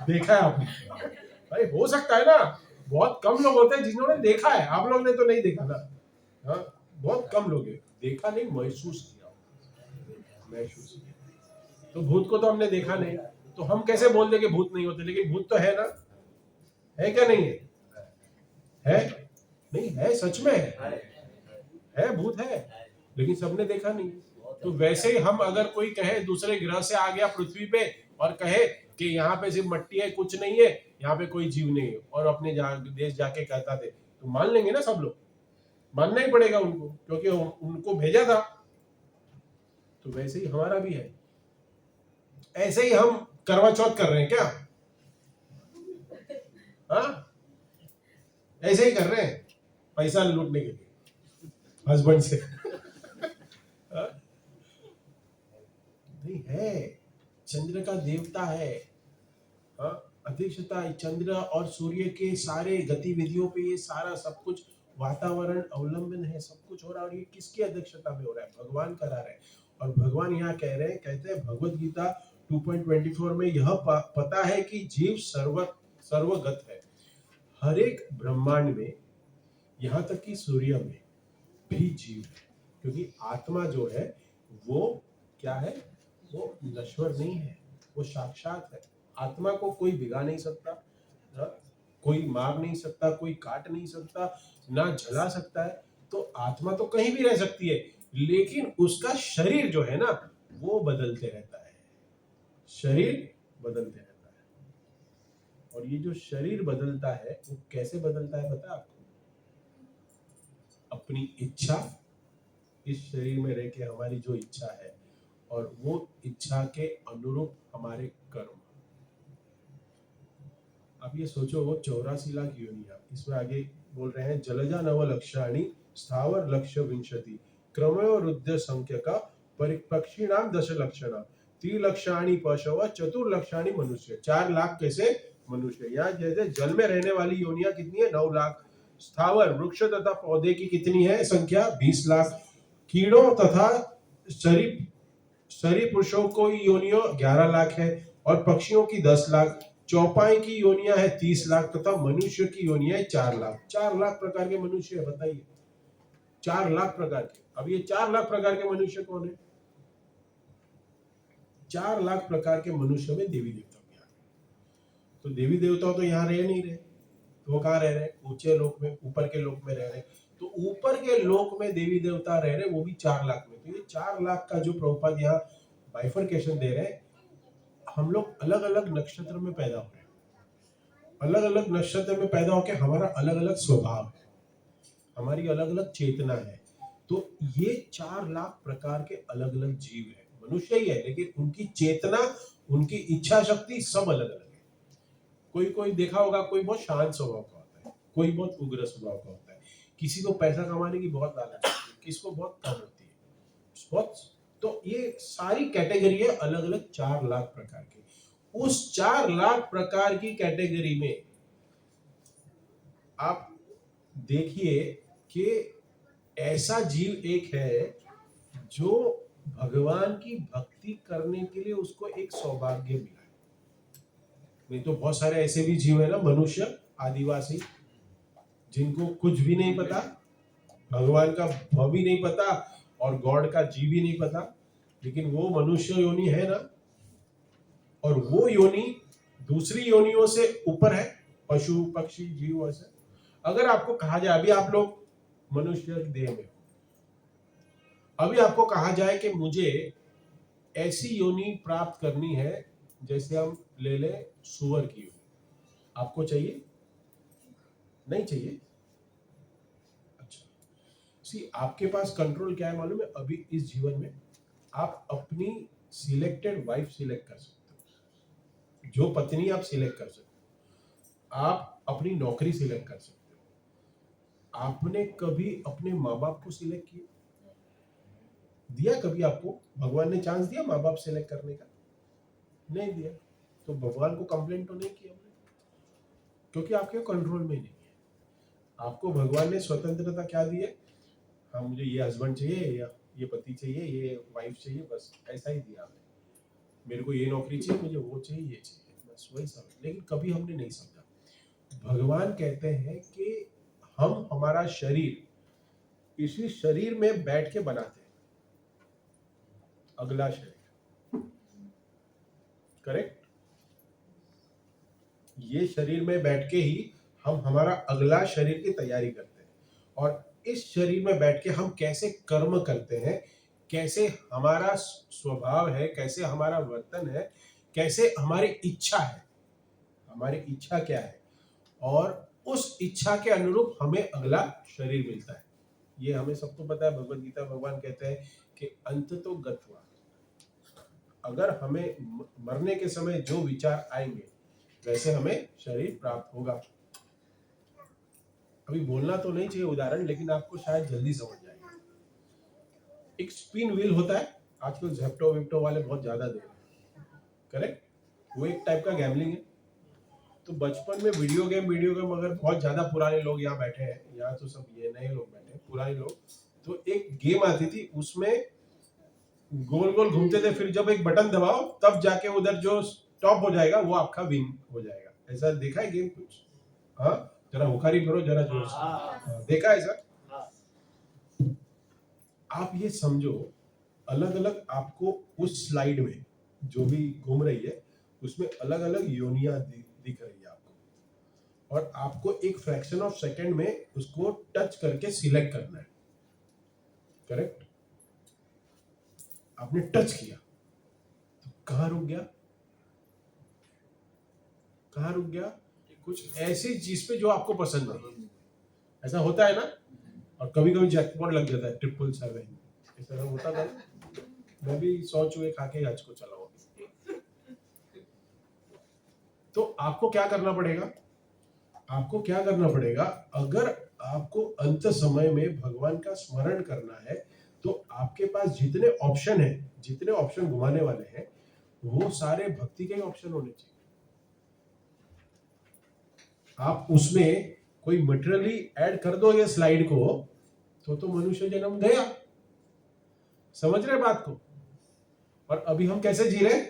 देखा है आपने? भाई हो सकता है ना, बहुत कम लोग होते हैं जिन्होंने देखा है। आप लोग ने तो नहीं देखा ना। हाँ, बहुत कम लोग हैं। देखा नहीं, महसूस किया। महसूस किया। तो भूत को तो हमने देखा नहीं, तो हम कैसे बोल दें कि भूत नहीं होते? लेकिन भूत तो है ना, है क्या नहीं है? है नहीं है, सच में है भूत है, लेकिन सबने देखा नहीं। तो वैसे ही हम अगर कोई कहे दूसरे ग्रह से आ गया पृथ्वी पे और कहे कि यहाँ पे सिर्फ मट्टी है, कुछ नहीं है, यहाँ पे कोई जीव नहीं है, और अपने देश जाके कहता थे, तो मान लेंगे ना सब लोग, मानना ही पड़ेगा उनको, क्योंकि उनको भेजा था। तो वैसे ही हमारा भी है। ऐसे ही हम करवा चौथ कर रहे हैं क्या? हाँ, ऐसे ही कर रहे हैं पैसा लूटने के लिए हस्बैंड से। हाँ? नहीं है, चंद्र का देवता है। हाँ, अध्यक्षता चंद्र और सूर्य के सारे गतिविधियों पे ये सारा सब कुछ वातावरण अवलंबन है, सब कुछ हो रहा है। और ये किसकी अध्यक्षता में हो रहा है? भगवान करा रहे हैं। और भगवान यहाँ कह रहे हैं, कहते हैं भगवत गीता 2.24 में यह पता है कि जीव सर्वगत है। हर एक ब्रह्मांड में, यहाँ तक कि सूर्य में भी जीव है, क्योंकि आत्मा जो है वो क्या है? वो नश्वर नहीं है, वो साक्षात है। आत्मा को कोई भिगा नहीं सकता, कोई मार नहीं सकता, कोई काट नहीं सकता, ना जला सकता है। तो आत्मा तो कहीं भी रह सकती है, लेकिन उसका शरीर जो है ना, वो बदलते रहता है। शरीर बदलते रहता है। और ये जो शरीर बदलता है, वो कैसे बदलता है पता है आपको? अपनी इच्छा, इस शरीर में रह के हमारी जो इच्छा है, और वो इच्छा के अनुरूप हमारे कर्म। अब ये सोचो, वो 84 लाख योनियां, इसमें आगे बोल रहे हैं जलजा नव लक्षाणी स्थावर लक्ष्य विंशति क्रमयोरुद्ध संख्य का परिपक्षी नाम 10 लक्षणा त्रिलक्षाणी पशव चतुर्लक्षाणी मनुष्य। 4 लाख कैसे मनुष्य। यहाँ जैसे जल में रहने वाली योनियां कितनी है? 9 लाख। स्थावर वृक्ष तथा पौधे की कितनी है संख्या? 20 लाख। कीड़ों तथा सरी पुरुषों को योनियों 11 लाख है, और पक्षियों की 10 लाख। चौपाई की योनियां है 30 लाख, तथा मनुष्य की योनियां 4 लाख। 4 लाख प्रकार के मनुष्य है, बताइए। 4 लाख प्रकार के। अब ये 4 लाख प्रकार के मनुष्य कौन है? 4 लाख प्रकार के मनुष्य में देवी देवता भी आ गए। तो देवी देवता तो यहाँ रह नहीं रहे, तो वो कहाँ रह रहे? ऊंचे लोक में, ऊपर के लोक में रह रहे। तो ऊपर के लोक में देवी देवता रह रहे, वो भी 4 लाख में। तो ये 4 लाख का जो प्रभुपाद यहाँ बाइफरकेशन दे रहे हैं, हम लोग अलग अलग नक्षत्र में पैदा हो रहे हैं, अलग अलग नक्षत्र में पैदा होकर हमारा अलग अलग स्वभाव है, हमारी अलग अलग चेतना है। तो ये 4 लाख प्रकार के अलग अलग जीव है, मनुष्य ही है, लेकिन उनकी चेतना, उनकी इच्छा शक्ति सब अलग अलग है। कोई कोई देखा होगा, कोई बहुत शांत स्वभाव का होता है, कोई बहुत उग्र स्वभाव का होता है, किसी को पैसा कमाने की बहुत लालच होती है, किसी को बहुत कम होती है, बहुत। तो ये सारी कैटेगरी है अलग अलग 4 लाख प्रकार की। उस 4 लाख प्रकार की कैटेगरी में आप देखिए कि ऐसा जीव एक है जो भगवान की भक्ति करने के लिए उसको एक सौभाग्य मिला है। नहीं तो बहुत सारे ऐसे भी जीव है ना, मनुष्य, आदिवासी, जिनको कुछ भी नहीं पता, भगवान का भ भी नहीं पता और गॉड का जी भी नहीं पता, लेकिन वो मनुष्य योनि है ना, और वो योनि दूसरी योनियों से ऊपर है, पशु पक्षी जीव ऐसे। अगर आपको कहा जाए, अभी आप लोग मनुष्य देह में, अभी आपको कहा जाए कि मुझे ऐसी योनि प्राप्त करनी है, जैसे हम ले ले सुअर की योनि, आपको चाहिए? नहीं चाहिए? अच्छा, सी आपके पास कंट्रोल क्या है मालूम है? अभी इस जीवन में आप अपनी सिलेक्टेड वाइफ सिलेक्ट कर सकते हो, जो पत्नी आप सिलेक्ट कर सकते हो, आप अपनी नौकरी सिलेक्ट कर सकते हो। आपने कभी अपने माँ बाप को सिलेक्ट किया? दिया कभी आपको? भगवान ने चांस दिया माँ बाप सिलेक्ट करने का? नहीं दिया। तो भगवान को कंप्लेंट तो नहीं किया, क्योंकि आपके कंट्रोल में नहीं है। आपको भगवान ने स्वतंत्रता क्या दी है? हाँ, मुझे ये हस्बैंड चाहिए, या ये पति चाहिए, ये वाइफ चाहिए, बस ऐसा ही दिया आपने। मेरे को ये नौकरी चाहिए, मुझे वो चाहिए, ये चाहिए, बस वही सब। लेकिन कभी हमने नहीं समझा। भगवान कहते हैं कि हम हमारा शरीर इसी शरीर में बैठ के बनाते हैं अगला शरीर, करेक्ट? ये शरीर में बैठ के ही हम हमारा अगला शरीर की तैयारी करते हैं, और इस शरीर में बैठ के हम कैसे कर्म करते हैं, कैसे हमारा स्वभाव है, कैसे हमारा वर्तन है, कैसे हमारी इच्छा है, हमारी इच्छा क्या है, और उस इच्छा के अनुरूप हमें अगला शरीर मिलता है। ये हमें सबको पता है, भगवत गीता भगवान कहते हैं कि अंत तो गत्वा, अगर हमें मरने के समय जो विचार आएंगे वैसे हमें शरीर प्राप्त होगा। अभी बोलना तो नहीं चाहिए उदाहरण, लेकिन आपको शायद जल्दी समझ जाएगा। एक स्पिन व्हील होता है, आजकल जेप्टो विप्टो वाले बहुत ज्यादा दे रहे हैं, करेक्ट? वो एक टाइप का गैम्बलिंग है। तो बचपन में वीडियो गेम अगर बहुत ज्यादा पुराने लोग यहाँ बैठे हैं, यहाँ तो सब ये नए लोग बैठे हैं, पुराने लोग, तो एक गेम आती थी, उसमें गोल गोल घूमते थे, फिर जब एक बटन दबाओ तब जाके उधर जो स्टॉप हो जाएगा वो आपका विन हो जाएगा। ऐसा देखा है गेम कुछ? हाँ, जरा हुखारी करो जरा जोर से। हाँ, देखा है सर? आप ये समझो, अलग अलग आपको उस स्लाइड में जो भी घूम रही है उसमें अलग अलग योनियां दिख रही है आपको, और आपको एक फ्रैक्शन ऑफ सेकंड में उसको टच करके सिलेक्ट करना है, करेक्ट? आपने टच किया तो कहां रुक गया? कहां रुक गया? कुछ ऐसी चीज पे जो आपको पसंद नहीं। ऐसा होता है ना? और कभी कभी जैकपॉट लग जाता है, 777 ऐसा होता था ना? मैं भी 100 चूहे खा के हज को चला हुआ। तो आपको क्या करना पड़ेगा? आपको क्या करना पड़ेगा? अगर आपको अंत समय में भगवान का स्मरण करना है तो आपके पास जितने ऑप्शन है, जितने ऑप्शन घुमाने वाले हैं, वो सारे भक्ति के ही ऑप्शन होने चाहिए। आप उसमें कोई मटेरियली ऐड कर दो ये स्लाइड को तो मनुष्य जन्म गया। समझ रहे बात को? और अभी हम कैसे जी रहे?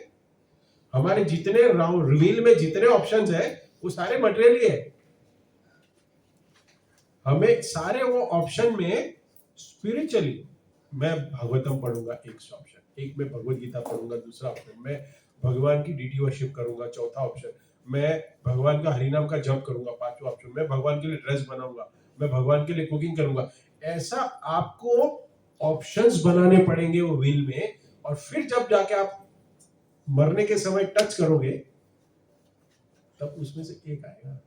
हमारे जितने रिवील में जितने ऑप्शंस है वो सारे मटेरियली है। हमें सारे वो ऑप्शन में स्पिरिचुअली, मैं भागवतम पढ़ूंगा एक ऑप्शन, एक में भगवत गीता पढ़ूंगा दूसरा ऑप्शन, मैं भगवान की डीटी वर्शिप करूंगा चौथा ऑप्शन, मैं भगवान का हरिनाम का जप करूंगा पांचवा ऑप्शन, मैं भगवान के लिए ड्रेस बनाऊंगा, मैं भगवान के लिए कुकिंग करूंगा। ऐसा आपको ऑप्शंस बनाने पड़ेंगे वो व्हील में, और फिर जब जाके आप मरने के समय टच करोगे तब उसमें से एक आएगा,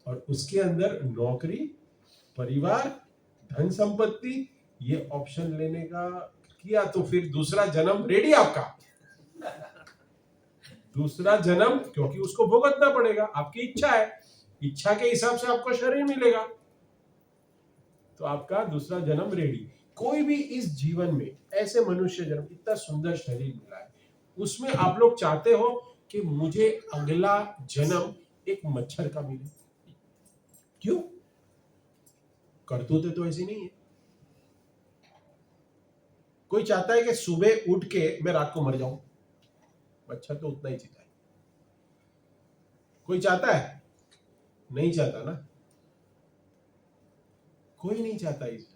और उसके अंदर नौकरी, परिवार, धन संपत्ति, ये ऑप्शन लेने का किया तो फिर दूसरा जन्म रेडी आपका। दूसरा जन्म, क्योंकि उसको भुगतना पड़ेगा, आपकी इच्छा है, इच्छा के हिसाब से आपको शरीर मिलेगा, तो आपका दूसरा जन्म रेडी। कोई भी इस जीवन में ऐसे मनुष्य जन्म, इतना सुंदर शरीर मिला है, उसमें आप लोग चाहते हो कि मुझे अगला जन्म एक मच्छर का मिले? क्यों? करतूतें तो ऐसी नहीं है। कोई चाहता है कि सुबह उठ के मैं रात को मर जाऊं? मच्छर तो उतना ही जीता है। कोई चाहता है? नहीं चाहता ना, कोई नहीं चाहता। इस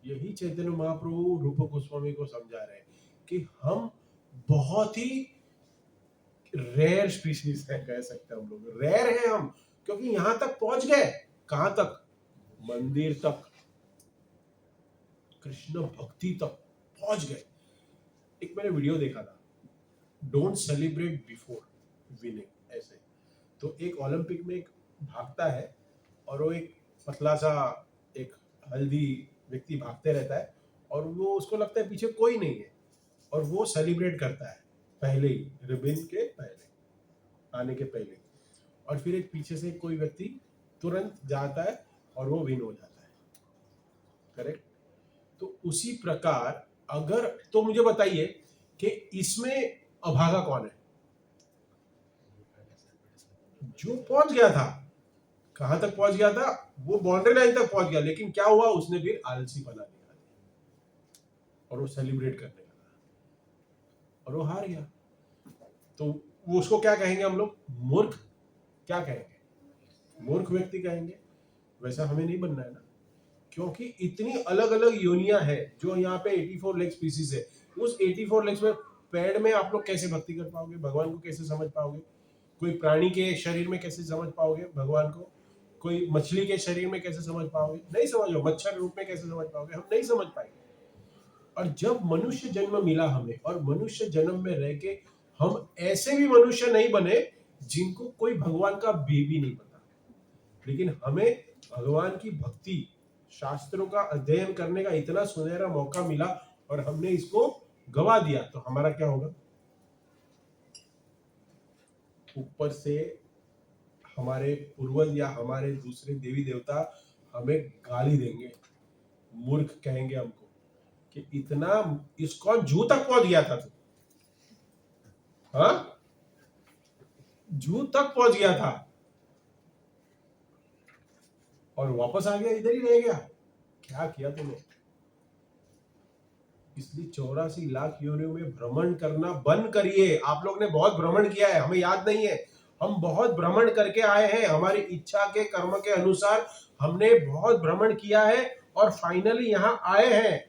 यही चैतन्य महाप्रभु रूप गोस्वामी को समझा रहे हैं कि हम बहुत ही रेयर स्पीशीज है, कह सकते हैं हम लोग रेयर हैं हम, क्योंकि यहां तक पहुंच गए। कहां तक? मंदिर तक, कृष्ण भक्ति तक पहुंच गए। एक मैंने वीडियो देखा था, डोंट सेलिब्रेट बिफोर विनिंग, ऐसे। तो एक ओलंपिक में एक भागता है और वो एक पतला सा एक हल्दी व्यक्ति भागते रहता है, और वो उसको लगता है पीछे कोई नहीं है, और वो सेलिब्रेट करता है पहले ही, रिबन के पहले, आने के पहले, और फिर एक पीछे से कोई व्यक्ति तुरंत जाता है और वो विन हो जाता है, करेक्ट? तो उसी प्रकार अगर, तो मुझे बताइए कि इसमें अभागा कौन है? जो पहुंच गया था। कहां तक पहुंच गया था? वो बाउंड्री लाइन तक पहुंच गया, लेकिन क्या हुआ? उसने फिर आलसी बना दिया और वो सेलिब्रेट करने लगा और वो हार गया। तो वो उसको क्या कहेंगे हम लोग? मूर्ख। क्या कहेंगे? मूर्ख व्यक्ति कहेंगे। वैसा हमें नहीं बनना है ना, क्योंकि इतनी अलग अलग योनियां है। जो यहाँ पे 84 लेग स्पीसीज है, उस 84 लेग्स में पेड़ में आप लोग कैसे भक्ति कर पाओगे? भगवान को कैसे समझ पाओगे? कोई प्राणी के शरीर में कैसे समझ पाओगे भगवान को? कोई मछली के शरीर में कैसे समझ पाओगे? नहीं समझो। मच्छर रूप में कैसे समझ पाओगे? हम नहीं समझ पाएंगे। और जब मनुष्य जन्म मिला हमें, और मनुष्य जन्म में रह के हम ऐसे भी मनुष्य नहीं बने जिनको कोई भगवान का भी नहीं पता, लेकिन हमें भगवान की भक्ति, शास्त्रों का अध्ययन करने का इतना सुनहरा मौका मिला और हमने इसको गवा दिया, तो हमारा क्या होगा? ऊपर से हमारे पूर्वज या हमारे दूसरे देवी देवता हमें गाली देंगे, मूर्ख कहेंगे हमको कि इतना इस्कॉन जू तक पहुंच गया था तू, हाँ, जू तक पहुंच गया था और वापस आ गया, इधर ही रह गया। क्या किया तूने? इसलिए 84 लाख योनियों में भ्रमण करना बंद करिए। आप लोग ने बहुत भ्रमण किया है, हमें याद नहीं है। हम बहुत भ्रमण करके आए हैं, हमारी इच्छा के कर्म के अनुसार हमने बहुत भ्रमण किया है और फाइनली यहां आए हैं।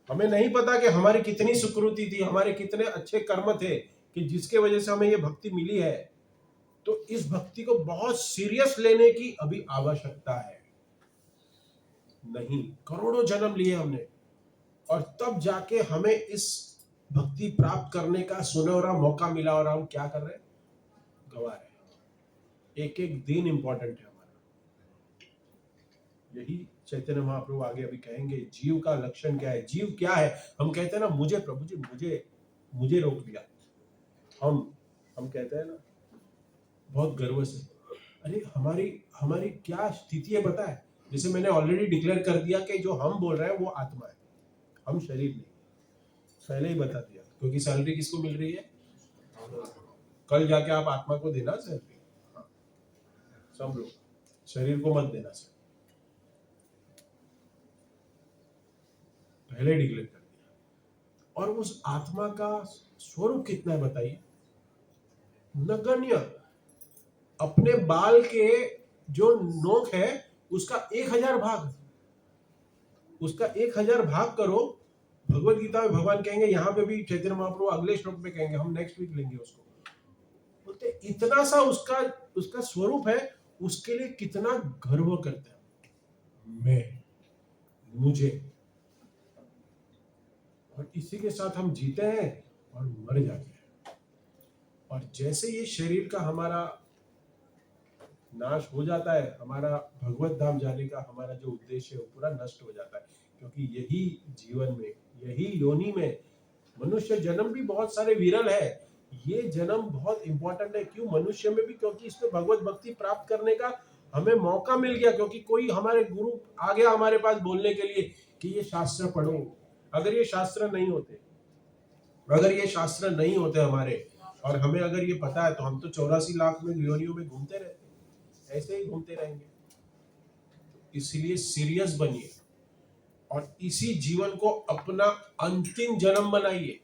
हमें नहीं पता कि हमारी कितनी सुकृति थी, हमारे कितने अच्छे कर्म थे कि जिसके वजह से हमें ये भक्ति मिली है। तो इस भक्ति को बहुत सीरियस लेने की अभी आवश्यकता है। नहीं, करोड़ों जन्म लिए हमने और तब जाके हमें इस भक्ति प्राप्त करने का सुनहरा मौका मिला और हम क्या कर रहे हैं? गवा रहे हैं। एक एक दिन इंपॉर्टेंट है हमारा। यही चैतन्य महाप्रभु आगे अभी कहेंगे, जीव का लक्षण क्या है। जीव क्या है? हम कहते हैं ना, मुझे प्रभु जी मुझे रोक दिया। हम कहते हैं ना बहुत गर्व से, अरे हमारी क्या स्थिति है पता है? जैसे मैंने ऑलरेडी डिक्लेयर कर दिया कि जो हम बोल रहे हैं वो आत्मा है, हम शरीर नहीं। पहले ही बता दिया, क्योंकि सैलरी किसको मिल रही है? कल जाके आप आत्मा को देना सैलरी, हाँ, सब लोग, शरीर को मत देना सैलरी, पहले डिक्लेयर कर दिया। और उस आत्मा का स्वरूप कितना है बताइए? नगण्य। अपने बाल के जो नोक है उसका 1000 भाग, उसका 1000 भाग करो। भगवत गीता में भगवान कहेंगे, यहाँ पे भी चैतन्य महाप्रभु अगले श्लोक में कहेंगे, हम नेक्स्ट वीक लेंगे उसको। बोलते इतना सा उसका स्वरूप है, उसके लिए कितना गर्व करते हैं, मुझे। और इसी के साथ हम जीते हैं और मर जाते हैं। और जैसे ये शरीर का हमारा नाश हो जाता है, हमारा भगवत धाम जाने का हमारा जो उद्देश्य है वो पूरा नष्ट हो जाता है। क्योंकि यही जीवन में, यही योनि में मनुष्य जन्म भी बहुत सारे विरल है। ये जन्म बहुत इंपॉर्टेंट है। क्यों? मनुष्य में भी, क्योंकि इसमें भगवत भक्ति प्राप्त करने का हमें मौका मिल गया। क्योंकि कोई हमारे गुरु आ गया हमारे पास बोलने के लिए कि ये शास्त्र पढ़ो। अगर ये शास्त्र नहीं होते हमारे, और हमें अगर ये पता है, तो हम तो 84 लाख में योनियों में घूमते रहते, ऐसे ही घूमते रहेंगे। इसलिए सीरियस बनिए और इसी जीवन को अपना अंतिम जन्म बनाइए।